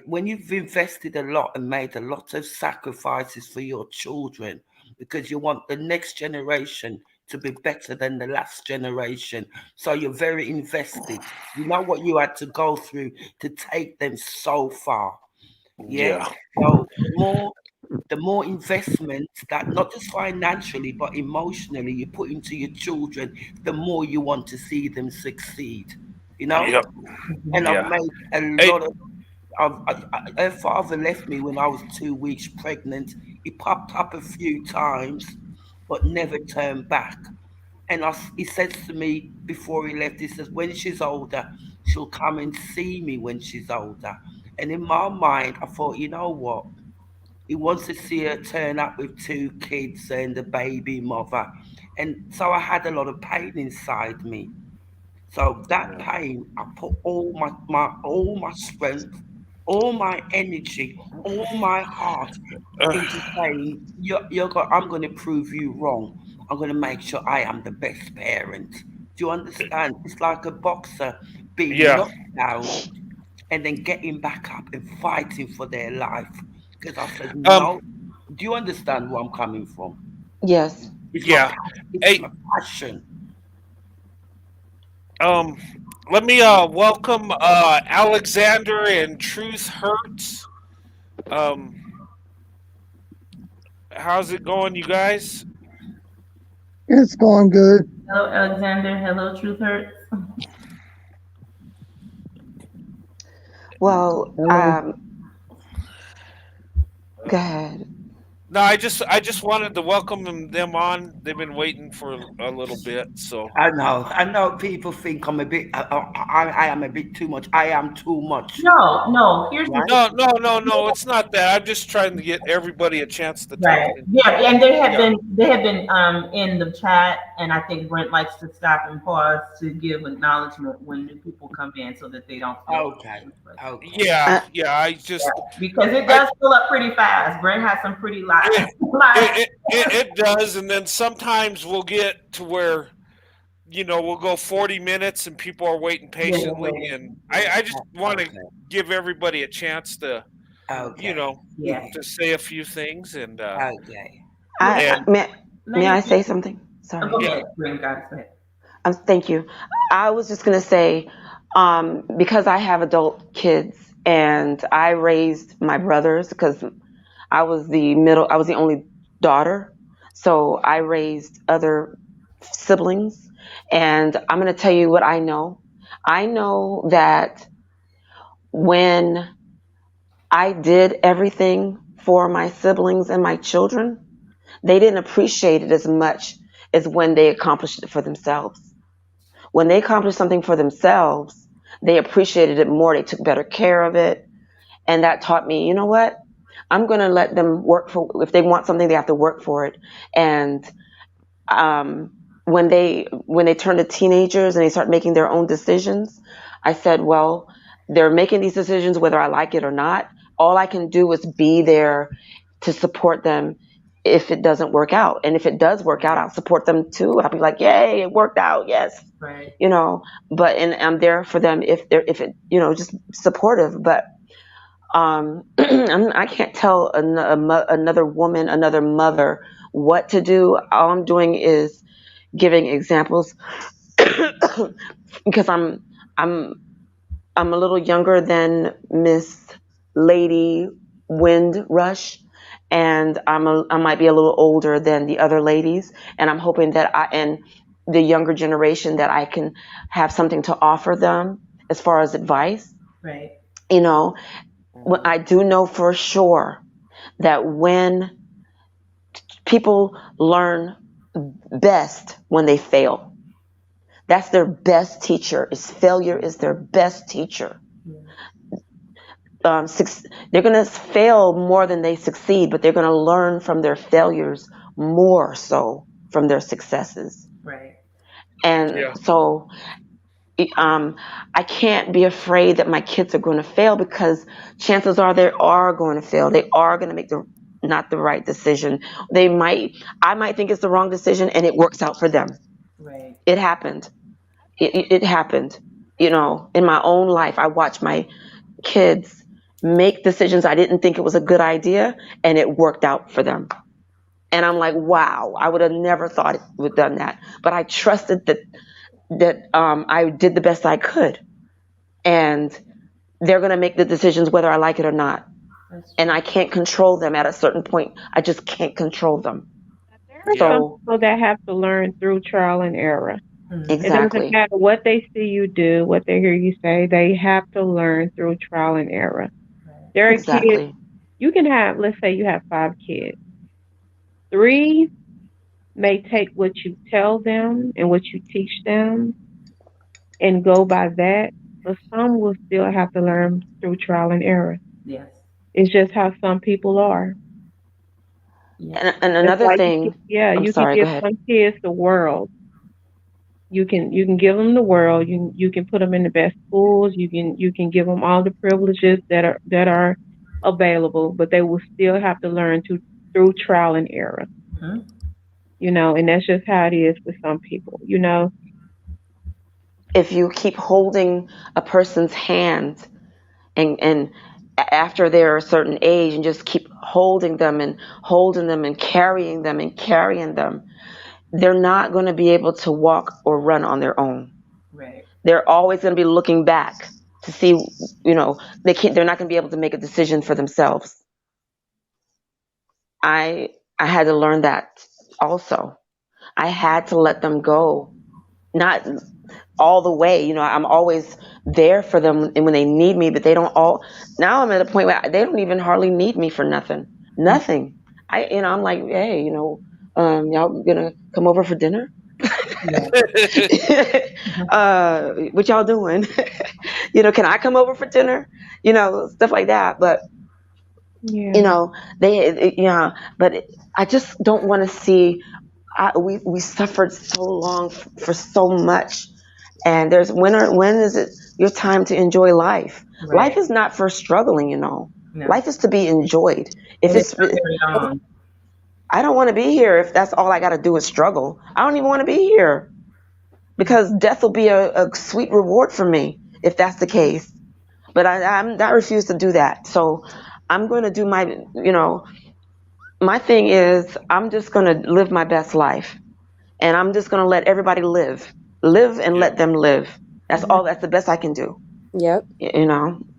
when you've invested a lot and made a lot of sacrifices for your children because you want the next generation to be better than the last generation. So you're very invested. You know what you had to go through to take them so far. Yeah. Yeah. So the more investment that not just financially but emotionally you put into your children, the more you want to see them succeed. You know? Yep. And I've Yeah. made a Hey, lot of. Her father left me when I was 2 weeks pregnant. He popped up a few times, but never turned back. And he says to me before he left, he says, when she's older, she'll come and see me when she's older. And in my mind, I thought, you know what? He wants to see her turn up with two kids and a baby mother. And so I had a lot of pain inside me. So that pain, I put all my strength, all my energy, all my heart into saying, I'm going to prove you wrong. I'm going to make sure I am the best parent. Do you understand? It's like a boxer being yeah. knocked down and then getting back up and fighting for their life. Because I said, Um. no. Do you understand where I'm coming from? yes. It's my Yeah. passion. It's Hey. my passion. Um. Let me welcome Alexander and Truth Hurts. Um. How's it going, you guys? It's going good. Hello, Alexander. Hello, Truth Hurts. Well, Hello. go ahead. No, I just wanted to welcome them on. They've been waiting for a little bit, so I know. People think I'm a bit. I am a bit too much. I am too much. No. Here's the Right? no. It's not that. I'm just trying to get everybody a chance to talk. right. Yeah, and they have been in the chat, and I think Brent likes to stop and pause to give acknowledgement when new people come in, so that they don't feel Okay. Yeah. I just because it does fill up pretty fast. Brent has some pretty live. it does, and then sometimes we'll get to where we'll go 40 minutes and people are waiting patiently, and I just want to give everybody a chance to to say a few things, and may I say something? Sorry. Go ahead, Brent, go ahead. Thank you. I was just going to say, because I have adult kids and I raised my brothers, because I was the only daughter. So I raised other siblings, and I'm going to tell you what I know. I know that when I did everything for my siblings and my children, they didn't appreciate it as much as when they accomplished it for themselves. When they accomplished something for themselves, they appreciated it more. They took better care of it. And that taught me, you know what? I'm going to let them work for, if they want something, they have to work for it. And when they turn to teenagers and they start making their own decisions, I said, well, they're making these decisions whether I like it or not. All I can do is be there to support them if it doesn't work out. And if it does work out, I'll support them too. I'll be like, yay, it worked out. Yes. Right. But I'm there for them if it, just supportive. But I can't tell another woman, another mother what to do. All I'm doing is giving examples because I'm a little younger than Miss Lady Windrush, and I might be a little older than the other ladies, and I'm hoping that and the younger generation, that I can have something to offer them as far as advice. Right. I do know for sure that when people learn best when they fail, that's their best teacher. Failure is their best teacher. They're going to fail more than they succeed, but they're going to learn from their failures more so from their successes. Right. And so I can't be afraid that my kids are going to fail, because chances are they are going to fail. They are going to make not the right decision. I might think it's the wrong decision, and it works out for them. Right. It happened. It happened. In my own life, I watched my kids make decisions I didn't think it was a good idea, and it worked out for them. And I'm like, wow, I would have never thought it would have done that. But I trusted that I did the best I could. And they're going to make the decisions whether I like it or not. And I can't control them at a certain point. I just can't control them. There are some people that have to learn through trial and error. Exactly. It doesn't matter what they see you do, what they hear you say. They have to learn through trial and error. There are kids, you can have, let's say you have 5 kids. 3 may take what you tell them and what you teach them and go by that, but some will still have to learn through trial and error. Yes. It's just how some people are. And another thing, you can give some kids the world. You can give them the world. You can put them in the best schools. You can give them all the privileges that are available, but they will still have to learn through trial and error. And that's just how it is with some people. If you keep holding a person's hand and after they're a certain age and just keep holding them and carrying them, they're not going to be able to walk or run on their own. Right. They're always going to be looking back to see, they're not going to be able to make a decision for themselves. I had to learn that also. I had to let them go. Not all the way, I'm always there for them and when they need me, but they don't now I'm at a point where they don't even hardly need me for nothing. I'm like, hey, y'all gonna come over for dinner? What y'all doing? Can I come over for dinner? Stuff like that. But Yeah. but I just don't want to see. We suffered so long for so much, and when is it your time to enjoy life? Right. Life is not for struggling, No. Life is to be enjoyed. If And it's it's, not very long. I don't want to be here if that's all I got to do is struggle. I don't even want to be here because death will be a sweet reward for me if that's the case. But I refuse to do that. So I'm going to do my thing is I'm just going to live my best life, and I'm just going to let everybody live and let them live. That's the best I can do. Yep.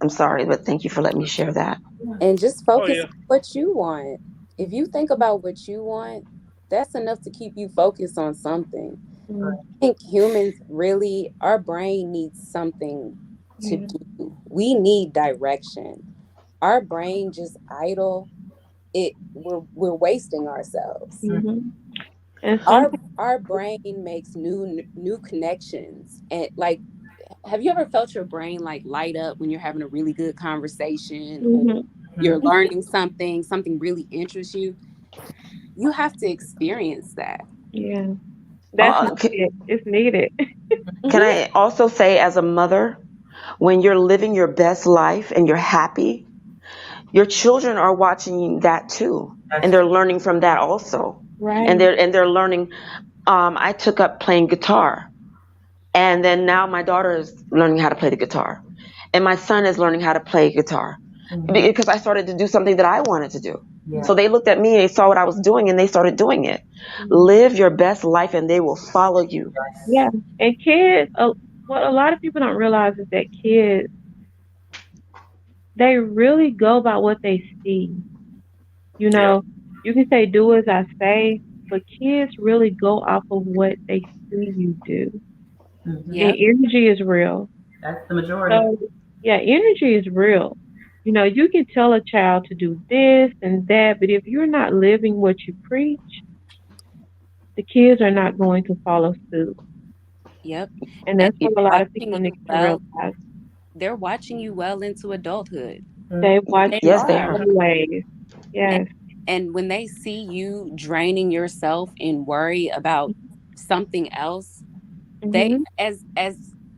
I'm sorry, but thank you for letting me share that. And just Oh focus yeah. on what you want. If you think about what you want, that's enough to keep you focused on something. I think humans really, our brain needs something to do. We need direction. Our brain just idle. We're wasting ourselves. Mm-hmm. And Our brain makes new connections. And like, have you ever felt your brain like light up when you're having a really good conversation or you're learning something really interests you? You have to experience that. yeah, that's needed. It's needed. Can I also say, as a mother, when you're living your best life and you're happy, your children are watching that too, and they're learning from that also. Right. And they're learning. I took up playing guitar, and then now my daughter is learning how to play the guitar, and my son is learning how to play guitar because I started to do something that I wanted to do. Yeah. So they looked at me, they saw what I was doing, and they started doing it. Live your best life, and they will follow you. Yeah, and kids. What a lot of people don't realize is that kids, they really go by what they see. You can say do as I say, but kids really go off of what they see you do. Yeah. And energy is real. That's the majority. So, yeah, energy is real. You can tell a child to do this and that, but if you're not living what you preach, the kids are not going to follow suit. Yep. And that's what a lot of people need to realize. They're watching you well into adulthood. They watch you Yes, they are. always. Yes. And when they see you draining yourself and worry about something else, they as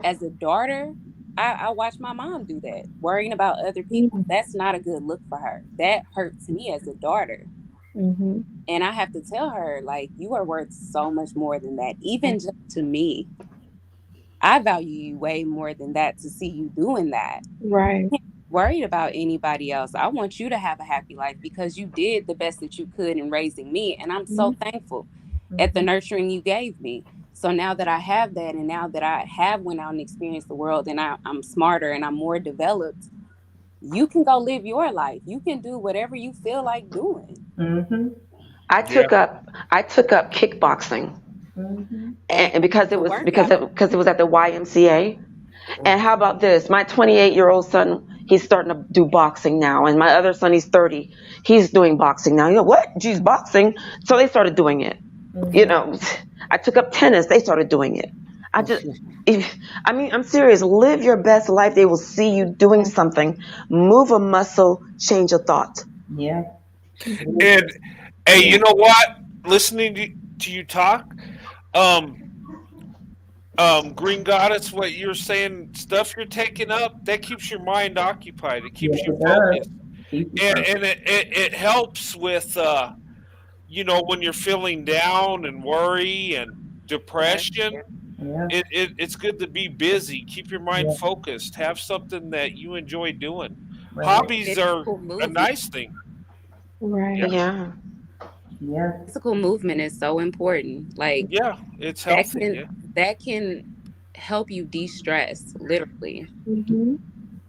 a daughter, I watch my mom do that, worrying about other people. That's not a good look for her. That hurts me as a daughter. Mm-hmm. And I have to tell her, like, you are worth so much more than that. Even just to me, I value you way more than that to see you doing that. Right. I'm not worried about anybody else. I want you to have a happy life because you did the best that you could in raising me. And I'm so thankful at the nurturing you gave me. So now that I have that, and now that I have went out and experienced the world, and I'm smarter and I'm more developed, you can go live your life. You can do whatever you feel like doing. I took up kickboxing, and because it was at the YMCA. And how about this? My 28-year-old son, he's starting to do boxing now, and my other son, he's 30, he's doing boxing now. What? Geez, boxing? So they started doing it. I took up tennis. They started doing it. I'm serious. Live your best life. They will see you doing something. Move a muscle, change a thought. Yeah. And hey, you know what? Listening to you talk, Green Goddess, what you're saying, stuff you're taking up, that keeps your mind occupied. It keeps you focused, and it helps with when you're feeling down and worry and depression. It's good to be busy. Keep your mind focused. Have something that you enjoy doing. Hobbies are a nice thing. Right. Yeah. Physical movement is so important. Like, it's healthy. That can help you de-stress, literally.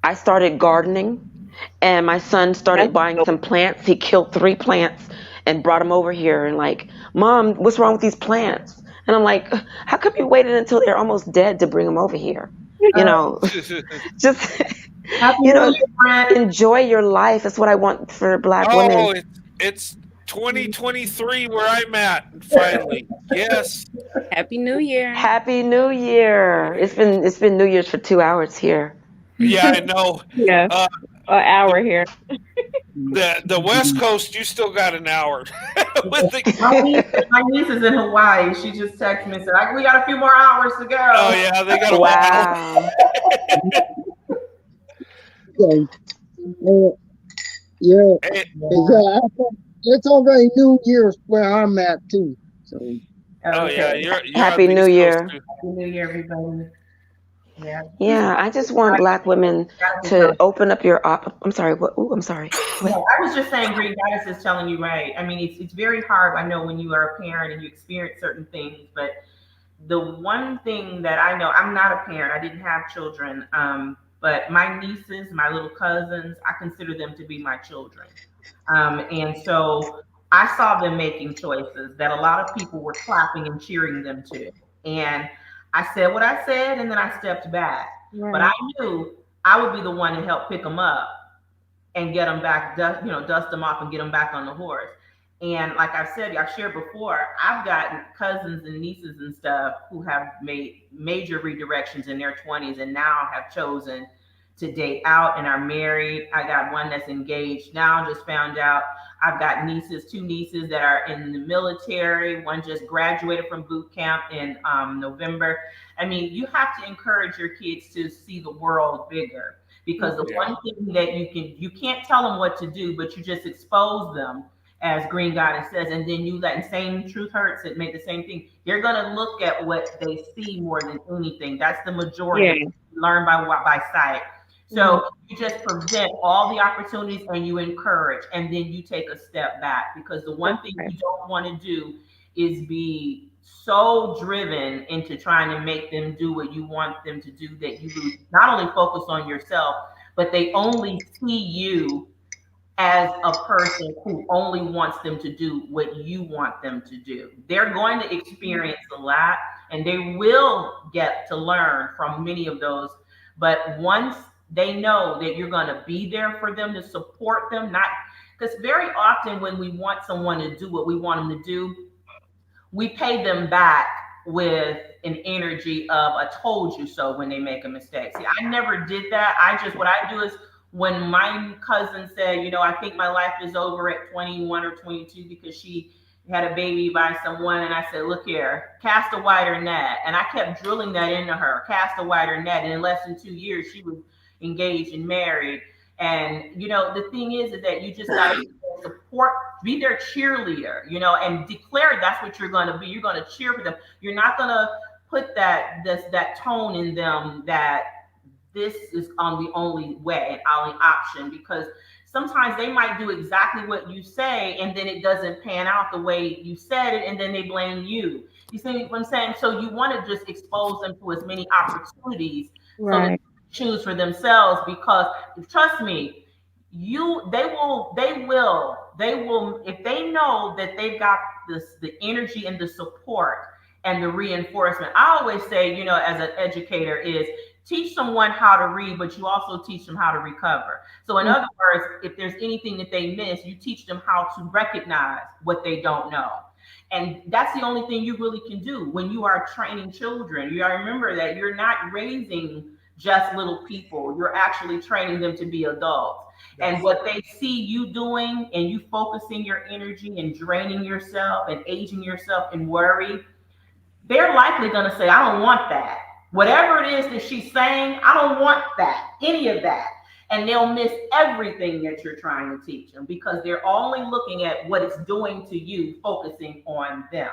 I started gardening, and my son started buying some plants. He killed 3 plants and brought them over here, and like, Mom, what's wrong with these plants? And I'm like, how come you waited until they're almost dead to bring them over here? Just enjoy your life. That's what I want for Black women. It's 2023 where I'm at finally. Yes. Happy New Year. Happy New Year. It's been New Year's for 2 hours here. Yeah, I know. Yeah, an hour here. The West Coast, you still got an hour. With the, My niece is in Hawaii. She just texted me and said, "We got a few more hours to go." oh yeah, they got a Wow. Okay. Yeah. Hey, It's already New Year's where I'm at too. So oh yeah, Okay. you're Happy on the New East Year. Coast too. Happy New Year, everybody. Yeah. Yeah, I just want Black women to open up your I'm sorry, what? Ooh, I'm sorry. No, I was just saying, Green Goddess is telling you right. I mean, it's very hard. I know when you are a parent and you experience certain things, but the one thing that I know, I'm not a parent. I didn't have children, but my nieces, my little cousins, I consider them to be my children. And so I saw them making choices that a lot of people were clapping and cheering them to. And I said what I said, and then I stepped back. But I knew I would be the one to help pick them up and get them back, dust them off and get them back on the horse. And like I've said, I've shared before, I've gotten cousins and nieces and stuff who have made major redirections in their 20s and now have chosen to date out and are married. I got one that's engaged now, just found out. I've got two nieces that are in the military. One just graduated from boot camp in November. I mean, you have to encourage your kids to see the world bigger, because the one thing that you can't tell them what to do, but you just expose them, as Green Goddess says, and then you let, and same truth hurts, it made the same thing. You're gonna look at what they see more than anything. That's the majority. Yeah. Learn by sight. So you just present all the opportunities and you encourage, and then you take a step back, because the one thing you don't want to do is be so driven into trying to make them do what you want them to do that you not only focus on yourself, but they only see you as a person who only wants them to do what you want them to do. They're going to experience a lot, and they will get to learn from many of those. But once they know that you're going to be there for them, to support them, not because very often when we want someone to do what we want them to do, we pay them back with an energy of "I told you so" when they make a mistake. See, I never did that. What I do is, when my cousin said, I think my life is over at 21 or 22 because she had a baby by someone, and I said, look here, cast a wider net. And I kept drilling that into her, cast a wider net. And in less than 2 years, she was engaged and married. And, the thing is that you just got to support, be their cheerleader, and declare that's what you're going to be. You're going to cheer for them. You're not going to put that tone in them that this is the only way and only option, because sometimes they might do exactly what you say and then it doesn't pan out the way you said it, and then they blame you. You see what I'm saying? So you want to just expose them to as many opportunities so that they choose for themselves, because trust me, they will if they know that they've got the energy and the support and the reinforcement. I always say, as an educator, is teach someone how to read, but you also teach them how to recover. So in other words, if there's anything that they miss, you teach them how to recognize what they don't know. And that's the only thing you really can do when you are training children. You gotta remember that you're not raising just little people. You're actually training them to be adults. Yes. And what they see you doing, and you focusing your energy and draining yourself and aging yourself in worry, they're likely going to say, I don't want that. Whatever it is that she's saying, I don't want that, any of that. And they'll miss everything that you're trying to teach them, because they're only looking at what it's doing to you, focusing on them.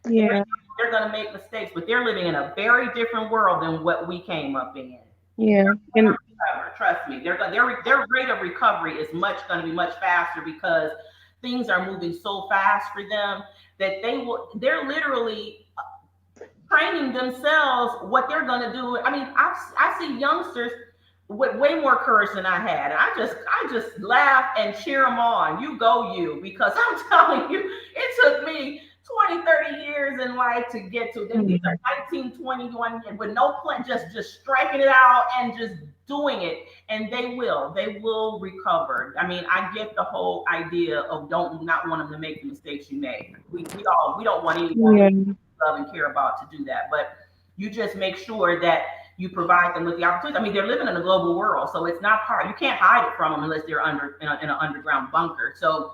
Yeah. They're going to make mistakes, but they're living in a very different world than what we came up in. Yeah. And trust me, their rate of recovery is going to be much faster, because things are moving so fast for them that they're literally training themselves what they're going to do. I mean, I see youngsters with way more courage than I had. I just laugh and cheer them on. You go, you, because I'm telling you, it took me 20, 30 years in life to get to them. These are 19, 21 years with no plan, just striking it out and just doing it. And they will recover. I mean, I get the whole idea of not want them to make the mistakes you made. We don't want anyone to love and care about to do that. But you just make sure that you provide them with the opportunity. I mean, they're living in a global world, so it's not hard. You can't hide it from them unless they're in an underground bunker. So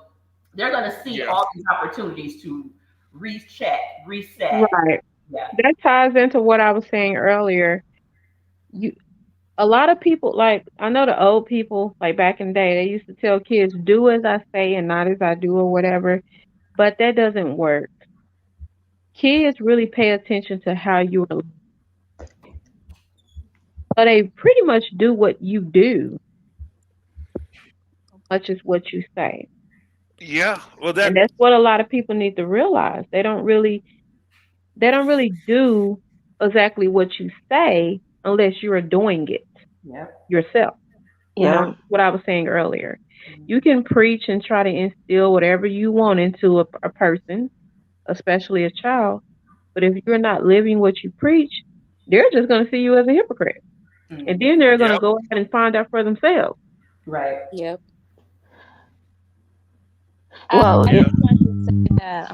they're going to see all these opportunities to reset. Right. Yeah. That ties into what I was saying earlier. A lot of people, like, I know the old people, like back in the day, they used to tell kids, do as I say and not as I do or whatever, but that doesn't work. Kids really pay attention to how you are. So they pretty much do what you do, much as what you say. Yeah, well, and that's what a lot of people need to realize. They don't really do exactly what you say unless you are doing it yourself. You know what I was saying earlier. You can preach and try to instill whatever you want into a person, especially a child. But if you're not living what you preach, they're just going to see you as a hypocrite. And then they're going to go ahead and find out for themselves. Right. Yep. Well, I just want to say that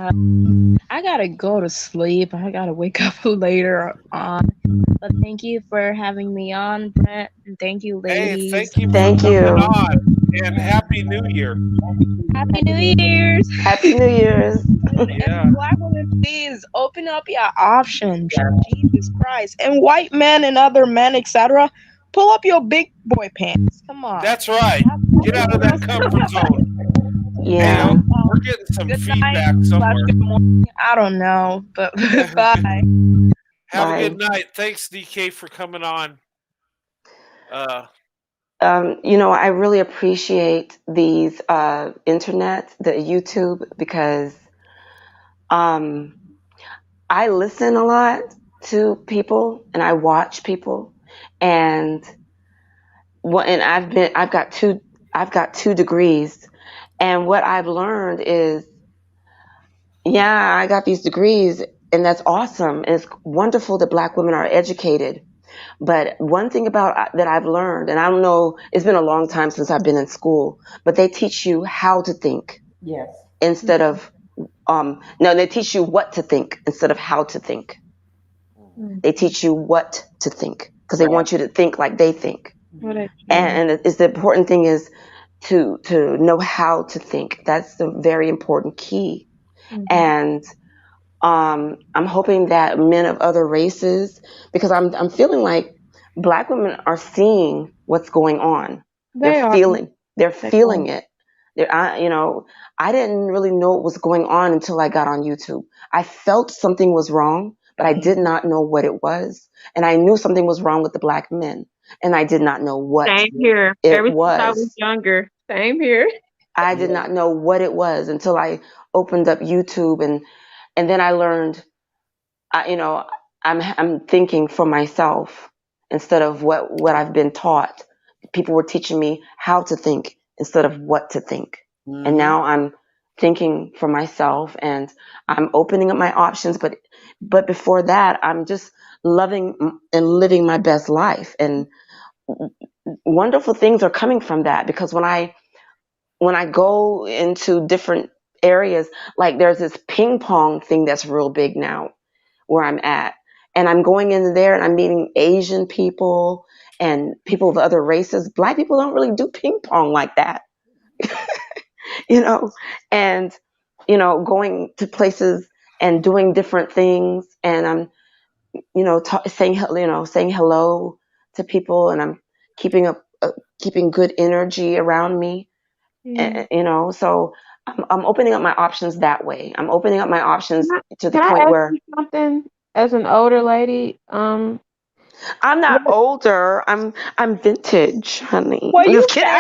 I gotta go to sleep. I gotta wake up later on. But thank you for having me on, Brent. And thank you, ladies. Hey, thank you for coming on. And Happy New Year. Happy New Year's. Happy New Year's. Yeah. Black women, please open up your options. Jesus Christ. And white men and other men, etc., pull up your big boy pants. Come on. That's right. Get out of that comfort zone. Yeah. You know, we're getting some feedback somewhere. I don't know, but bye. Have a good night. Thanks, DK, for coming on. I really appreciate these internet, the YouTube, because I listen a lot to people and I watch people, and I've got two degrees, and what I've learned is, I got these degrees, and that's awesome, and it's wonderful that Black women are educated. But one thing that I've learned, and I don't know, it's been a long time since I've been in school, but they teach you how to think. Yes. Instead of, they teach you what to think instead of how to think. They teach you what to think because they want you to think like they think. And it's the important thing is to know how to think. That's the very important key. And I'm hoping that men of other races, because I'm feeling like Black women are seeing what's going on. They're feeling it. I didn't really know what was going on until I got on YouTube. I felt something was wrong, but I did not know what it was. And I knew something was wrong with the Black men, and I did not know what Same here. it Since I was. was younger. Same here. I did not know what it was until I opened up YouTube, and then I learned, I'm thinking for myself instead of what I've been taught. People were teaching me how to think instead of what to think. And now I'm thinking for myself, and I'm opening up my options. But before that, I'm just loving and living my best life. And wonderful things are coming from that, because when I go into different areas, like there's this ping pong thing that's real big now where I'm at. And I'm going in there and I'm meeting Asian people and people of other races. Black people don't really do ping pong like that. And going to places and doing different things, and I'm saying hello to people, and I'm keeping good energy around me. And, so I'm opening up my options that way. I'm opening up my options to the point where something as an older lady. I'm not older. I'm vintage, honey. Well, I'm you just kidding.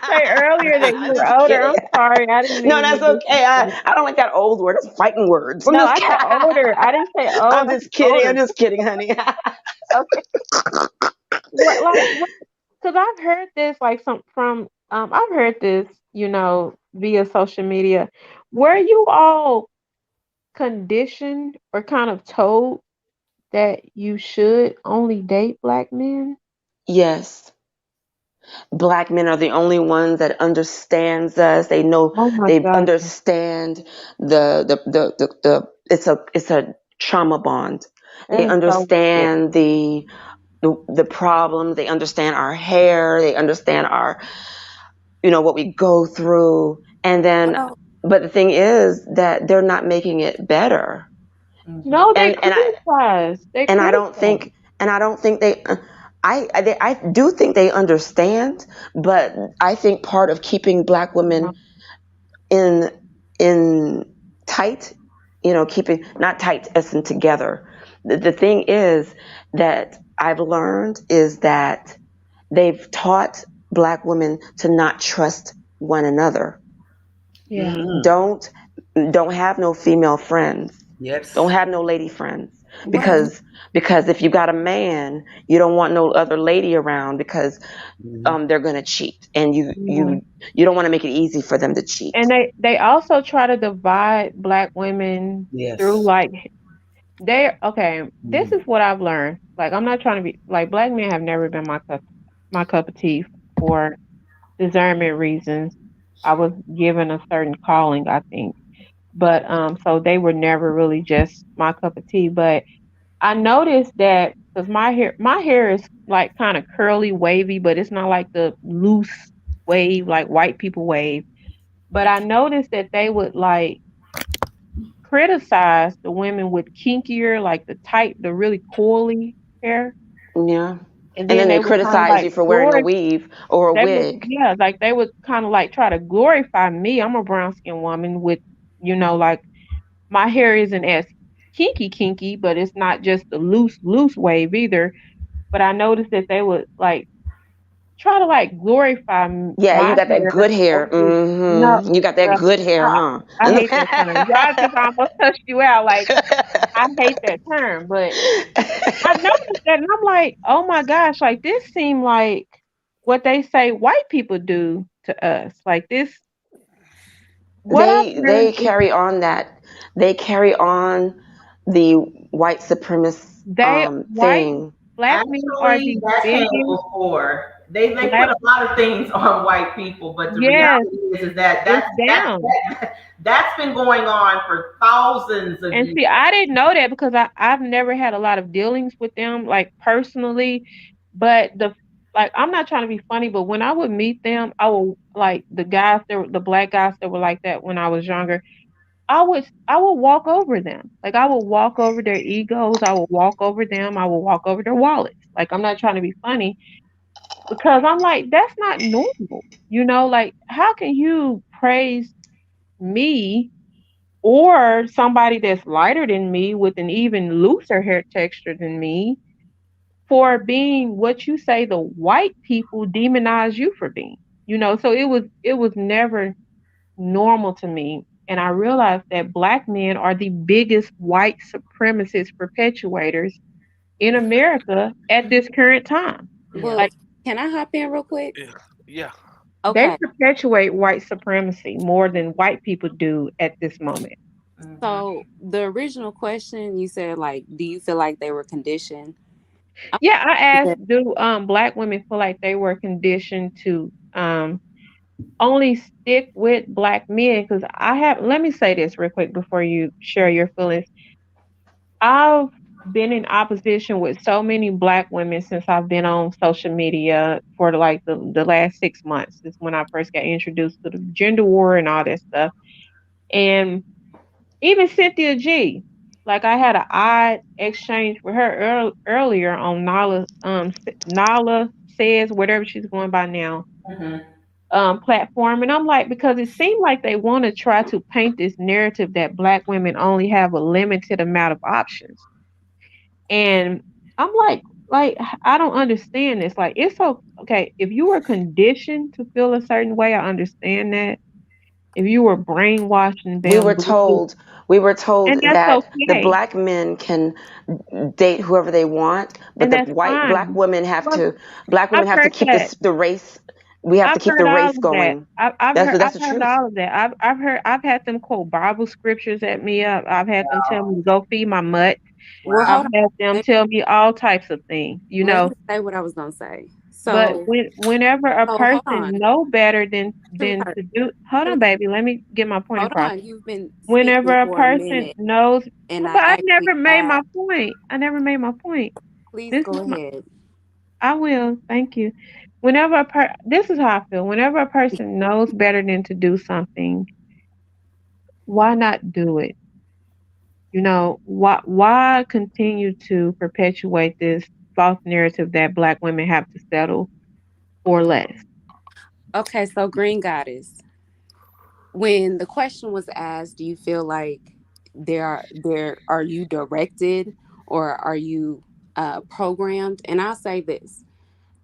say earlier that you were older. I'm sorry, I didn't mean. No, that's okay. I don't like that old word. That's fighting words. No, I said older. I didn't say old. I'm just kidding. Older. I'm just kidding, honey. Okay. Because I've heard this I've heard this, via social media, where you all conditioned or kind of told that you should only date black men? Yes. Black men are the only ones that understands us. They know, Oh my they God. understand it's a trauma bond. That They is so wicked. understand the problems. They understand our hair. They understand our, what we go through. And then, Well, but the thing is that they're not making it better. No, they And I criticize. They and I don't criticize. think they. I do think they understand, but I think part of keeping black women in tight, keeping not tight as in together. The thing is that I've learned is that they've taught black women to not trust one another. Yeah. Don't have no female friends. Yes. Don't have no lady friends. well, Because if you got a man, you don't want no other lady around because they're gonna cheat, and Yeah. you don't want to make it easy for them to cheat. And they also try to divide black women Yes. through this is what I've learned. Like, I'm not trying to be like, black men have never been my cup of tea for discernment reasons. I was given a certain calling, I think. But so they were never really just my cup of tea. But I noticed that because my hair is like kind of curly, wavy, but it's not like the loose wave like white people wave. But I noticed that they would like criticize the women with kinkier, like the really coily hair. Yeah. And And then then they they would kind of criticize like you for wearing a weave or a wig. they would kind of like try to glorify me. I'm a brown skinned woman with, like my hair isn't as kinky, but it's not just the loose wave either. But I noticed that they would like try to like glorify Yeah, you my got that hair good hair. No, You got that good hair, huh? I hate that term. Y'all just almost cussed you out. Like, I hate that term, but I noticed that and I'm like, oh my gosh, like this seemed like what they say white people do to us. Like this, what I've They learned is carry on that. They carry on the white supremacist thing. black men are Actually, the that came biggest before. They put black. a lot of things on white people, but the Yes, reality is that it's down. that's been going on for thousands of And years. see, I didn't know that because I've never had a lot of dealings with them, like personally. But I'm not trying to be funny, but when I would meet them, I would like the black guys that were like that when I was younger. I would walk over them. Like I would walk over their egos. I would walk over them. I would walk over their wallets. Like I'm not trying to be funny because I'm like, that's not normal. Like how can you praise me or somebody that's lighter than me with an even looser hair texture than me for being what you say the white people demonize you for being? So it was never normal to me. And I realized that black men are the biggest white supremacist perpetuators in America at this current time. well, Like can I hop in real quick? Yeah. they Okay. perpetuate white supremacy more than white people do at this moment. So the original question you said, like, do you feel like they were conditioned? Yeah, I asked, do black women feel like they were conditioned to only stick with black men? Because let me say this real quick before you share your feelings. I've been in opposition with so many black women since I've been on social media for like the last 6 months. Is when I first got introduced to the gender war and all that stuff. And even Cynthia G, like I had an odd exchange with her earlier on Nala Says, whatever she's going by now, platform. And I'm like, because it seemed like they want to try to paint this narrative that black women only have a limited amount of options. And I'm like, I don't understand this. Like, it's okay. If you were conditioned to feel a certain way, I understand that. If you were brainwashed and We were bamboozled, told and that's that the okay. black men can date whoever they want, but And the that's white black fine. women have Well, to I've heard keep that. the race we have to I've keep heard the all race of that. going. I've That's heard the I've heard truth. all of that. I've had them quote Bible scriptures at me up. I've had them tell me to go feed my mutt. Well, I've hold had them on. tell me all types of things, Let me say what I was gonna say. But So, whenever a hold person on. know better than Sweetheart, to do, hold on, baby, let me get my point hold across. on. You've been Whenever speaking a for a person minute, knows, and but I I actually never made my have. point. I never made my point. Please This go is my. ahead. I will. Thank you. This is how I feel. Whenever a person knows better than to do something, why not do it? You know, why continue to perpetuate this false narrative that black women have to settle for less? Okay, so Green Goddess, when the question was asked, do you feel like there are you directed or are you programmed? And I'll say this: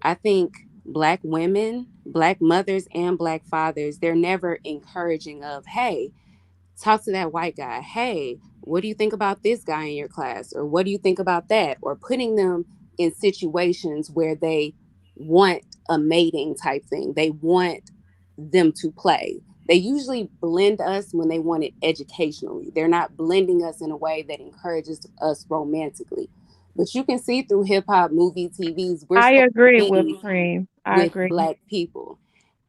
I think black women, black mothers, and black fathers, they're never encouraging of, hey, talk to that white guy. Hey, what do you think about this guy in your class? Or what do you think about that? Or putting them in situations where they want a mating type thing. They want them to play. They usually blend us when they want it educationally. They're not blending us in a way that encourages us romantically. But you can see through hip hop, movie, TVs, we're I supposed agree to with be Cream. I with agree. black people.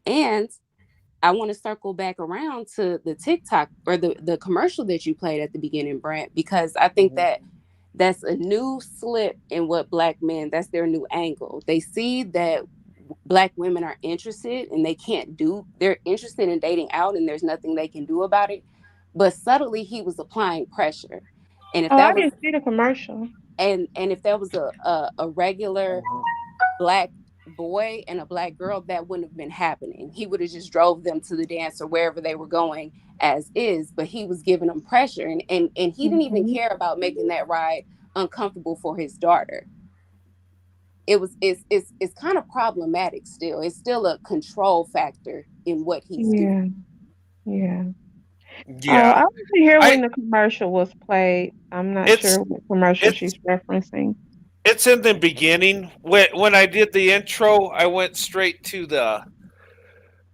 And I want to circle back around to the TikTok or the commercial that you played at the beginning, Brent, because I think that that's a new slip in what black men, that's their new angle. They see that black women are interested and they're interested in dating out and there's nothing they can do about it. But subtly he was applying pressure. And if Oh, I that was didn't see the commercial. and if that was a regular black boy and a black girl, that wouldn't have been happening. He would have just drove them to the dance or wherever they were going as is, but he was giving them pressure and he didn't even Mhm. care about making that ride uncomfortable for his daughter. It's kind of problematic still. It's still a control factor in what he's doing. Yeah. Yeah. I wasn't here I when the commercial was played. I'm not it's sure what commercial it's she's referencing. it's in the beginning. When I did the intro, I went straight to the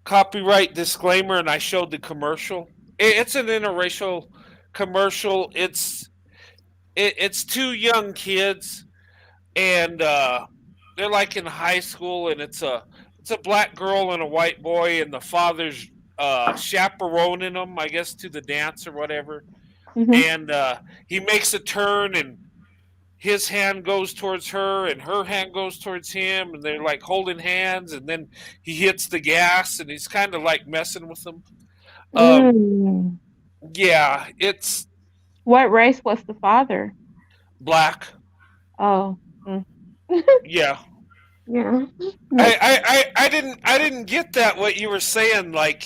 copyright disclaimer and I showed the commercial. It's an interracial commercial. It's two young kids and they're like in high school and it's a black girl and a white boy and the father's chaperoning them, I guess, to the dance or whatever. Mhm. And he makes a turn and his hand goes towards her and her hand goes towards him and they're like holding hands and then he hits the gas and he's kind of like messing with them. um Mm. yeah, it's What race was the father? black. Oh. Mm. Yeah. Yeah. I, Makes I I didn't get that what you were saying, like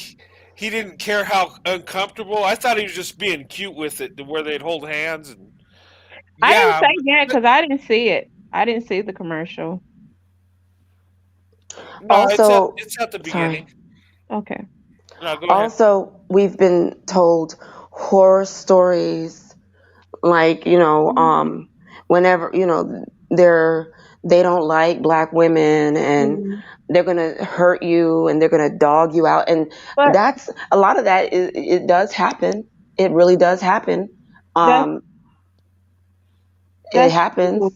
he didn't care how uncomfortable. I thought he was just being cute with it to where they'd hold hands and I didn't yeah. say that because I didn't see it. I didn't see the commercial. No, Also, it's at the sorry. beginning. Okay. No, go ahead. Also, we've been told horror stories like, whenever, they don't like black women and Mhm. they're going to hurt you and they're going to dog you out. And But that's a lot of that it does happen. It really does happen. that's It that's happens. true.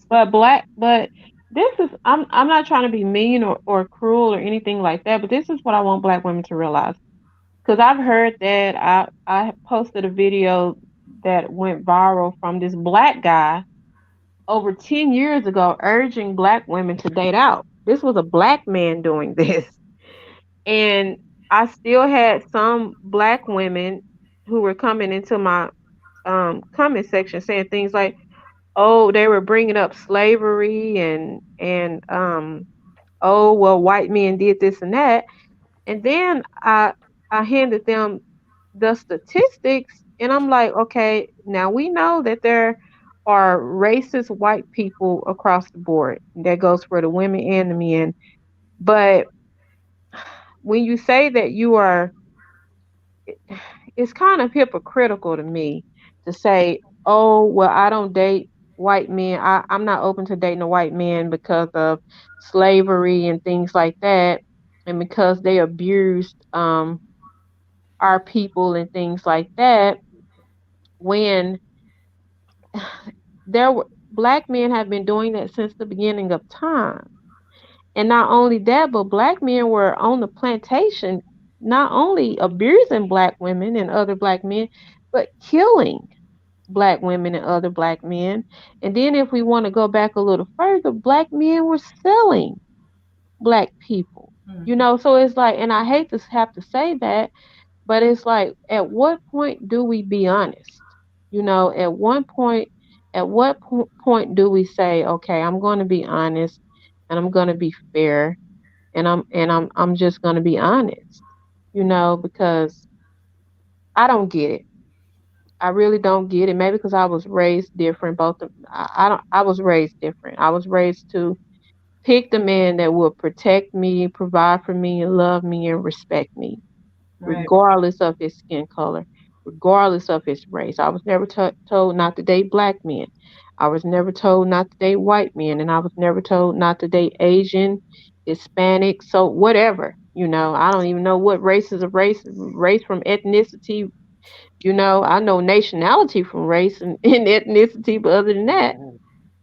But this is I'm not trying to be mean or cruel or anything like that, but this is what I want black women to realize. Because I've heard that I posted a video that went viral from this black guy over 10 years ago urging black women to date out. This was a black man doing this. And I still had some black women who were coming into my comment section saying things like, "Oh, they were bringing up slavery and oh, well, white men did this and that." And then I handed them the statistics, and I'm like, okay, now we know that there are racist white people across the board. That goes for the women and the men. But when you say that you are, it's kind of hypocritical to me to say, oh, well, I don't date white men. I'm not open to dating a white man because of slavery and things like that. and because they abused our people and things like that, when black men have been doing that since the beginning of time. And not only that, but black men were on the plantation, not only abusing black women and other black men, but killing black women and other black men. And then if we want to go back a little further, black men were selling black people. You know, so it's like, and I hate to have to say that, but it's like, at what point do we be honest? You know, at what point do we say, okay, I'm going to be honest and I'm going to be fair and I'm just going to be honest, you know, because I don't get it. I really don't get it. Maybe because I was raised different. I was raised different. I was raised to pick the man that will protect me, provide for me, and love me and respect me, regardless of his skin color, regardless of his race. I was never told not to date black men. I was never told not to date white men, and I was never told not to date Asian, Hispanic, so whatever. You know, I don't even know what race is a race from ethnicity. You know, I know nationality from race and ethnicity, but other than that,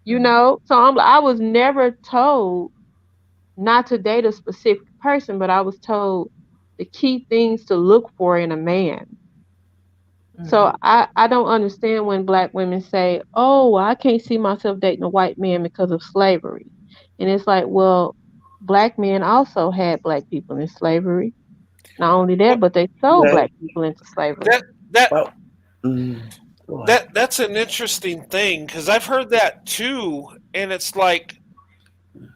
you know, so I was never told not to date a specific person, but I was told the key things to look for in a man. So I don't understand when black women say, oh, I can't see myself dating a white man because of slavery. And it's like, well, black men also had black people in slavery. Not only that, but they sold black people into slavery. That's an interesting thing, because I've heard that too, and it's like,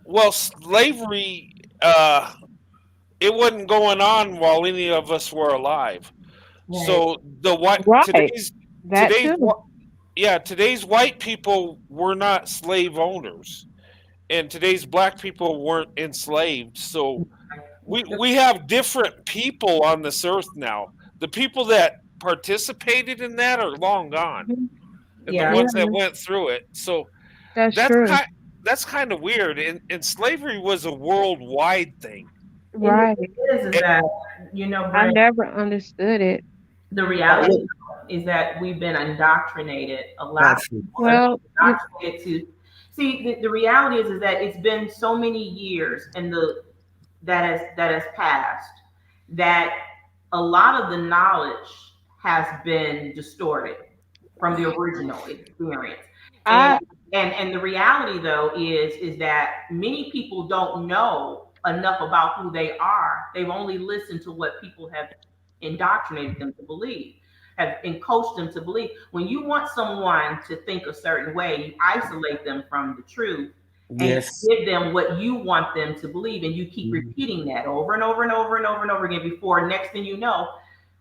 well, slavery, it wasn't going on while any of us were alive. So today's white people were not slave owners, and today's black people weren't enslaved. So we have different people on this earth now. The people that participated in that are long gone, and the ones that went through it. So that's true. That's kind of weird. And slavery was a worldwide thing. Right. It is that, you know, I never understood it. The reality is that we've been indoctrinated. A lot of people are indoctrinated to see. The reality is that it's been so many years and that has passed that a lot of the knowledge has been distorted from the original experience. And the reality though is that many people don't know enough about who they are. They've only listened to what people have indoctrinated them to believe, have coached them to believe. When you want someone to think a certain way, you isolate them from the truth and give them what you want them to believe, and you keep repeating that over and over and over and over and over again before next thing you know.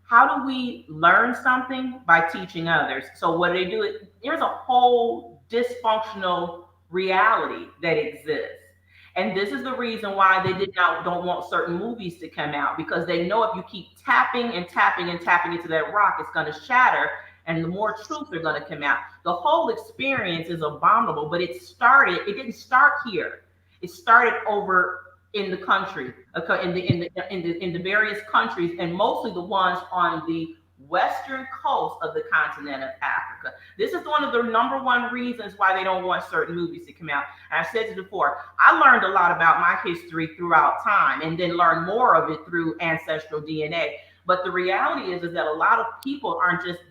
How do we learn something? By teaching others. So what they do, there's a whole dysfunctional reality that exists. And this is the reason why they don't want certain movies to come out, because they know if you keep tapping and tapping and tapping into that rock, it's going to shatter, and the more truths are going to come out. The whole experience is abominable, but it didn't start here. It started over in the country, in the various countries, and mostly the ones on the western coast of the continent of Africa. This is one of the number one reasons why they don't want certain movies to come out. And I've said it before, I learned a lot about my history throughout time and then learned more of it through ancestral DNA. But the reality is that a lot of people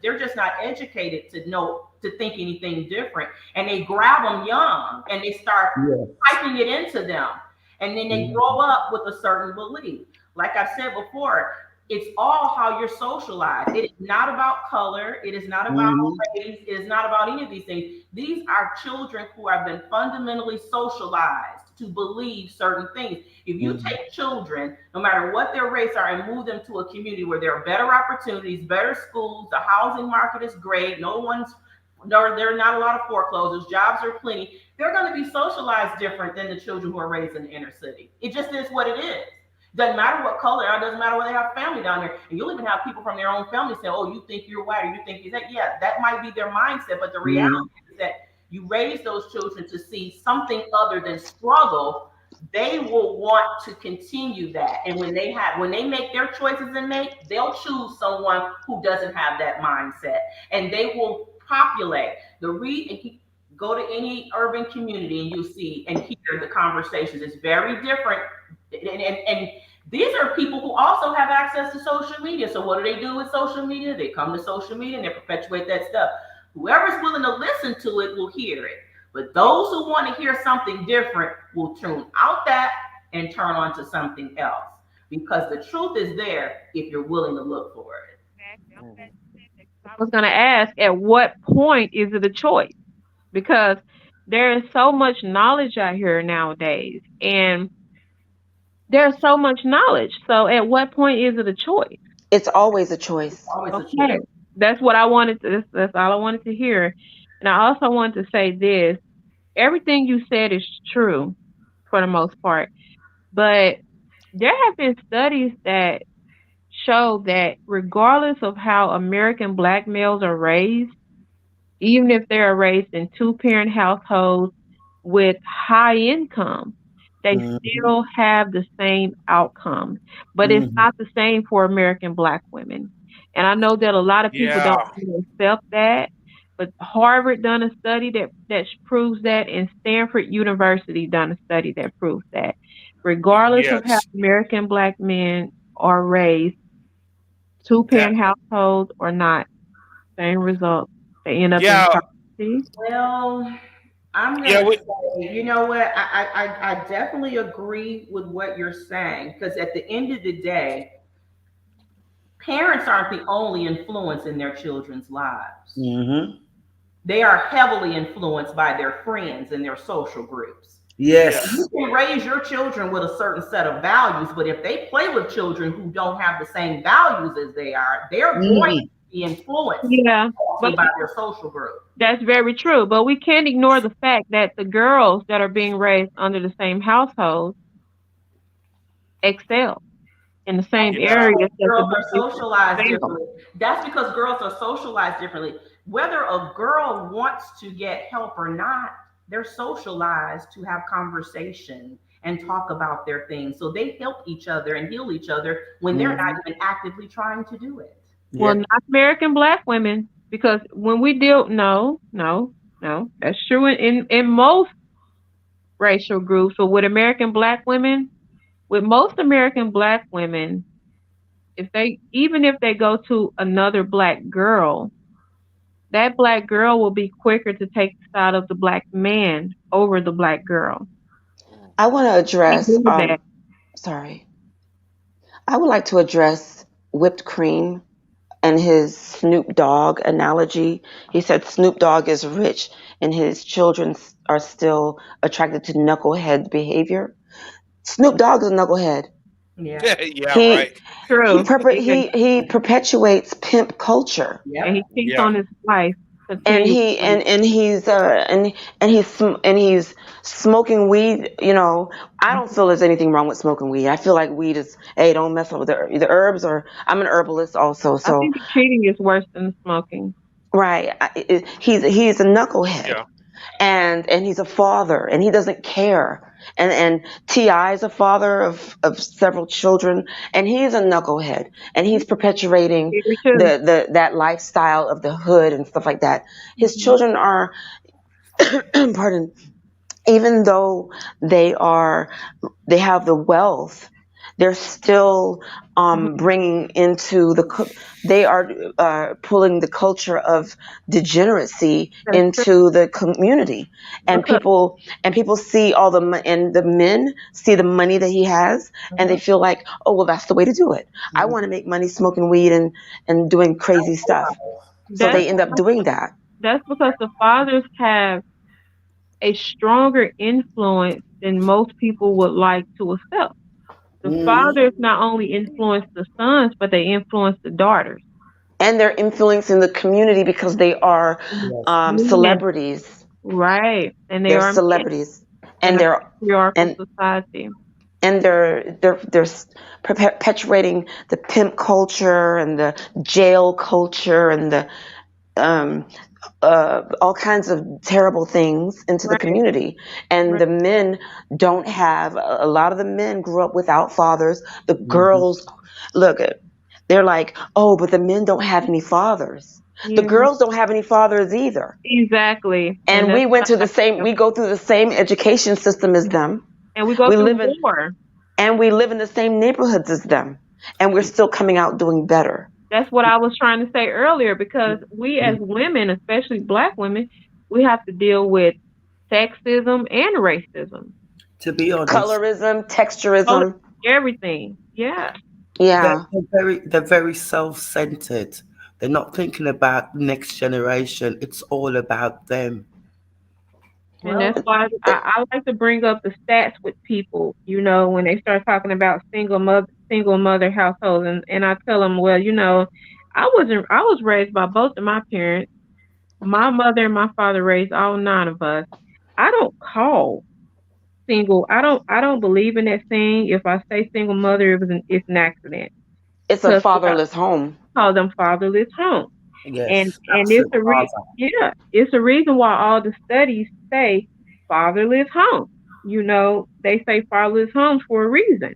they're just not educated to think anything different. And they grab them young and they start piping it into them. And then they grow up with a certain belief. Like I said before, it's all how you're socialized. It is not about color. It is not about race. It is not about any of these things. These are children who have been fundamentally socialized to believe certain things. If you take children, no matter what their race are, and move them to a community where there are better opportunities, better schools, the housing market is great, there are not a lot of foreclosures, jobs are plenty, they're going to be socialized different than the children who are raised in the inner city. It just is what it is. Doesn't matter what color, it doesn't matter whether they have family down there. And you'll even have people from their own family say, oh, you think you're white, or you think you're that. Yeah, that might be their mindset, but the reality is that you raise those children to see something other than struggle they will want to continue that. And when they make their choices and they'll choose someone who doesn't have that mindset. And they will populate go to any urban community and you see and hear the conversations. It's very different. And these are people who also have access to social media. So what do they do with social media? They come to social media and they perpetuate that stuff. Whoever's willing to listen to it will hear it. But those who want to hear something different will tune out that and turn on to something else. Because the truth is there if you're willing to look for it. I was going to ask, at what point is it a choice? Because there is so much knowledge out here nowadays, and there's so much knowledge. So at what point is it a choice? It's always a choice. Okay, that's what I wanted to. That's all I wanted to hear. And I also wanted to say this: everything you said is true for the most part, but there have been studies that show that regardless of how American Black males are raised, even if they are raised in two-parent households with high income, they still have the same outcome. But it's not the same for American Black women. And I know that a lot of people don't accept that, but Harvard done a study that proves that, and Stanford University done a study that proves that. Regardless of how American Black men are raised, two-parent households or not, same result. They end up in poverty. Well, I'm gonna say, you know what? I definitely agree with what you're saying, because at the end of the day, parents aren't the only influence in their children's lives. They are heavily influenced by their friends and their social groups. Yes. You can raise your children with a certain set of values, but if they play with children who don't have the same values as they are, they're going to be influenced by their social group. That's very true. But we can't ignore the fact that the girls that are being raised under the same household excel in the same areas. Girls are socialized differently. That's because girls are socialized differently. Whether a girl wants to get help or not, they're socialized to have conversation and talk about their things. So they help each other and heal each other when they're not even actively trying to do it. Well, not American Black women, because when we deal, no, that's true in most racial groups. But with American Black women, with most American Black women, even if they go to another Black girl, that Black girl will be quicker to take the side of the Black man over the Black girl. I want to address, I would like to address whipped cream and his Snoop Dogg analogy. He said Snoop Dogg is rich and his children are still attracted to knucklehead behavior. Snoop Dogg is a knucklehead. Right. True. He perpetuates pimp culture. And he cheats on his wife. And he's smoking weed. You know, I don't feel there's anything wrong with smoking weed. I feel like weed is, hey, don't mess up with the herbs. Or I'm an herbalist also, so I think the cheating is worse than the smoking. Right. He's a knucklehead, and he's a father, and he doesn't care. And T.I. is a father of several children, and he's a knucklehead, and he's perpetuating that lifestyle of the hood and stuff like that. His children are, pardon, even though they have the wealth, they're still bringing into they are pulling the culture of degeneracy into the community, and people see and the men see the money that he has, and they feel like, oh well, that's the way to do it. I want to make money smoking weed and doing crazy stuff, so they end up doing that. That's because the fathers have a stronger influence than most people would like to accept. The fathers not only influence the sons, but they influence the daughters. And they're influencing the community because they are celebrities. Right. And they're celebrities. And they're society. And they're perpetuating the pimp culture and the jail culture and the all kinds of terrible things into the community. And the men don't have, a lot of the men grew up without fathers. The girls, look, they're like, oh, but the men don't have any fathers. The girls don't have any fathers either. Exactly. And we went to the same, we go through the same education system as them. And we go through war. And we live in the same neighborhoods as them. And we're still coming out doing better. That's what I was trying to say earlier, because we as women, especially Black women, we have to deal with sexism and racism. To be honest, colorism, texturism, everything. Yeah. Yeah. They're very self-centered. They're not thinking about the next generation. It's all about them. And that's why I like to bring up the stats with people, you know, when they start talking about single mother households, and I tell them, well, you know, I was raised by both of my parents. My mother and my father raised all 9 of us. I don't call single. I don't believe in that saying. If I say single mother, it's an accident. It's a fatherless home. Call them fatherless homes. Yes, and it's a reason why all the studies say fatherless homes. You know, they say fatherless homes for a reason.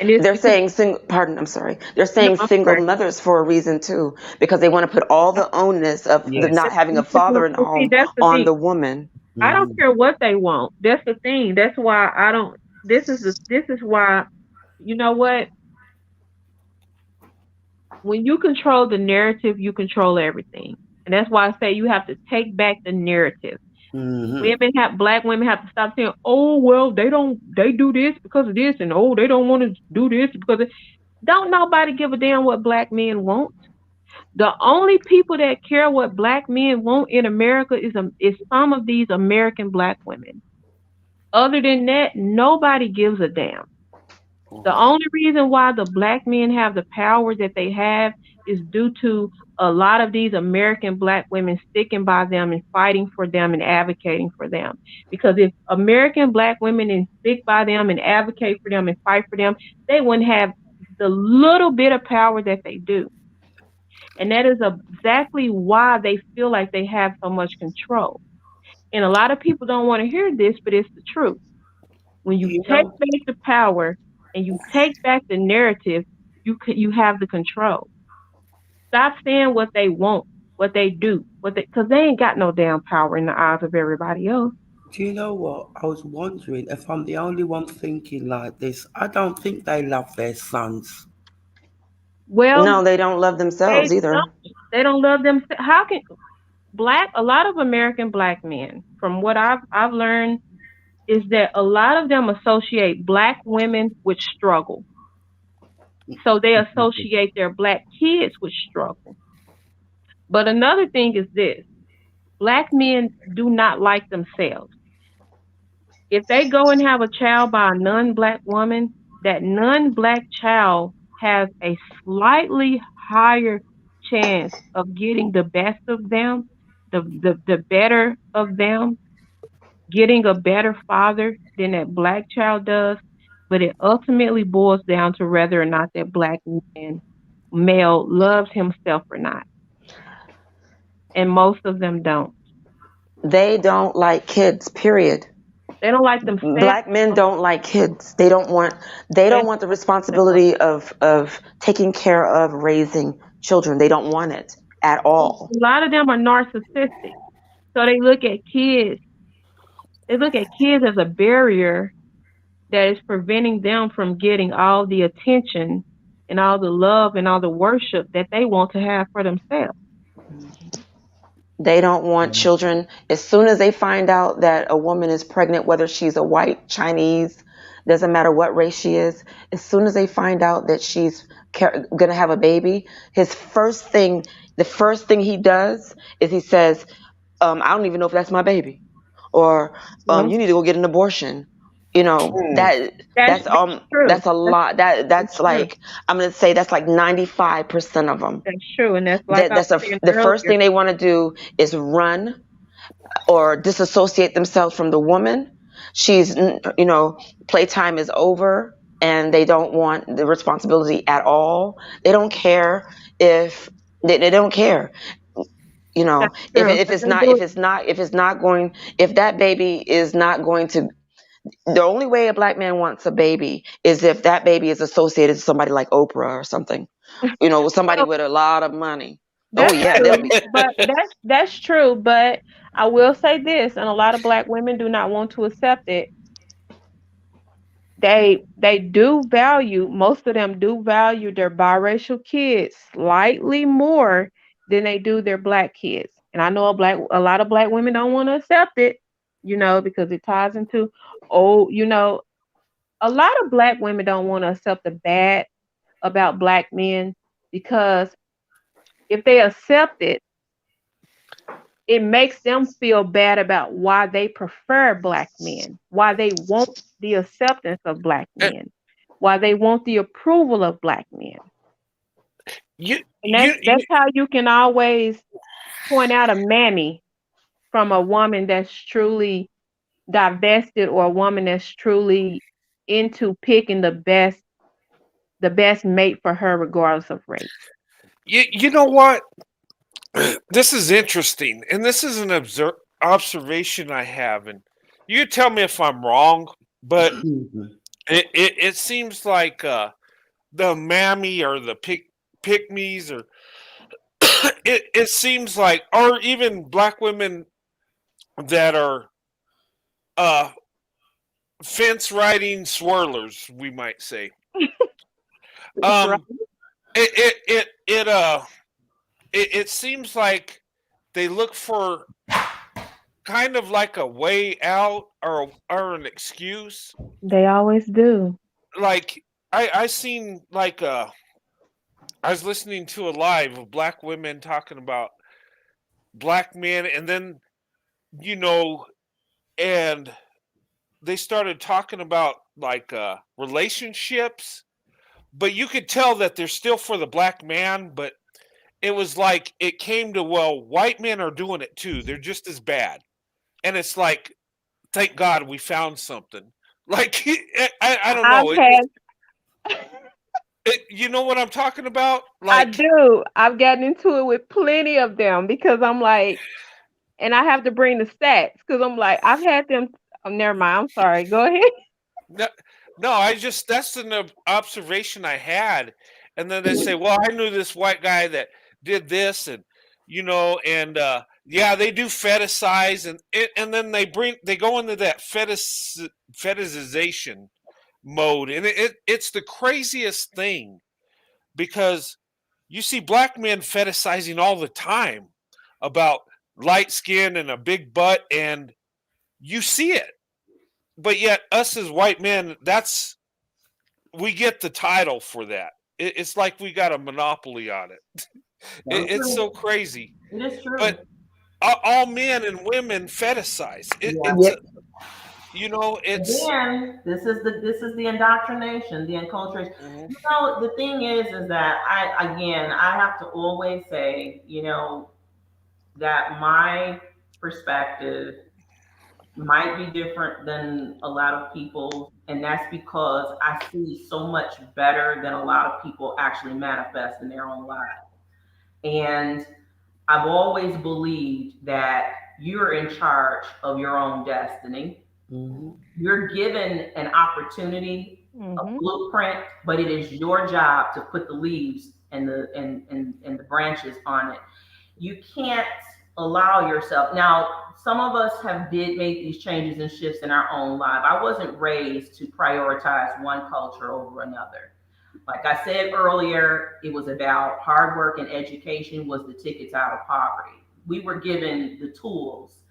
And they're saying They're saying single mothers for a reason too, because they want to put all the onus of not having a father in the home on the woman. I don't care what they want. That's the thing. That's why I don't. This is why. You know what? When you control the narrative, you control everything. And that's why I say you have to take back the narrative. Black women have to stop saying, oh, well, they do this because of this, and oh, they don't want to do this because don't nobody give a damn what Black men want. The only people that care what Black men want in America is some of these American Black women. Other than that, nobody gives a damn. The only reason why the Black men have the power that they have is due to a lot of these American Black women sticking by them and fighting for them and advocating for them. Because if American Black women didn't stick by them and advocate for them and fight for them, they wouldn't have the little bit of power that they do. And that is exactly why they feel like they have so much control. And a lot of people don't want to hear this, but it's the truth. When you take back the power and you take back the narrative, you have the control. Stop saying what they want, what they do, because they ain't got no damn power in the eyes of everybody else. Do you know what? I was wondering if I'm the only one thinking like this. I don't think they love their sons. Well, no, they don't love themselves either. They don't love them. How can a lot of American Black men, from what I've learned, is that a lot of them associate Black women with struggle. So they associate their Black kids with struggle. But another thing is this: Black men do not like themselves. If they go and have a child by a non-Black woman, that non-Black child has a slightly higher chance of getting the best of them, the better of them, getting a better father than that Black child does. But it ultimately boils down to whether or not that Black male loves himself or not. And most of them don't. They don't like kids, period. They don't like themselves. Black men don't like kids. They don't want the responsibility of taking care of raising children. They don't want it at all. A lot of them are narcissistic. So they look at kids. They look at kids as a barrier that is preventing them from getting all the attention and all the love and all the worship that they want to have for themselves. They don't want children. As soon as they find out that a woman is pregnant, whether she's a white, Chinese, doesn't matter what race she is, as soon as they find out that she's going to have a baby, the first thing he does is he says, I don't even know if that's my baby. Or you need to go get an abortion. You know, that's a lot. That's like, I'm going to say that's like 95% of them. That's true. And that's like the first thing they want to do is run or disassociate themselves from the woman. She's, playtime is over and they don't want the responsibility at all. They don't care if they don't care. You know, That's true. if that baby is not going to, the only way a black man wants a baby is if that baby is associated to somebody like Oprah or something, you know, somebody with a lot of money. Oh That's yeah, they'll true, be. but that's true. But I will say this, and a lot of black women do not want to accept it. They do value, most of them do value their biracial kids slightly more than they do their black kids. And I know a lot of black women don't want to accept it, you know, because it ties into, oh, you know, a lot of black women don't want to accept the bad about black men, because if they accept it, it makes them feel bad about why they prefer black men, why they want the acceptance of black men, why they want the approval of black men. That's how you can always point out a mammy from a woman that's truly divested, or a woman that's truly into picking the best mate for her regardless of race. You know what? This is interesting, and this is an observation I have, and you tell me if I'm wrong, but it seems like the mammy or the pick-me's, or it seems like, or even black women that are fence riding swirlers, we might say. It seems like they look for kind of like a way out, or an excuse. They always do. Like I seen, like I was listening to a live of black women talking about black men, and then, you know, and they started talking about like relationships, but you could tell that they're still for the black man, but it was like it came to, well, white men are doing it too. They're just as bad. And it's like, thank God we found something. Like, I don't know. You know what I'm talking about? Like, I do. I've gotten into it with plenty of them, because I'm like, and I have to bring the stats, because I'm like, I've had them. Oh, never mind. I'm sorry. Go ahead. No, that's an observation I had. And then they say, well, I knew this white guy that did this, and, you know, and yeah, they do fetishize, and then they go into that fetishization mode, and it's the craziest thing, because you see black men fetishizing all the time about light skin and a big butt, and you see it, but yet us as white men, we get the title for that. It's like we got a monopoly on it. It's so crazy. It is true. But all men and women fetishize. You know, it's. Again, this is the indoctrination, the enculturation. Mm-hmm. You know, the thing is that I have to always say, you know, that my perspective might be different than a lot of people, and that's because I see so much better than a lot of people actually manifest in their own lives. And I've always believed that you're in charge of your own destiny. Mm-hmm. You're given an opportunity, a blueprint, but it is your job to put the leaves and the branches on it. You can't allow yourself. Now, some of us have make these changes and shifts in our own life. I wasn't raised to prioritize one culture over another. Like I said earlier, it was about hard work, and education was the tickets out of poverty. We were given the tools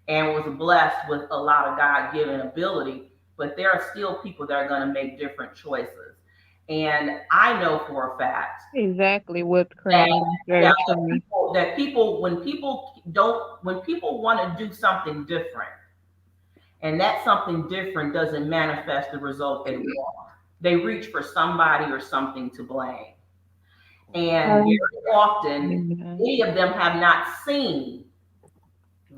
and was blessed with a lot of God-given ability, but there are still people that are going to make different choices. And I know for a fact exactly what's crazy. That people, when people want to do something different, and that something different doesn't manifest the result they want, they reach for somebody or something to blame. And very often, many of them have not seen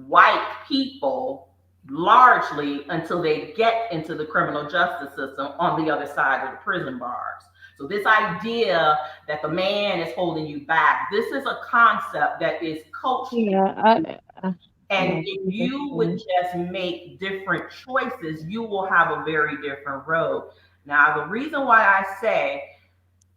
white people largely until they get into the criminal justice system on the other side of the prison bars. So this idea that the man is holding you back, this is a concept that is cultural. And if you would just make different choices, you will have a very different road. Now, the reason why I say,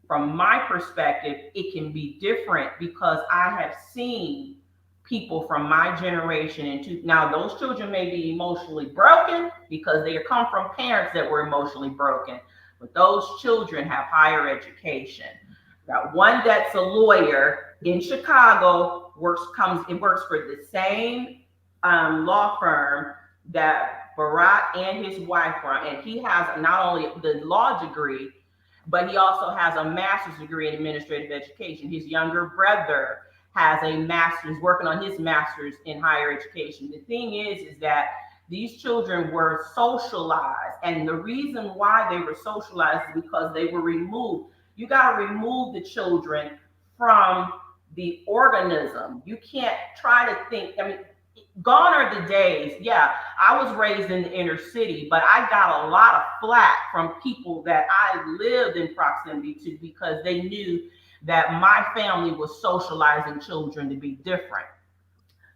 from my perspective, it can be different because I have seen people from my generation now those children may be emotionally broken because they come from parents that were emotionally broken, but those children have higher education. Got one that's a lawyer in Chicago, works for the same law firm that Barack and his wife run, and he has not only the law degree, but he also has a master's degree in administrative education. His younger brother has a master's, working on his master's in higher education. The thing is that these children were socialized, and the reason why they were socialized is because they were removed. You got to remove the children from the organism. You can't try to think, I mean, gone are the days. Yeah, I was raised in the inner city, but I got a lot of flack from people that I lived in proximity to because they knew that my family was socializing children to be different.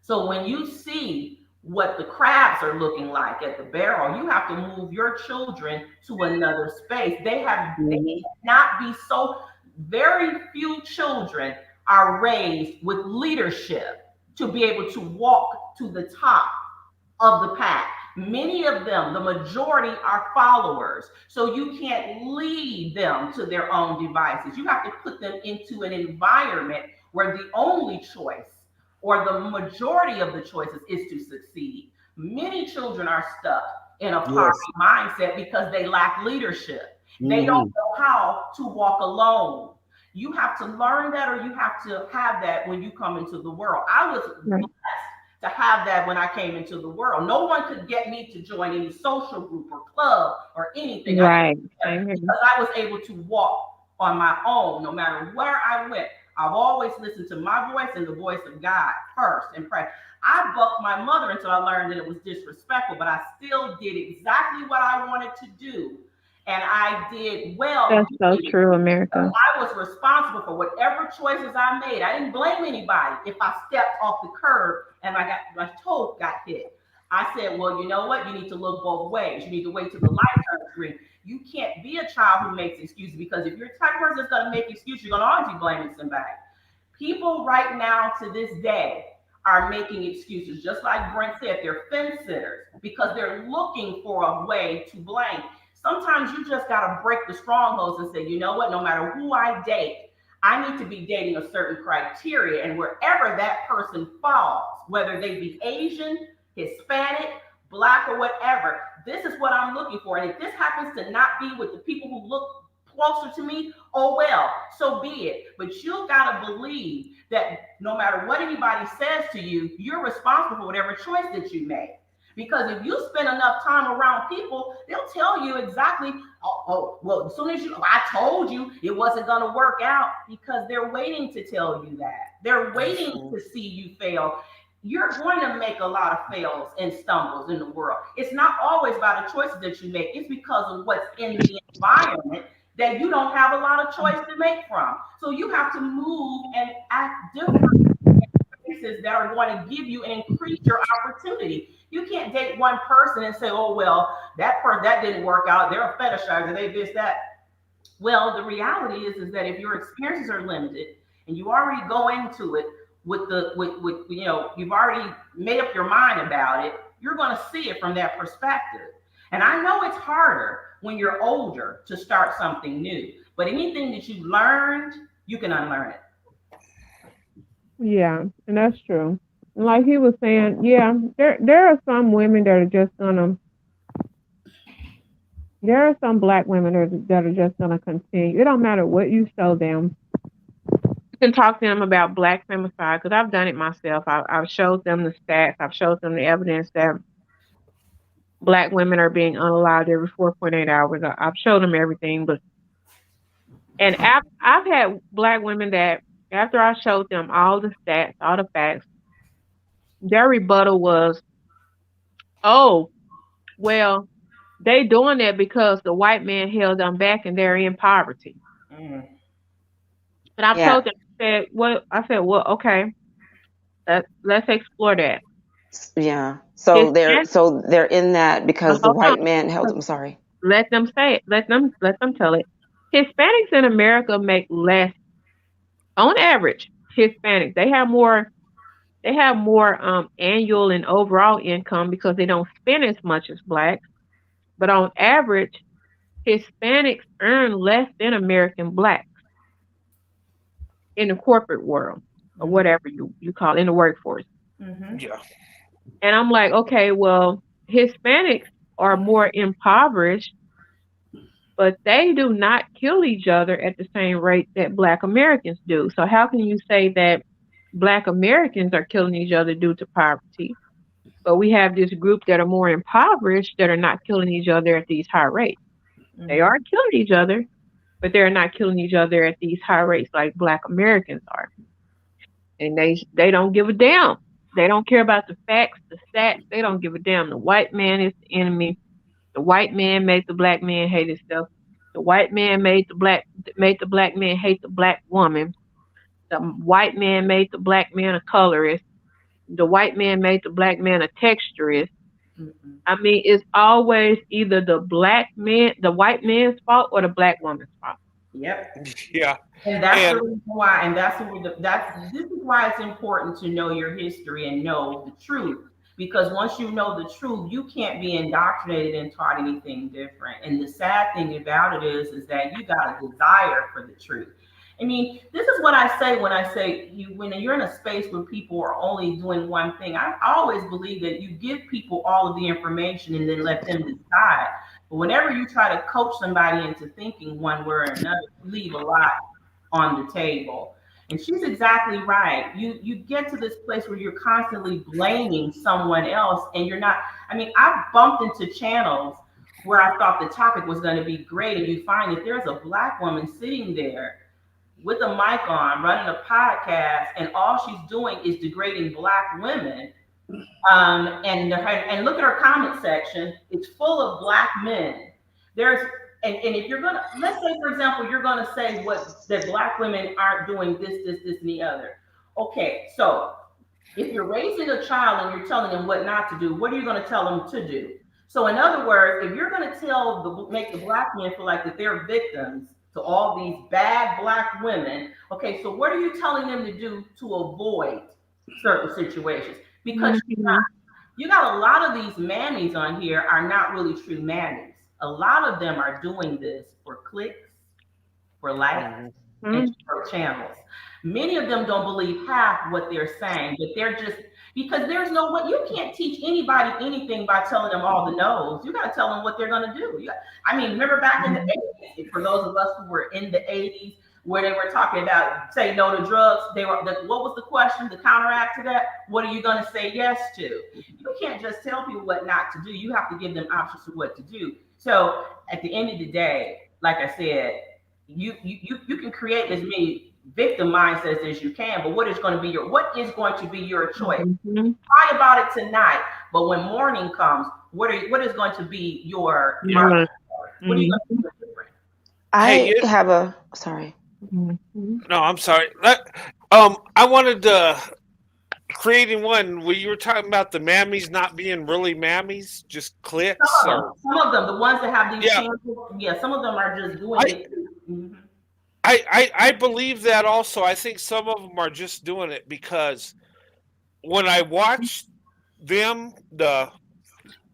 So when you see what the crabs are looking like at the barrel, you have to move your children to another space. They cannot be so, very few children are raised with leadership to be able to walk to the top of the pack. Many of them, the majority, are followers. So you can't lead them to their own devices. You have to put them into an environment where the only choice or the majority of the choices is to succeed. Many children are stuck in a poverty mindset because they lack leadership. They don't know how to walk alone. You have to learn that, or you have to have that when you come into the world. I was blessed to have that when I came into the world. No one could get me to join any social group or club or anything. Right. Because I was able to walk on my own, no matter where I went. I've always listened to my voice and the voice of God first and pray. I bucked my mother until I learned that it was disrespectful, but I still did exactly what I wanted to do. And I did well. That's so true, America. I was responsible for whatever choices I made. I didn't blame anybody if I stepped off the curb and my toe got hit. I said, well, you know what? You need to look both ways. You need to wait till the light turns green. You can't be a child who makes excuses, because if you're the type of person that's going to make excuses, you're going to always be blaming somebody. People right now to this day are making excuses. Just like Brent said, they're fence sitters because they're looking for a way to blame. Sometimes you just got to break the strongholds and say, you know what, no matter who I date, I need to be dating a certain criteria. And wherever that person falls, whether they be Asian, Hispanic, Black, or whatever, this is what I'm looking for. And if this happens to not be with the people who look closer to me, oh well, so be it. But you got to believe that no matter what anybody says to you, you're responsible for whatever choice that you make. Because if you spend enough time around people, they'll tell you exactly, well, as soon as I told you it wasn't going to work out, because they're waiting to tell you that. They're waiting to see you fail. You're going to make a lot of fails and stumbles in the world. It's not always by the choices that you make. It's because of what's in the environment that you don't have a lot of choice to make from. So you have to move and act different in places that are going to give you and increase your opportunity. You can't date one person and say, oh, well, that didn't work out. They're a fetishizer. They this, that. Well, the reality is that if your experiences are limited and you already go into it with you've already made up your mind about it, you're going to see it from that perspective. And I know it's harder when you're older to start something new, but anything that you've learned, you can unlearn it. Yeah, and that's true. Like he was saying, yeah, there are some women that are just gonna. There are some Black women that are just gonna continue. It don't matter what you show them. You can talk to them about Black femicide, because I've done it myself. I've showed them the stats. I've showed them the evidence that Black women are being unalived every 4.8 hours. I've showed them everything, and I've had Black women that after I showed them all the stats, all the facts, their rebuttal was, oh, well, they doing that because the white man held them back and they're in poverty. But I Yeah. told them, I said, well, okay, let's explore that. Yeah. So Hispanic, they're in that because the hold on, white man held them. Sorry. let them say it. Let them tell it. Hispanics in America make less, on average. Hispanics they have more annual and overall income because they don't spend as much as blacks. But on average, Hispanics earn less than American blacks in the corporate world or whatever you call it, in the workforce. Yeah. And I'm like, okay, well, Hispanics are more impoverished, but they do not kill each other at the same rate that Black Americans do. So how can you say that Black Americans are killing each other due to poverty, but we have this group that are more impoverished that are not killing each other at these high rates? They are killing each other, but they're not killing each other at these high rates like Black Americans are. And they don't give a damn. They don't care about the facts, the stats. They don't give a damn. The white man is the enemy. The white man made the black man hate himself. The white man made the black man hate the black woman. The white man made the black man a colorist. The white man made the black man a texturist. I mean, it's always either the white man's fault or the black woman's fault. Yep. Yeah. And that's the reason why, and this is why it's important to know your history and know the truth. Because once you know the truth, you can't be indoctrinated and taught anything different. And the sad thing about it is that you got a desire for the truth. I mean, this is what I say when I say when you're in a space where people are only doing one thing. I always believe that you give people all of the information and then let them decide. But whenever you try to coach somebody into thinking one way or another, you leave a lot on the table. And she's exactly right. You get to this place where you're constantly blaming someone else, and you're not. I mean, I've bumped into channels where I thought the topic was going to be great, and you find that there's a black woman sitting there with a mic on, running a podcast, and all she's doing is degrading black women. And look at her comment section; it's full of black men. And if you're gonna, let's say for example, you're gonna say that black women aren't doing this, and the other. Okay, so if you're raising a child and you're telling them what not to do, what are you gonna tell them to do? So in other words, if you're gonna make the black men feel like that they're victims to all these bad black women, okay, so what are you telling them to do to avoid certain situations? Because you got a lot of these mammies on here are not really true mammies. A lot of them are doing this for clicks, for likes, and for channels. Many of them don't believe half what they're saying, but they're just, because there's no way, you can't teach anybody anything by telling them all the no's. You got to tell them what they're going to do. I mean, remember back in the 80s, for those of us who were in the 80s, where they were talking about say no to drugs, what was the question, the counteract to that? What are you going to say yes to? You can't just tell people what not to do. You have to give them options of what to do. So at the end of the day, like I said, you can create as many victim mindsets as you can, but what is going to be your choice? Cry about it tonight, but when morning comes, what is going to be your what are you going to do different? Sorry. No, I'm sorry. I wanted to creating one where you were talking about the mammies not being really mammies, just clicks. Some of them, the ones that have these channels, some of them are just doing it. I believe that also. I think some of them are just doing it because when I watch them, the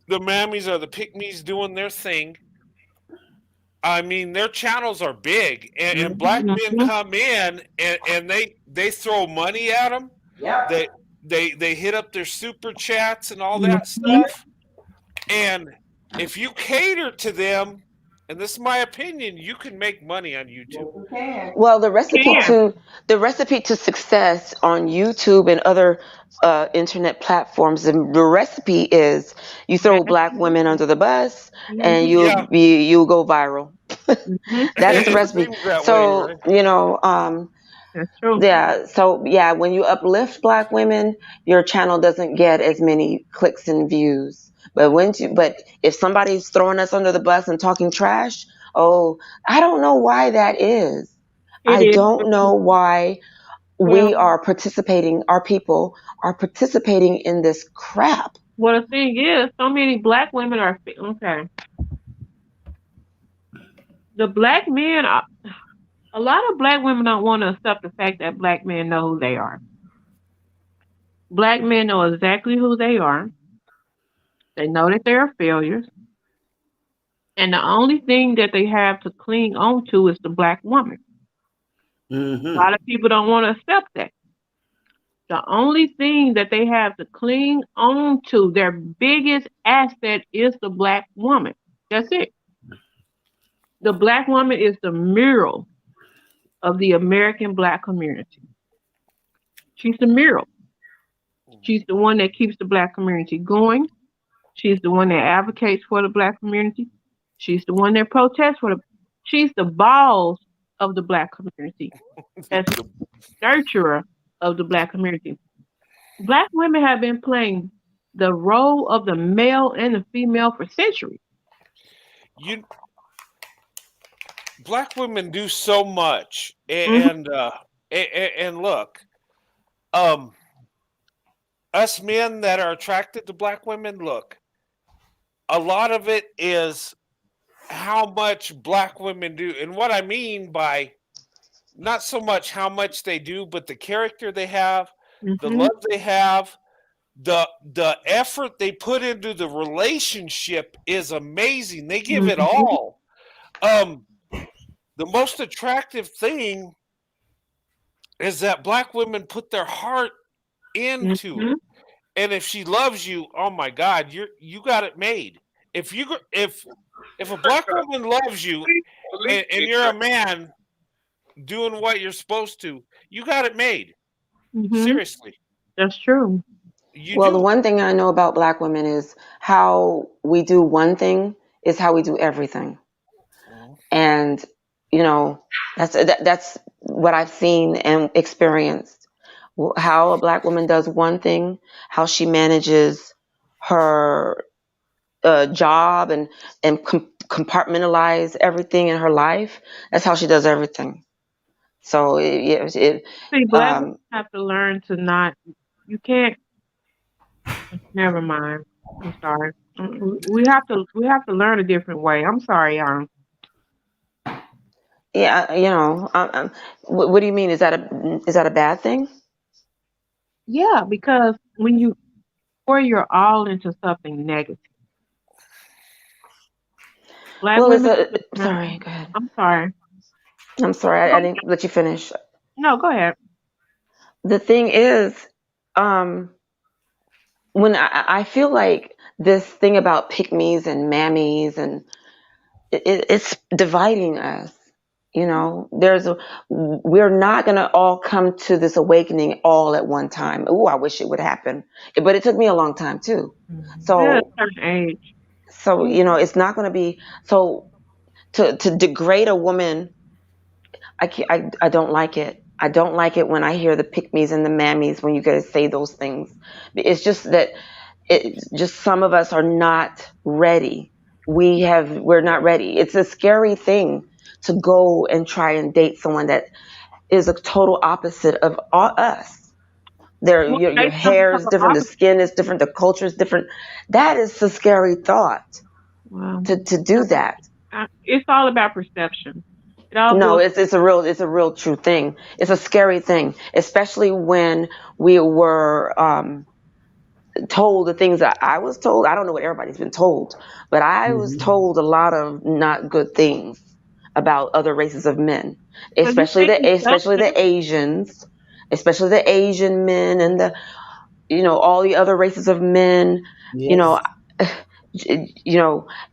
mammies or the pick-me's doing their thing, I mean, their channels are big, and black men come in and they throw money at them. Yeah. They hit up their super chats and all that stuff. And if you cater to them, and this is my opinion, you can make money on YouTube. Well, the recipe to success on YouTube and other internet platforms, the recipe is you throw black women under the bus and you'll go viral. That's the recipe. So, that's true. Yeah. So when you uplift black women, your channel doesn't get as many clicks and views. But if somebody's throwing us under the bus and talking trash, Oh, I don't know why that is. It I is. don't know why Well, our people are participating in this crap. well, the thing is, so many black women are okay. The black men, a lot of black women don't want to accept the fact that black men know who they are. Black men know exactly who they are. They know that they are failures. And the only thing that they have to cling on to is the black woman. A lot of people don't want to accept that. The only thing that they have to cling on to, their biggest asset, is the black woman. That's it. The black woman is the mirror of the American black community. She's the mirror. She's the one that keeps the black community going. She's the one that advocates for the black community. She's the one that protests for she's the balls of the black community. That's the nurturer of the black community. Black women have been playing the role of the male and the female for centuries. Black women do so much, and look, us men that are attracted to black women, look, a lot of it is how much black women do, and what I mean by not so much how much they do, but the character they have, the love they have, the effort they put into the relationship is amazing. They give it all. The most attractive thing is that black women put their heart into it. And if she loves you, oh my God, you got it made. If a black woman loves you and you're a man doing what you're supposed to, you got it made. Seriously. That's true. The one thing I know about black women is how we do one thing is how we do everything. And, that's what I've seen and experienced. How a black woman does one thing, how she manages her job and compartmentalize everything in her life. That's how she does everything. So See, black women have to learn to not. You can't. Never mind. I'm sorry. We have to learn a different way. I'm sorry, Yeah, what do you mean? Is that a bad thing? Yeah, because when you pour your all into something negative. Black women. Sorry, go ahead. I'm sorry. I'm sorry, I didn't let you finish. No, go ahead. The thing is, when I feel like this thing about pick-me's and mammies, and it's dividing us. We're not going to all come to this awakening all at one time. Oh, I wish it would happen. But it took me a long time too. So, at a certain age. So, it's not going to be, so to degrade a woman, I don't like it. I don't like it when I hear the pick-me's and the mammies when you guys say those things. It's just that some of us are not ready. We're not ready. It's a scary thing to go and try and date someone that is a total opposite of us. Your hair is different, the skin is different, the culture is different. That is a scary thought. Wow. To do that. It's all about perception. No, it's a real true thing. It's a scary thing, especially when we were told the things that I was told. I don't know what everybody's been told, but I was told a lot of not good things about other races of men, especially the Asians, especially the Asian men, and all the other races of men. Yes.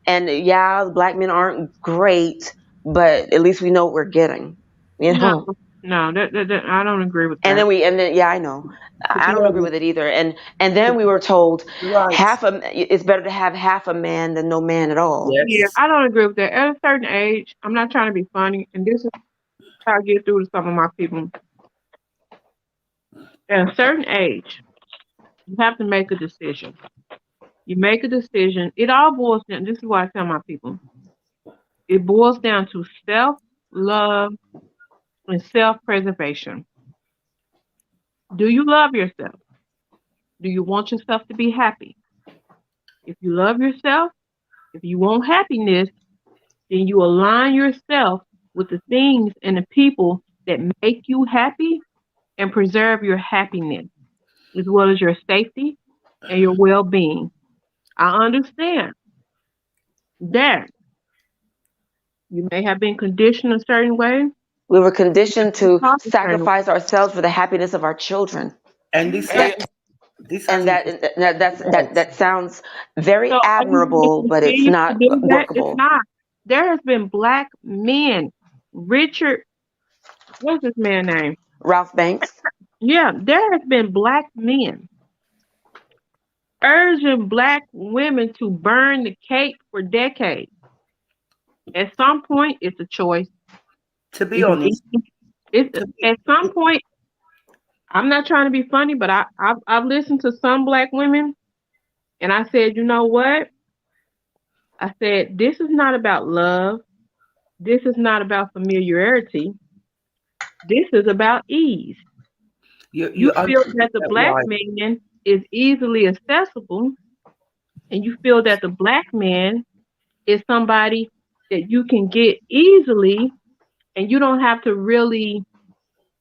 And the black men aren't great, but at least we know what we're getting. No, I don't agree with that. And then I know. I don't agree with it either. And then we were told it's better to have half a man than no man at all. Yes. Yeah, I don't agree with that. At a certain age, I'm not trying to be funny, and this is how I get through to some of my people. At a certain age, you have to make a decision. You make a decision. It all boils down. This is what I tell my people. It boils down to self-love and self-preservation. Do you love yourself? Do you want yourself to be happy? If you love yourself, if you want happiness, then you align yourself with the things and the people that make you happy and preserve your happiness, as well as your safety and your well-being. I understand that you may have been conditioned a certain way. We were conditioned to sacrifice ourselves for the happiness of our children. And that sounds very admirable, but it's not workable. It's not. There has been black men. Richard, what's this man's name? Ralph Banks. Yeah, there has been black men urging black women to burn the cake for decades. At some point, it's a choice. To be honest, at some point, I'm not trying to be funny, but I've listened to some black women, and I said, you know what? I said, this is not about love. This is not about familiarity. This is about ease. You feel that the black man is easily accessible, and you feel that the black man is somebody that you can get easily, and you don't have to really,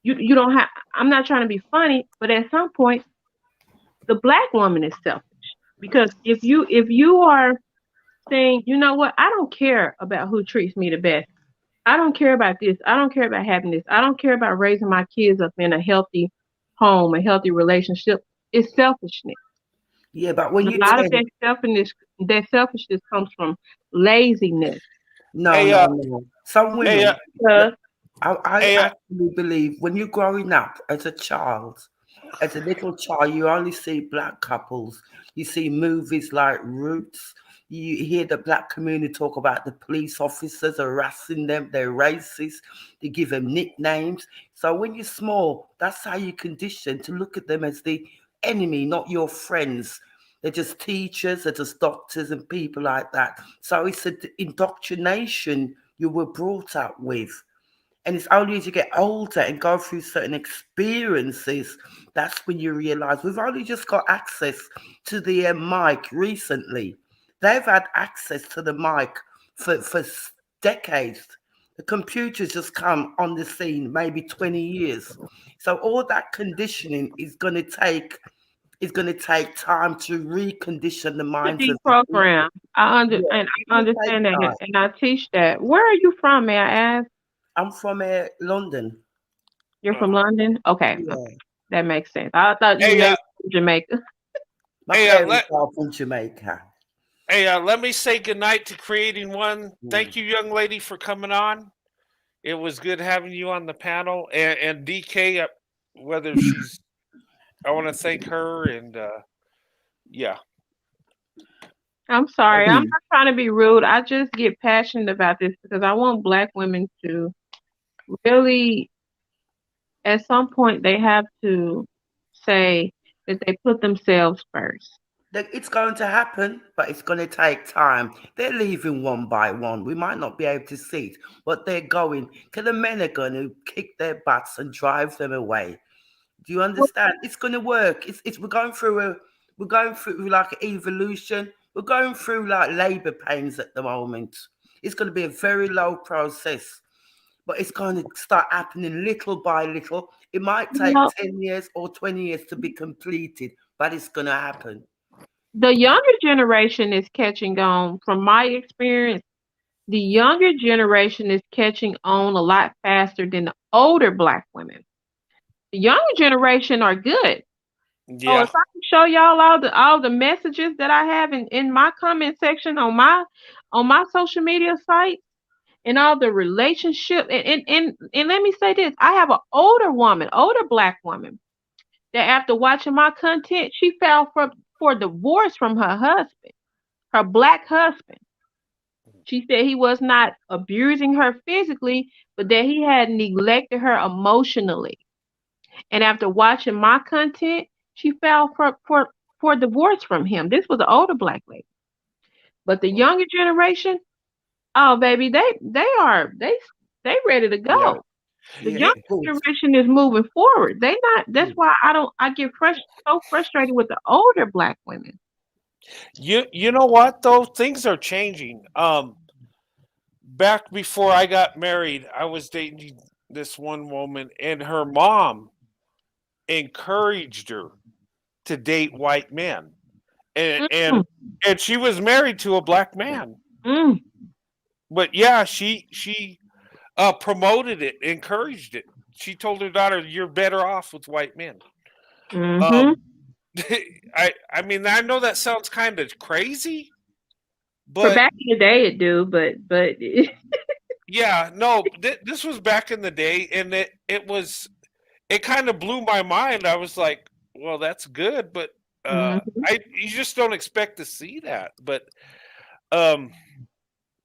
you don't have, I'm not trying to be funny, but at some point, the black woman is selfish. Because if you are saying, you know what, I don't care about who treats me the best. I don't care about this. I don't care about happiness. I don't care about raising my kids up in a healthy home, a healthy relationship. It's selfishness. Yeah, but when a lot of that selfishness comes from laziness. No. Some women, I actually believe when you're growing up as a child, as a little child, you only see black couples. You see movies like Roots. You hear the black community talk about the police officers harassing them. They're racist. They give them nicknames. So when you're small, that's how you're conditioned to look at them as the enemy, not your friends. They're just teachers, they're just doctors and people like that. So it's an indoctrination you were brought up with. And it's only as you get older and go through certain experiences, that's when you realize we've only just got access to the mic recently. They've had access to the mic for decades. The computer's just come on the scene, maybe 20 years. So all that conditioning is going to take time to recondition the minds of program. I understand that, and I teach that. Where are you from, may I ask? I'm from London. You're from London? Okay. Yeah. That makes sense. I thought you were from Jamaica. My parents are from Jamaica. Hey, let me say goodnight to Creating One. Thank you, young lady, for coming on. It was good having you on the panel. And DK, whether she's, I want to thank her. And yeah. I'm sorry. I'm not trying to be rude. I just get passionate about this because I want black women to really, at some point, they have to say that they put themselves first. It's going to happen, but it's going to take time. They're leaving one by one. We might not be able to see it, but they're going. Because the men are going to kick their butts and drive them away. Do you understand? It's going to work. We're going through like evolution. We're going through like labor pains at the moment. It's going to be a very low process, but it's going to start happening little by little. It might take 10 years or 20 years to be completed, but it's going to happen. The younger generation is catching on. From my experience, the younger generation is catching on a lot faster than the older black women. The younger generation are good. Yeah. Oh, if I can show y'all all the messages that I have in my comment section on my social media site and all the relationship and let me say this, I have an older black woman that after watching my content, she fell for divorce from her husband, her black husband. She said he was not abusing her physically, but that he had neglected her emotionally. And after watching my content, she fell for divorce from him. This was an older black lady. But the younger generation, Oh, baby, they ready to Yeah. go. The Yeah. young generation is moving forward. They not. That's why I get so frustrated with the older black women. You know what though? Things are changing. Back before I got married, I was dating this one woman, and her mom encouraged her to date white men, and Mm, and she was married to a black man. mm, But yeah, she promoted it, encouraged it. She told her daughter, "You're better off with white men." mm-hmm. Um, I mean, I know that sounds kind of crazy, For but back in the day, it do, but yeah, no, this was back in the day, and it kind of blew my mind. I was like, well, that's good, but Mhm. you just don't expect to see that. But um,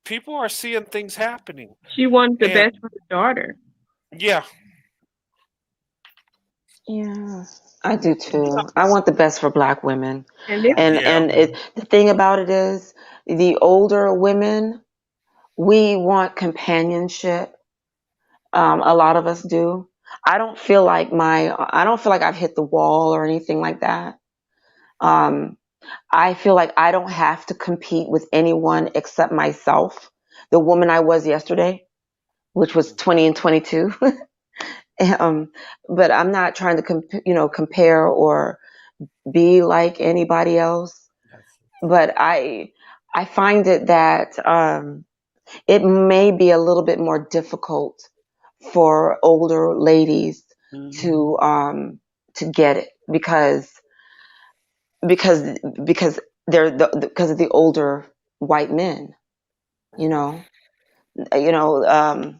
people are seeing things happening, She wanted the and best for her daughter. yeah, Yeah, I do too. I want the best for black women. And this, And the thing about it is, the older women, we want companionship. A lot of us do. I don't feel like I've hit the wall or anything like that. Um, I feel like I don't have to compete with anyone except myself, the woman I was yesterday, which was 20 and 22. But I'm not trying to compare or be like anybody else. But I find it that it may be a little bit more difficult for older ladies to get it because because of the older white men. You know, you know.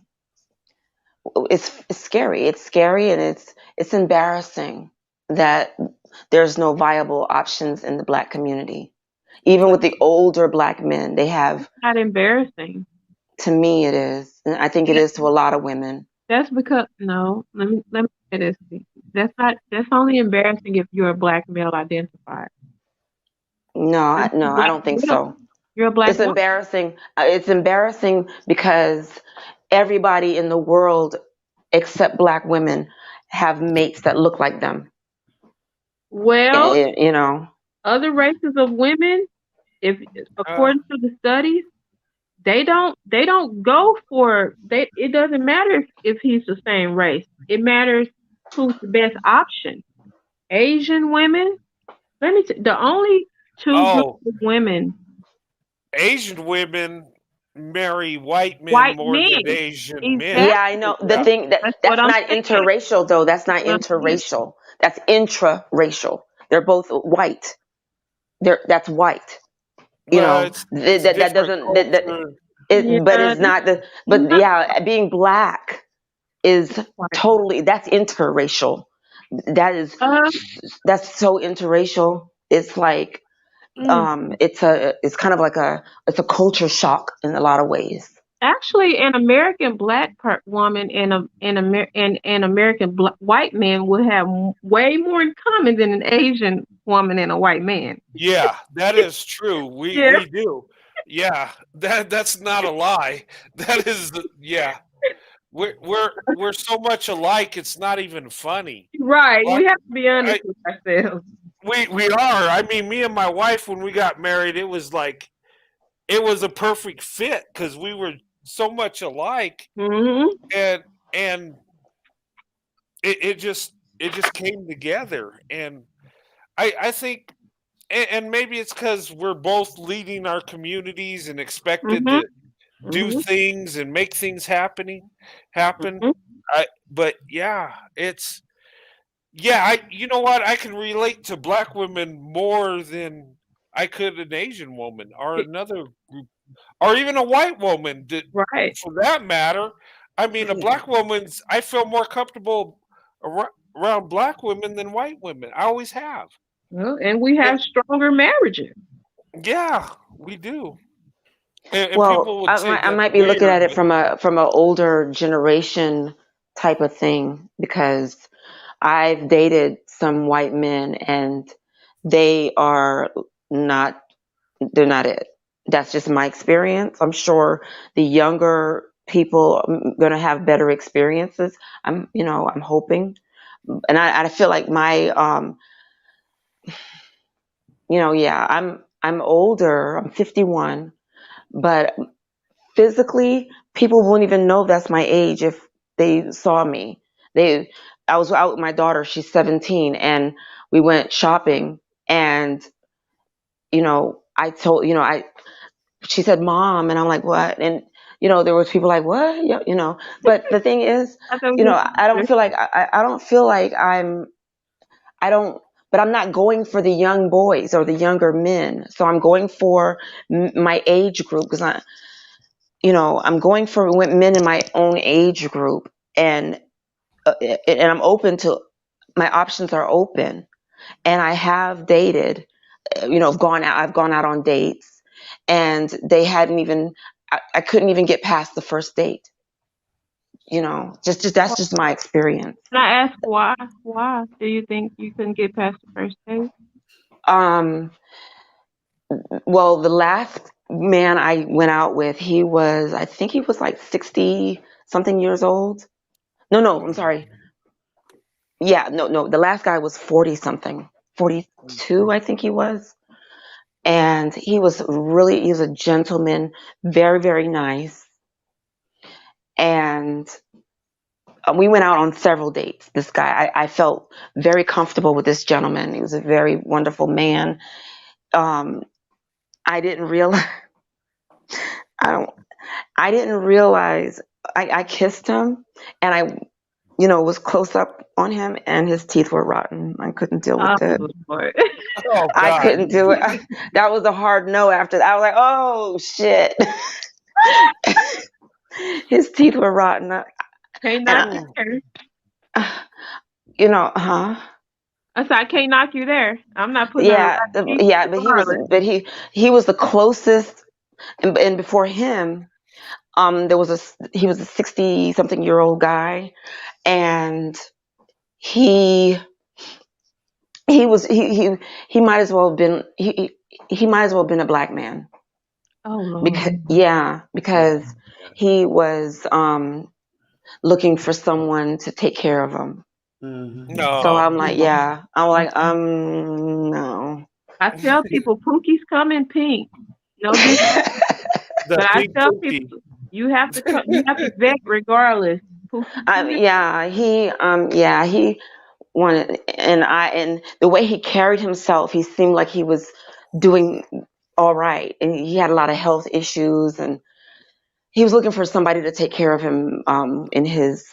It's scary. It's scary, and it's embarrassing that there's no viable options in the black community. Even with the older black men, they have. not embarrassing. To me, it is, and I think it is to a lot of women. That's because no. Let me say this. That's only embarrassing if you're a black male identified. No, I don't think so. You're a black It's woman. embarrassing. It's embarrassing because everybody in the world, except black women, have mates that look like them. Well, You know. other races of women, if according to the studies, they don't go for they. It doesn't matter if he's the same race. It matters who's the best option. Asian women. Let me. The only two groups of women. Asian women marry white men White more men. than Asian men. Yeah, I know. The thing that's what I'm not saying. interracial though. That's not That's what I'm saying. interracial. That's intraracial. They're both white. That's white. You Well, know, it's that different doesn't culture. but it's not the. But yeah, being black is totally that's interracial. That is that's so interracial. It's like it's kind of like it's a culture shock in a lot of ways. Actually, an American black woman and an American white man would have way more in common than an Asian woman and a white man. Yeah, that is true. Yeah. We do. Yeah, that's not a lie. That is yeah. We're so much alike. It's not even funny. Right. Like, We have to be honest with ourselves. We are. I mean, me and my wife when we got married, it was a perfect fit because we were so much alike, and it just came together, and I think, and maybe it's because we're both leading our communities and expected to do things and make things happen. But yeah, you know what? I can relate to black women more than I could an Asian woman or another group, or even a white woman. Right. For that matter, I mean, a black woman's. I feel more comfortable around black women than white women. I always have. Well, and we have stronger marriages. Yeah, we do. And Well, people would say I that's might be looking weird, at it but from a older generation type of thing because I've dated some white men and they are not they're not it. That's just my experience. I'm sure the younger people are going to have better experiences. I'm hoping. And I feel like my, I'm older. I'm 51, but physically, people won't even know that's my age if they saw me. I was out with my daughter. She's 17, and we went shopping. And she said, "Mom," and I'm like, "What?" And there was people like, "What?" But the thing is, I don't feel like I don't feel like I don't. But I'm not going for the young boys or the younger men. So I'm going for my age group, because I'm going for men in my own age group, and I'm open to, my options are open, and I have dated, I've gone out on dates, and they hadn't even, I couldn't even get past the first date. That's just my experience. Can I ask why? Why do you think you couldn't get past the first date? Well, the last man I went out with, I think he was like 60 something years old. No, I'm sorry. Yeah, no. The last guy was 40 something, 42, I think he was. And he was a gentleman, very, very nice. And we went out on several dates. This guy, I felt very comfortable with this gentleman. He was a very wonderful man. I didn't realize, I didn't realize, I kissed him, and I was close up on him, and his teeth were rotten. I couldn't deal with it. Oh, I couldn't do it. That was a hard no after that. I was like, oh, shit. His teeth were rotten. Can't knock you there. I said, I can't knock you there. I'm not putting but he was the closest, and before him, he was a 60 something year old guy, and he might as well have been he might as well have been a black man. Oh Lord. Because he was looking for someone to take care of him. No. So I'm like, no. I tell people Pookie's come in pink. But I tell people you have to vet regardless. He wanted, and the way he carried himself, he seemed like he was doing all right, and he had a lot of health issues, and he was looking for somebody to take care of him in his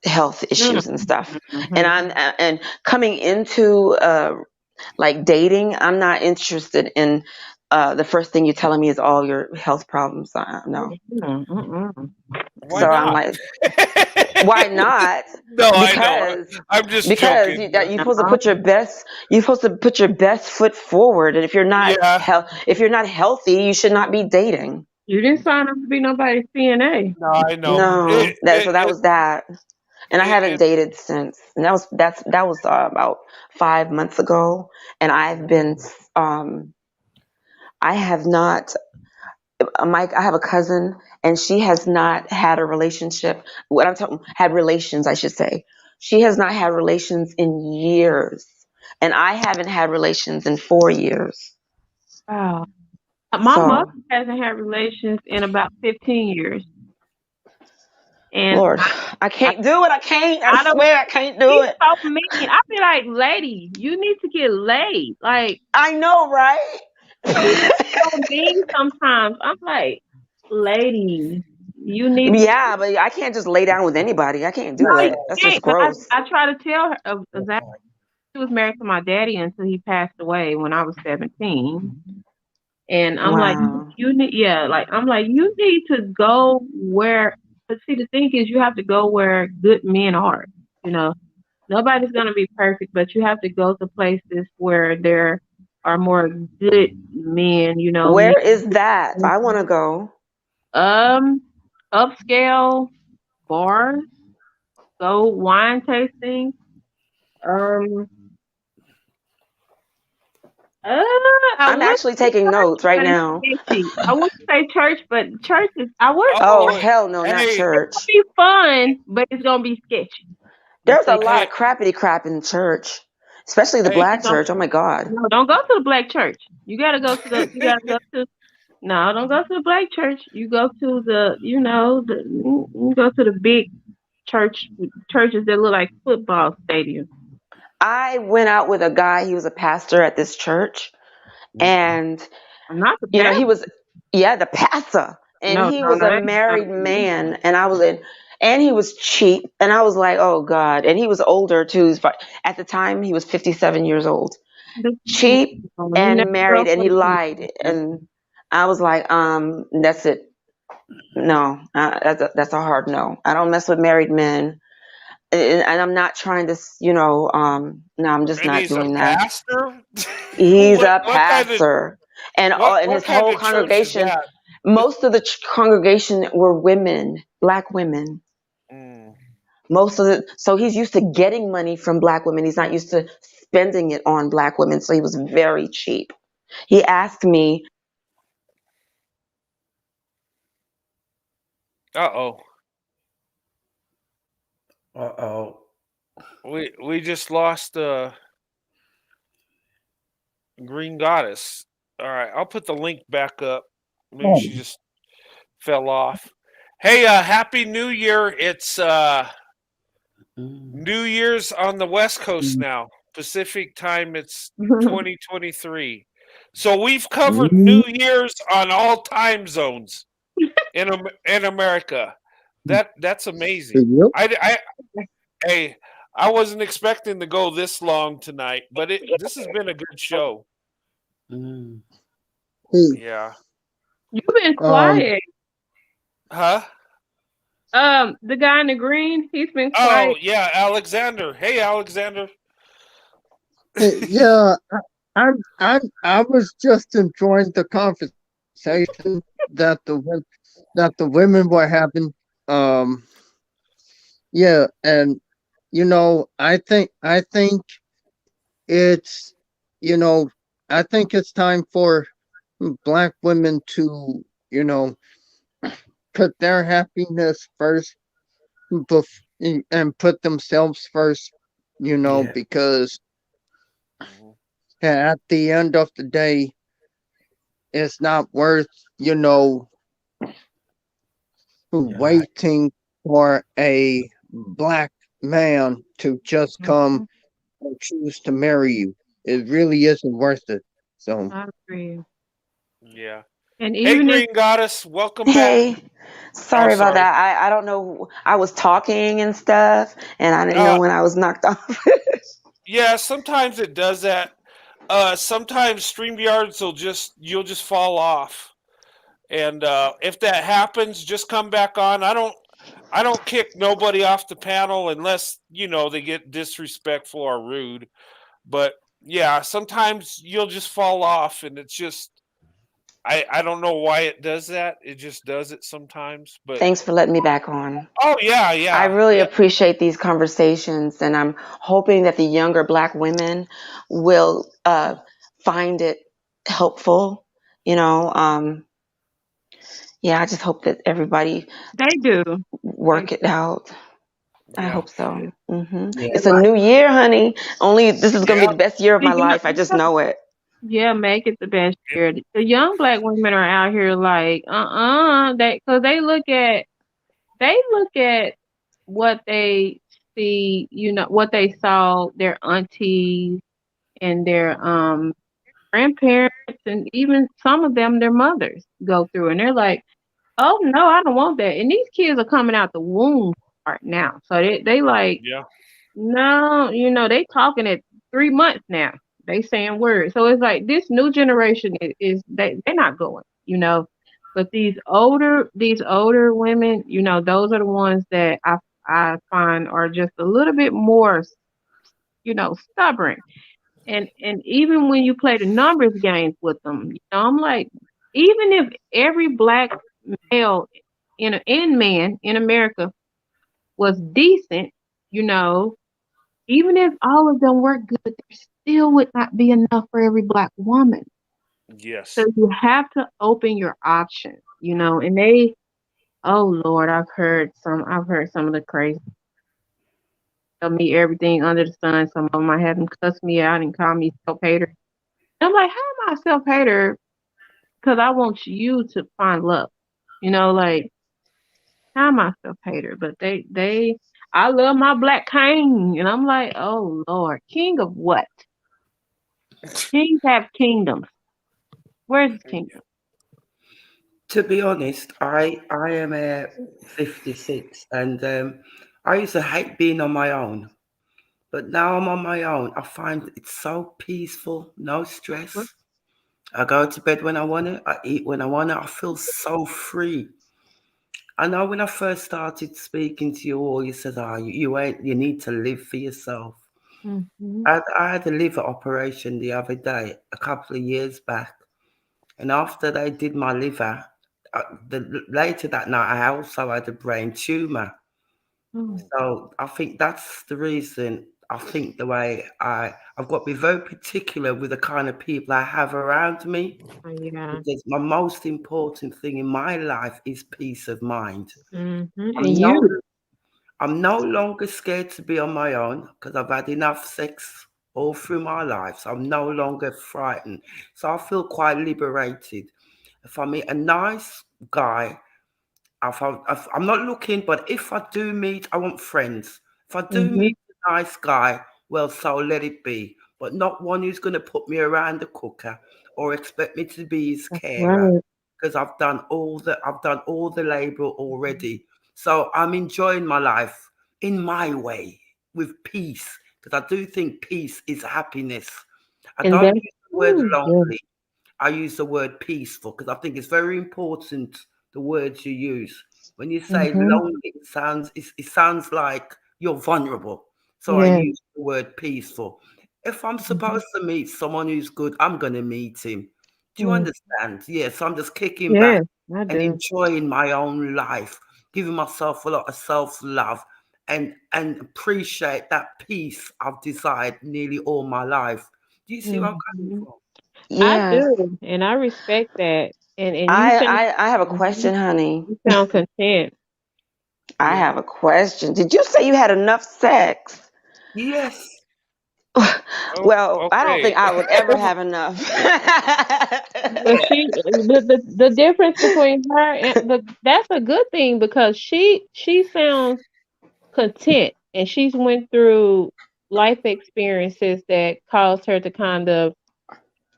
health issues and stuff. And coming into like dating, I'm not interested in the first thing you're telling me is all your health problems. No. Why so not? I'm like, why not? No, I know. I'm just joking. You're supposed to put your best. You're supposed to put your best foot forward. And if you're not if you're not healthy, you should not be dating. You didn't sign up to be nobody's CNA. No, I know. No, that was that. And I haven't dated since. And that was about 5 months ago. And I've been I have not. I have a cousin, and she has not had a relationship. What I'm talking had relations, I should say. She has not had relations in years, and I haven't had relations in 4 years. Wow. My mother hasn't had relations in about 15 years. And Lord, I can't do it. I swear I can't do it. So mean. I be like, lady, you need to get laid. Like, I know, right? so mean sometimes. I'm like, lady, you need. Yeah, but I can't just lay down with anybody. I can't do that. That's just gross. I try to tell her exactly. She was married to my daddy until he passed away when I was 17. And I'm like, you need, you need to go where. But see, the thing is, you have to go where good men are. Nobody's gonna be perfect, but you have to go to places where there are more good men. Where is that? I want to go. Upscale bars, go wine tasting. I'm actually taking notes right now. I wouldn't say church, but church is. I would. Oh, hell no, not church. It'll be fun, but it's gonna be sketchy. There's a lot of crappity crap in church, especially the black church. Oh my God. No, don't go to the black church. You gotta go to the. You gotta go to. No, don't go to the black church. You go to the. You go to the big churches that look like football stadiums. I went out with a guy. He was a pastor at this church, and not the he was, the pastor, and he was a married man, and I was in, and he was cheap, and I was like, oh God, and he was older too. At the time, he was 57 years old, cheap and married, and he lied, and I was like, that's it. No, that's a hard no. I don't mess with married men. And I'm not trying to, no, I'm just not doing that. Pastor? He's a pastor. And his whole congregation, most of the congregation were women, black women. So he's used to getting money from black women. He's not used to spending it on black women. So he was very cheap. He asked me. Uh-oh. We just lost Green Goddess. All right, I'll put the link back up. Maybe she just fell off. Hey, Happy New Year. It's New Year's on the West Coast now. Pacific time, it's 2023. So we've covered New Year's on all time zones in America. That's amazing. I wasn't expecting to go this long tonight, but this has been a good show. Yeah. You've been quiet. Huh? The guy in the green, he's been quiet. Oh yeah, Alexander. Hey, Alexander. Yeah, I was just enjoying the conversation that the women were having. Yeah, and I think it's I think it's time for black women to put their happiness first and put themselves first, because at the end of the day, it's not worth waiting for a black man to just come and choose to marry you. It really isn't worth it. So I agree. Yeah. And hey, even Green Goddess, welcome Hey, back. sorry about that. I don't know. I was talking and stuff, and I didn't know when I was knocked off. Yeah, sometimes it does that. Sometimes StreamYards you'll just fall off. And if that happens, just come back on. I don't kick nobody off the panel unless, they get disrespectful or rude. But yeah, sometimes you'll just fall off, and it's just I don't know why it does that. It just does it sometimes. But Thanks for letting me back on. oh yeah. I really appreciate these conversations, and I'm hoping that the younger black women will find it helpful. Yeah, I just hope that everybody work it out. I hope so. It's a new year, honey. This is gonna be the best year of my life. I just know it. Yeah, make it the best year. The young black women are out here like, because they look at what they see, what they saw their aunties and their grandparents and even some of them their mothers go through, and they're like, oh no, I don't want that. And these kids are coming out the womb right now, so they like, no, they talking at 3 months now. They saying words. So it's like this new generation is they're not going, but these older women, those are the ones that I find are just a little bit more, stubborn. And even when you play the numbers games with them, I'm like, even if every black male and man in America was decent, even if all of them were good, they're still would not be enough for every black woman. Yes. So you have to open your options, and oh Lord, I've heard some of the crazy tell me everything under the sun. Some of them I had them cuss me out and call me self-hater. I'm like, how am I a self-hater? Because I want you to find love. Like, how am I self-hater? But I love my black king. And I'm like, oh Lord, king of what? Kings have kingdoms. Where's his kingdom? To be honest, I am 56, and I used to hate being on my own. But now I'm on my own. I find it's so peaceful, no stress. I go to bed when I want to. I eat when I want to. I feel so free. I know when I first started speaking to you all, you said, "Oh, you need to live for yourself." Mm-hmm. I had a liver operation the other day, a couple of years back, and after they did my liver, later that night, I also had a brain tumor. So I think that's the reason. I think the way I've got to be very particular with the kind of people I have around me. Yeah. Because my most important thing in my life is peace of mind. Mm-hmm. I'm no longer scared to be on my own because I've had enough sex all through my life. So I'm no longer frightened. So I feel quite liberated. If I meet a nice guy, I'm not looking, but if I do meet, I want friends. If I do Mm-hmm. meet a nice guy, well, so let it be. But not one who's going to put me around the cooker or expect me to be his carer, Right. because I've done all the labor already. So I'm enjoying my life in my way with peace, because I do think peace is happiness. I And don't that's use the word yeah. lonely. I use the word peaceful because I think it's very important, the words you use. When you say Mm-hmm. lonely, it sounds like you're vulnerable. So I Yeah. use the word peaceful. If I'm Mm-hmm. supposed to meet someone who's good, I'm going to meet him. Do you Mm. understand? Yes, I'm just kicking back Yes, I and do. enjoying my own life, giving myself a lot of self-love and appreciate that peace I've desired nearly all my life. Do you see where I'm coming Mm-hmm. from? I Yes. do, and I respect that. And you I, sound I I have a mhm, question, honey. you sound content. I Yeah. have a question. Did you say you had enough sex? Yes. Oh, Well, I don't okay. think I would ever have enough. But the difference between her and that's a good thing because she sounds content and she's went through life experiences that caused her to kind of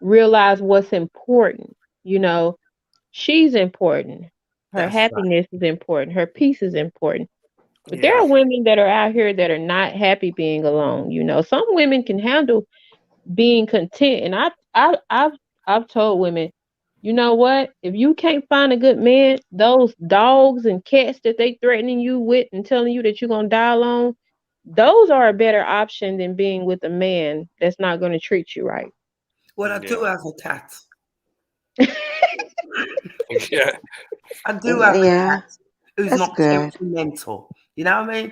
realize what's important. You know, she's important. Her That's right. happiness is important. Her peace is important. But there Yeah. are women that are out here that are not happy being alone. Some women can handle being content, and I've told women, you know what? If you can't find a good man, those dogs and cats that they threatening you with and telling you that you're gonna die alone, those are a better option than being with a man that's not gonna treat you right. Well, I do Yeah. have a cat. Yeah. I do have a Yeah, cat who's that's not good. temperamental. You know what I mean?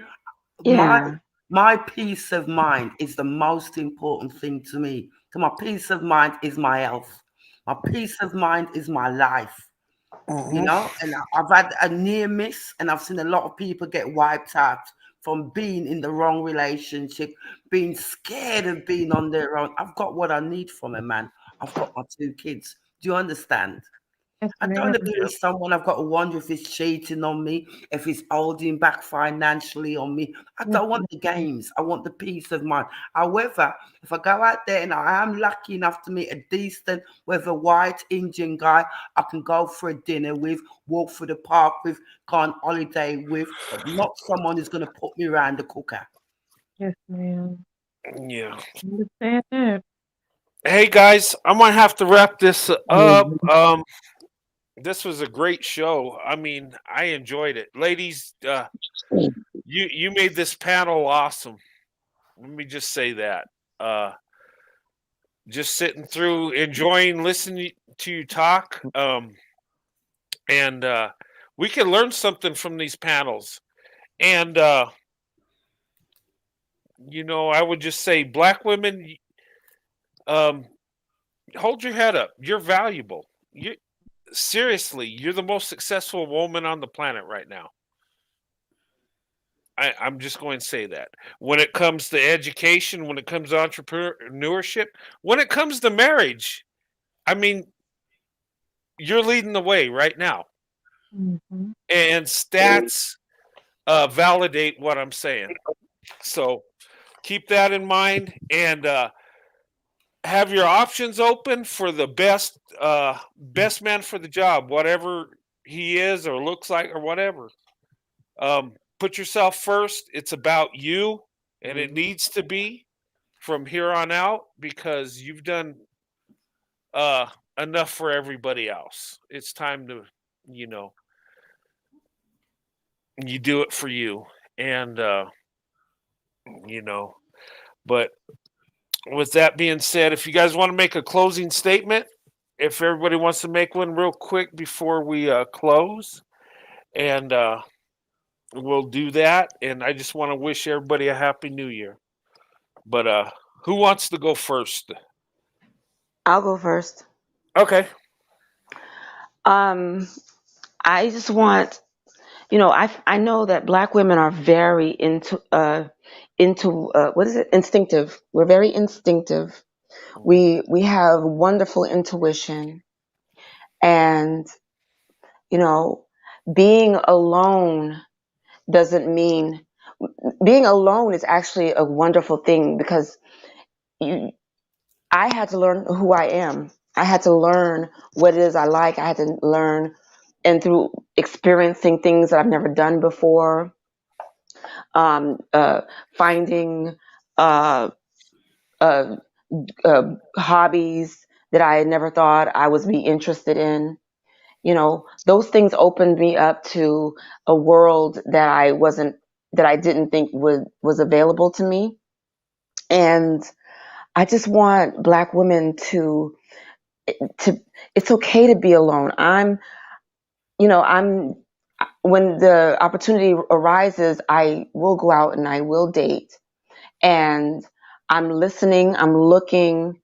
My Yeah. my peace of mind is the most important thing to me. So my peace of mind is my health. My peace of mind is my life. And I've had a near miss, and I've seen a lot of people get wiped out from being in the wrong relationship, being scared of being on their own. I've got what I need from a man. I've got my 2 kids. Do you understand? Yes, I don't ma'am. want to be with someone I've got to wonder if he's cheating on me, if he's holding back financially on me. I Yes, don't want the games. I want the peace of mind. However, if I go out there and I am lucky enough to meet a decent, whether white Indian guy, I can go for a dinner with, walk through the park with, go on holiday with, but not someone who's going to put me around the cooker. yes, ma'am. Yeah. Understand that. Hey guys, I'm gonna have to wrap this up. Mhm. This was a great show. I mean, I enjoyed it, ladies. You made this panel awesome. Let me just say that. Uh, just sitting through, enjoying listening to you talk. And we can learn something from these panels. And I would just say, black women, hold your head up. You're valuable. You seriously, you're the most successful woman on the planet right now. I'm just going to say that. When it comes to education, when it comes to entrepreneurship, when it comes to marriage, I mean, you're leading the way right now. Mhm. And stats validate what I'm saying. So keep that in mind and have your options open for the best man for the job, whatever he is or looks like or whatever. Put yourself first. It's about you, and it needs to be from here on out because you've done enough for everybody else. It's time to, you know, you do it for you, and you know. But with that being said, if you guys want to make a closing statement, if everybody wants to make one real quick before we close, and we'll do that. And I just want to wish everybody a happy new year. But who wants to go first? I'll go first. Okay. I just want, I know that Black women are very into what is it? Instinctive. We're very instinctive. We have wonderful intuition, and being alone doesn't mean being alone is actually a wonderful thing because I had to learn who I am. I had to learn what it is I like. I had to learn, and through experiencing things that I've never done before, finding uh, uh, hobbies that I had never thought I would be interested in. Those things opened me up to a world that I didn't think was available to me. And I just want Black women to it's okay to be alone. When the opportunity arises, I will go out and I will date. And I'm listening, I'm looking,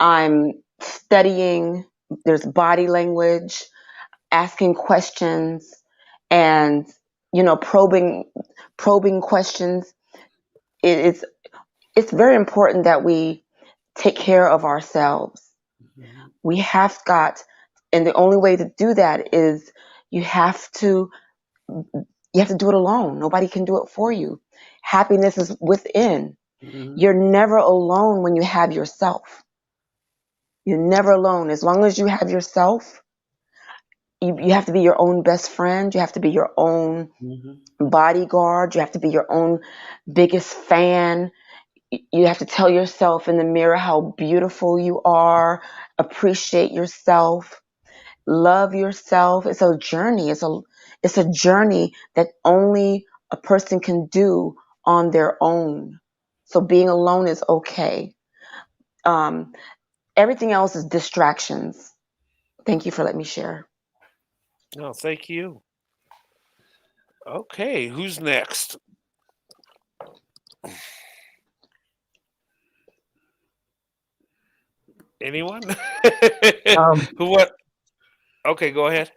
I'm studying. There's body language, asking questions, and probing questions. It's very important that we take care of ourselves. We have got, and the only way to do that is you have to do it alone. Nobody can do it for you. Happiness is within. You're never alone when you have yourself. You're never alone. As long as you have yourself, you have to be your own best friend. You have to be your own bodyguard. You have to be your own biggest fan. You have to tell yourself in the mirror how beautiful you are. Appreciate yourself. Love yourself. It's a journey. It's a journey that only a person can do on their own. So being alone is okay. Everything else is distractions. Thank you for letting me share. No, thank you. Okay, who's next? Anyone? Who? What? Okay, go ahead.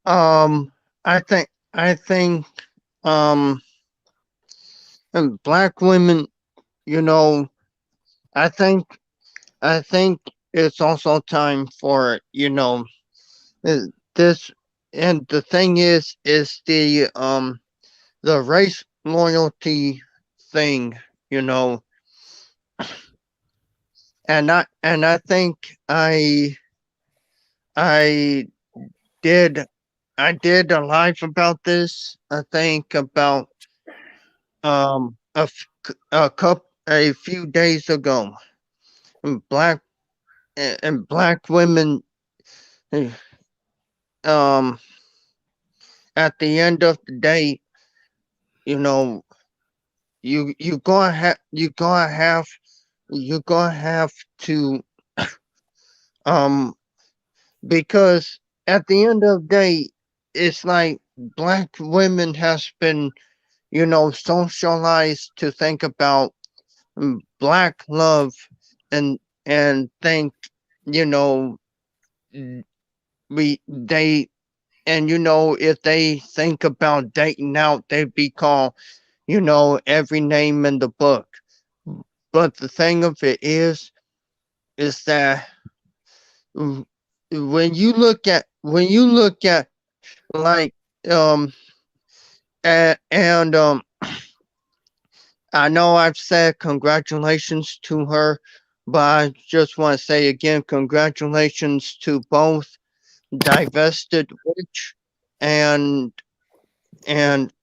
I think and Black women, I think it's also time for this, and the thing is the race loyalty thing, and I think I did a live about this. I think about a few days ago. And Black women, at the end of the day, you gonna have to because at the end of the day, it's like Black women has been socialized to think about black love and think, you know, they and if they think about dating out, they'd be called, every name in the book. But the thing of it is that when you look at like and I know I've said congratulations to her, but I just want to say again, congratulations to both Divested Witch and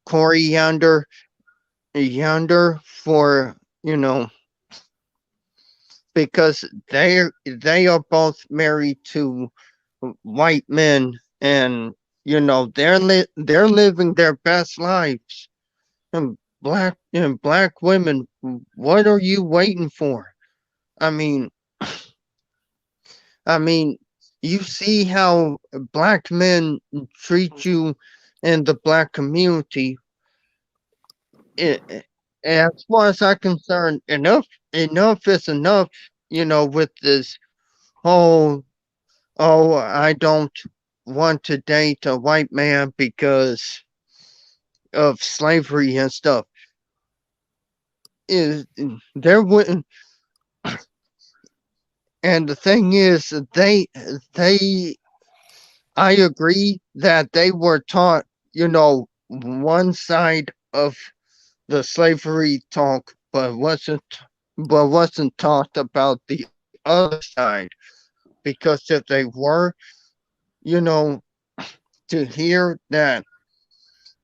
Corey Yonder for because they are both married to white men, and they're living their best lives. And black women, what are you waiting for? I mean, you see how black men treat you in the black community. As far as I'm concerned, enough is enough. With this whole, oh, I don't want to date a white man because of slavery and stuff. Is there wouldn't, and the thing is, I agree that they were taught, one side of the slavery talk, but wasn't taught about the other side. Because if they were, to hear that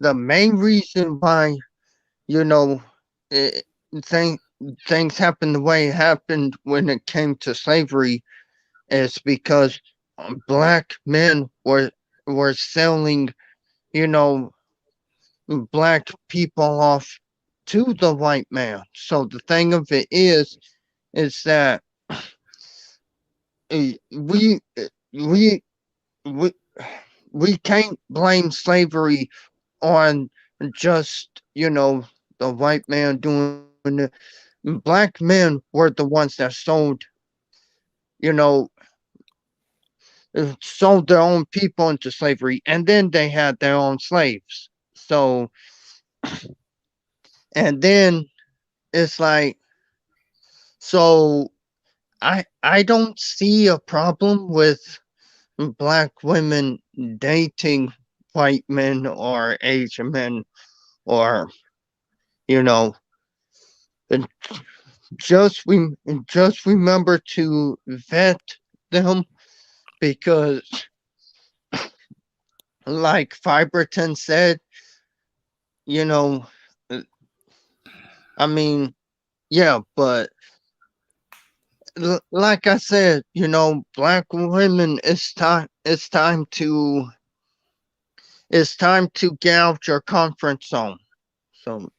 the main reason why, it, things happened the way it happened when it came to slavery is because black men were selling, black people off to the white man. So the thing of it is that we we we we can't blame slavery on just the white man doing it. Black men were the ones that you know sold their own people into slavery, and then they had their own slaves. So, and then it's like, so I don't see a problem with black women dating white men or Asian men, or and just remember to vet them, because like Fiberton said, uh, I mean, yeah, but like I said, black women, it's time to get out your comfort zone. So,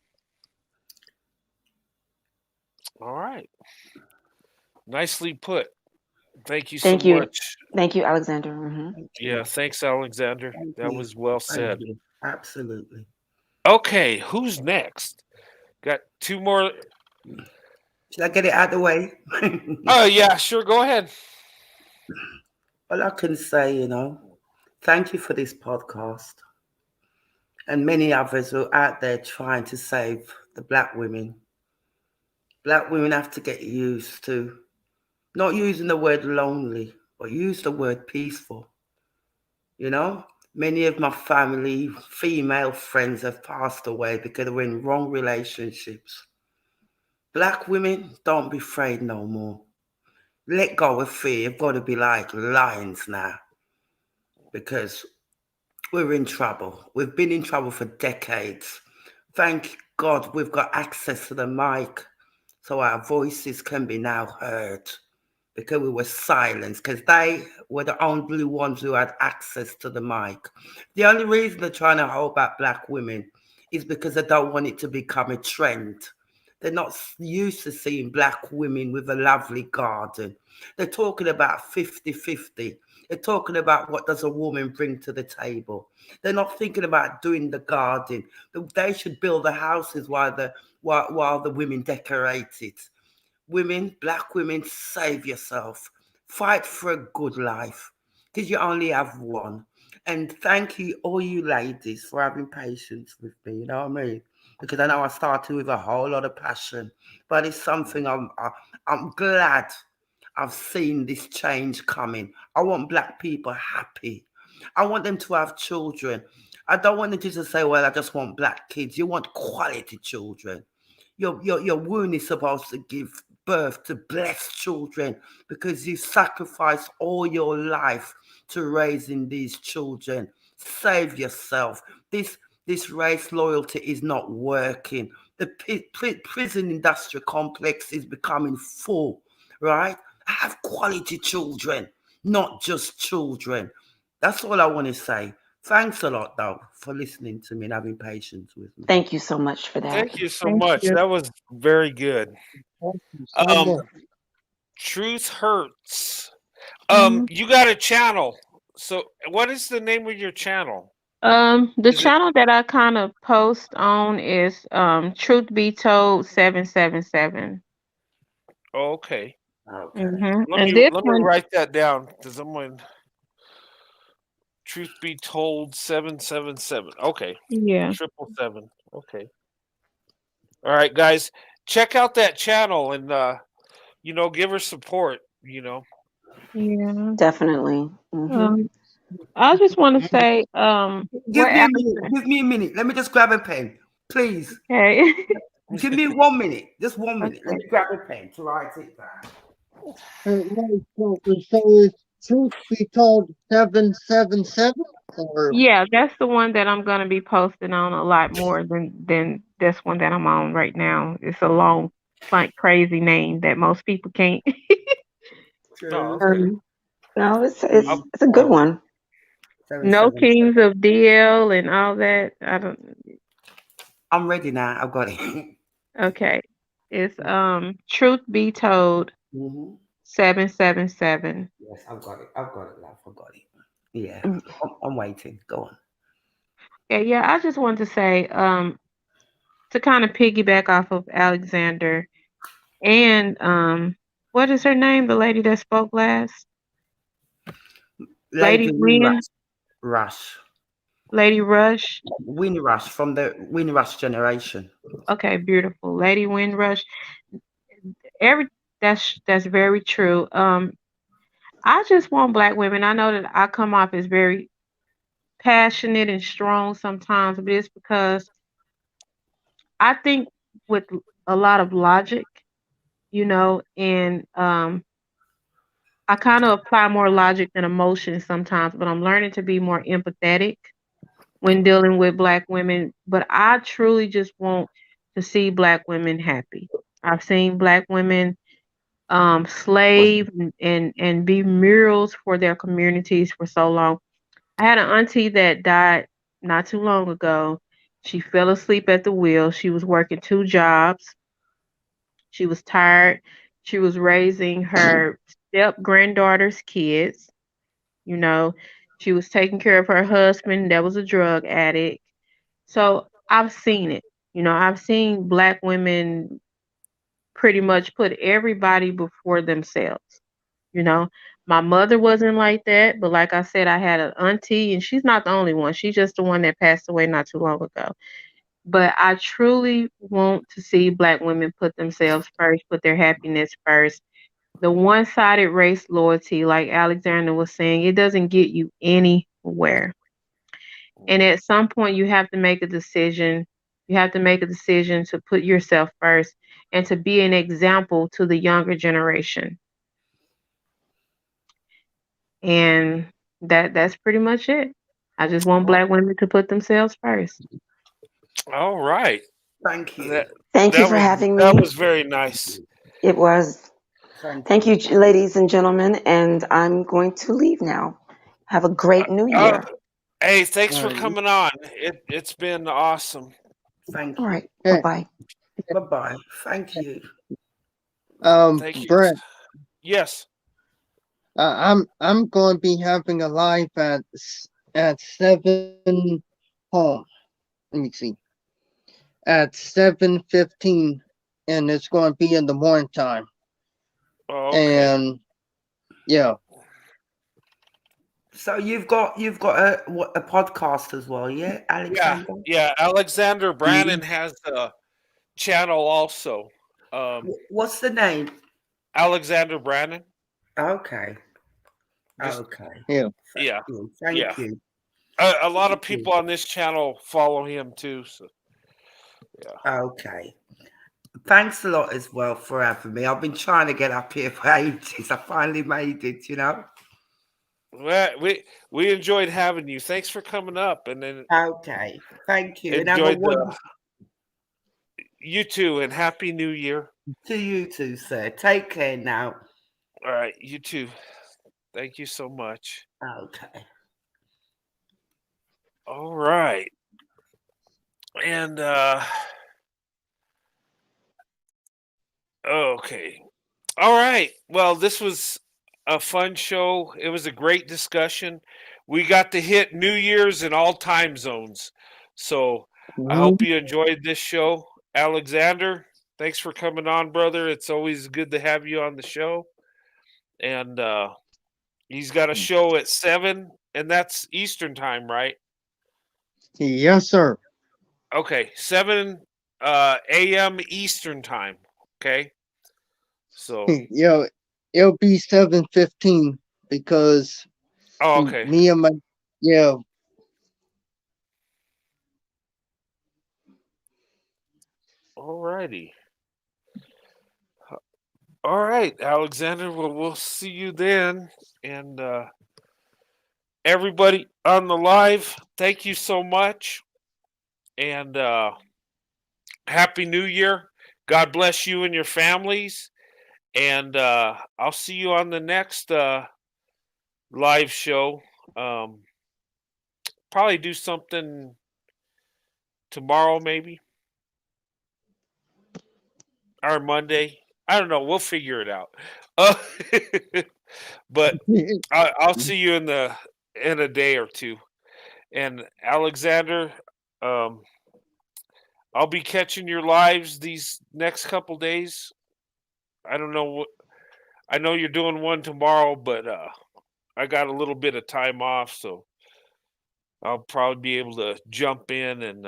All right. Nicely put. Thank you so Thank you. much. Thank you, Alexander. Hmm. Yeah, thanks, Alexander. That was well said. you. Absolutely. Okay, who's next? Got two more. Should I get it out of the way? Oh, yeah, sure. Go ahead. All I can say, thank you for this podcast. And many others are out there trying to save the black women. Black women have to get used to not using the word lonely, but use the word peaceful. Many of my family, female friends have passed away because they were in wrong relationships. Black women, don't be afraid no more. Let go of fear. You've got to be like lions now, because we're in trouble. We've been in trouble for decades. Thank God we've got access to the mic so our voices can be now heard, because we were silenced, because they were the only ones who had access to the mic. The only reason they're trying to hold back black women is because they don't want it to become a trend. They're not used to seeing black women with a lovely garden. They're talking about 50-50. They're talking about what does a woman bring to the table. They're not thinking about doing the garden. They should build the houses while the women decorate it. women, black women, save yourself. Fight for a good life because you only have one. And thank you, all you ladies, for having patience with me. You know what I mean? Because I know I started with a whole lot of passion, but it's something I'm glad I've seen this change coming. I want black people happy. I want them to have children. I don't want them to just say, well, I just want black kids. You want quality children. Your womb is supposed to give birth to blessed children because you sacrificed all your life to raising these children. Save yourself. This race loyalty is not working. The prison industrial complex is becoming full, right? Have quality children, not just children. That's all I want to say. Thanks a lot, though, for listening to me and having patience with me. Thank you so much for that. Thank you so Thank much. you. That was very good. Thank you so much. Truth hurts. Mhm. You got a channel. So what is the name of your channel? The Is it channel that I kind of post on is Truth Be Told 777. okay. Okay. And Let this me one, write that down because I'm going Truth Be Told 777. Okay. yeah, 777. Okay. All right, guys. Check out that channel and give her support, yeah. Definitely. I just want to say, Give what me a Alex minute. Give me a minute. Let me just grab a pen, please. okay. Give me 1 minute. Just 1 minute. Let Okay. me grab a pen to write it down. Wait, so it's truth be told 777 or Yeah, that's the one that I'm gonna be posting on a lot more than this one that I'm on right now. It's a long, like crazy name that most people can't. Oh, okay. No, it's I'll, it's a good one. No Kings of DL and all that. I don't. I'm ready now. I've got it. Okay, it's Truth Be Told 777. Yes, I've got it. I've got it, love. I've got it. Yeah, Mm. I'm waiting. Go on. Yeah. I just wanted to say, to kind of piggyback off of Alexander and what is her name? The lady that spoke last. Lady Lady Win. Rush. Lady Rush. Windrush from the Windrush generation. Okay, beautiful. Lady Windrush. That's very true. I just want black women. I know that I come off as very passionate and strong sometimes, but it's because I think with a lot of logic, and I kind of apply more logic than emotion sometimes, but I'm learning to be more empathetic when dealing with black women. But I truly just want to see black women happy. I've seen black women slave and be murals for their communities for so long. I had an auntie that died not too long ago. She fell asleep at the wheel. She was working 2 jobs. She was tired. She was raising her step granddaughter's kids. You know, she was taking care of her husband that was a drug addict. So I've seen it. I've seen black women pretty much put everybody before themselves. You know, my mother wasn't like that, but like I said, I had an auntie, and she's not the only one. She's just the one that passed away not too long ago. But I truly want to see black women put themselves first, put their happiness first. The one-sided race loyalty, like Alexander was saying, it doesn't get you anywhere. And at some point, you have to make a decision. You have to make a decision to put yourself first and to be an example to the younger generation. And that's pretty much it. I just want black women to put themselves first. all right. Thank you. Thank you for having me. That was very nice. It was. Thank you, ladies and gentlemen. And I'm going to leave now. Have a great new year. Hey, thanks for coming on. It's been awesome. Thank All you. right. Bye-bye. Bye-bye. Thank you. Thank you. Brent, Yes. I'm going to be having a live at 7. Oh, let me see. At 7:15, and it's going to be in the morning time. Oh, okay. And yeah, So you've got a podcast as well, yeah, Yeah, Alexander? yeah. Alexander Brannon has a channel also. What's the name? Alexander Brannon. Okay. Just Okay. yeah. yeah, Thank yeah. you. A lot of Thank you. people on this channel follow him too. So yeah. Okay. Thanks a lot as well for having me. I've been trying to get up here for ages. I finally made it, you know. Well, we enjoyed having you. Thanks for coming up, and then Okay. Thank you. And have a enjoyed wonderful you too, and happy New Year. to you too, sir. Take care now. All right, you too. Thank you so much. Okay. All right, and okay. All right. Well, this was a fun show. It was a great discussion. We got to hit New Year's in all time zones. So I hope you enjoyed this show. Alexander, thanks for coming on, brother. It's always good to have you on the show. And he's got a show at 7, and that's Eastern time, right? Yes, sir. Okay, 7 a.m. Eastern time. Okay. So Yeah, it'll be 7:15 because oh, okay. me and my yeah. All righty. All right, Alexander. Well, we'll see you then. And everybody on the live, thank you so much. And Happy New Year. God bless you and your families. And I'll see you on the next live show. Probably do something tomorrow, maybe, or Monday. I don't know. We'll figure it out. But I'll see you in a day or two. And Alexander, I'll be catching your lives these next couple days. I don't know what. I know you're doing one tomorrow, but I got a little bit of time off, so I'll probably be able to jump in and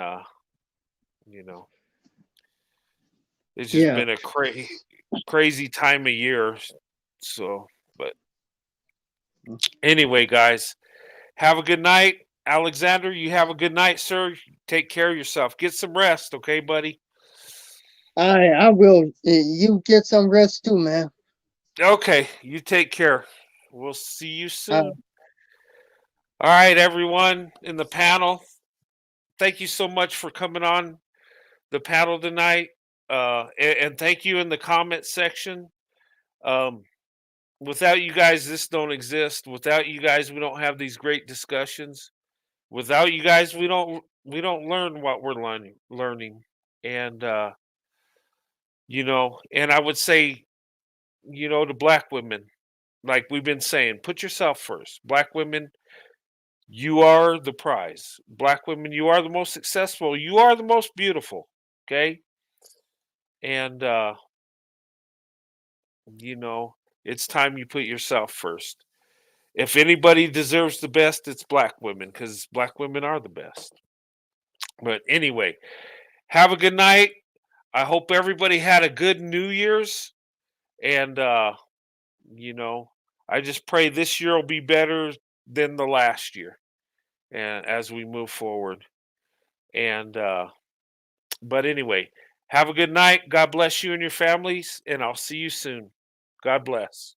you know, it's just Yeah. been a crazy time of year. So, but anyway, guys, have a good night. Alexander, you have a good night, sir. Take care of yourself. Get some rest, okay, buddy? I will. You get some rest too, man. Okay, you take care. We'll see you soon. Uh, All right, everyone in the panel. Thank you so much for coming on the panel tonight. And thank you in the comment section. Without you guys, this don't exist. Without you guys, we don't have these great discussions. Without you guys, we don't learn what we're learning. And you know, and I would say, you know, to black women, like we've been saying, put yourself first. Black women, you are the prize. Black women, you are the most successful. You are the most beautiful. Okay. And you know, it's time you put yourself first. If anybody deserves the best, it's black women, because black women are the best. But anyway, have a good night. I hope everybody had a good New Year's. And you know, I just pray this year will be better than the last year, and as we move forward. And but anyway, have a good night. God bless you and your families, and I'll see you soon. God bless.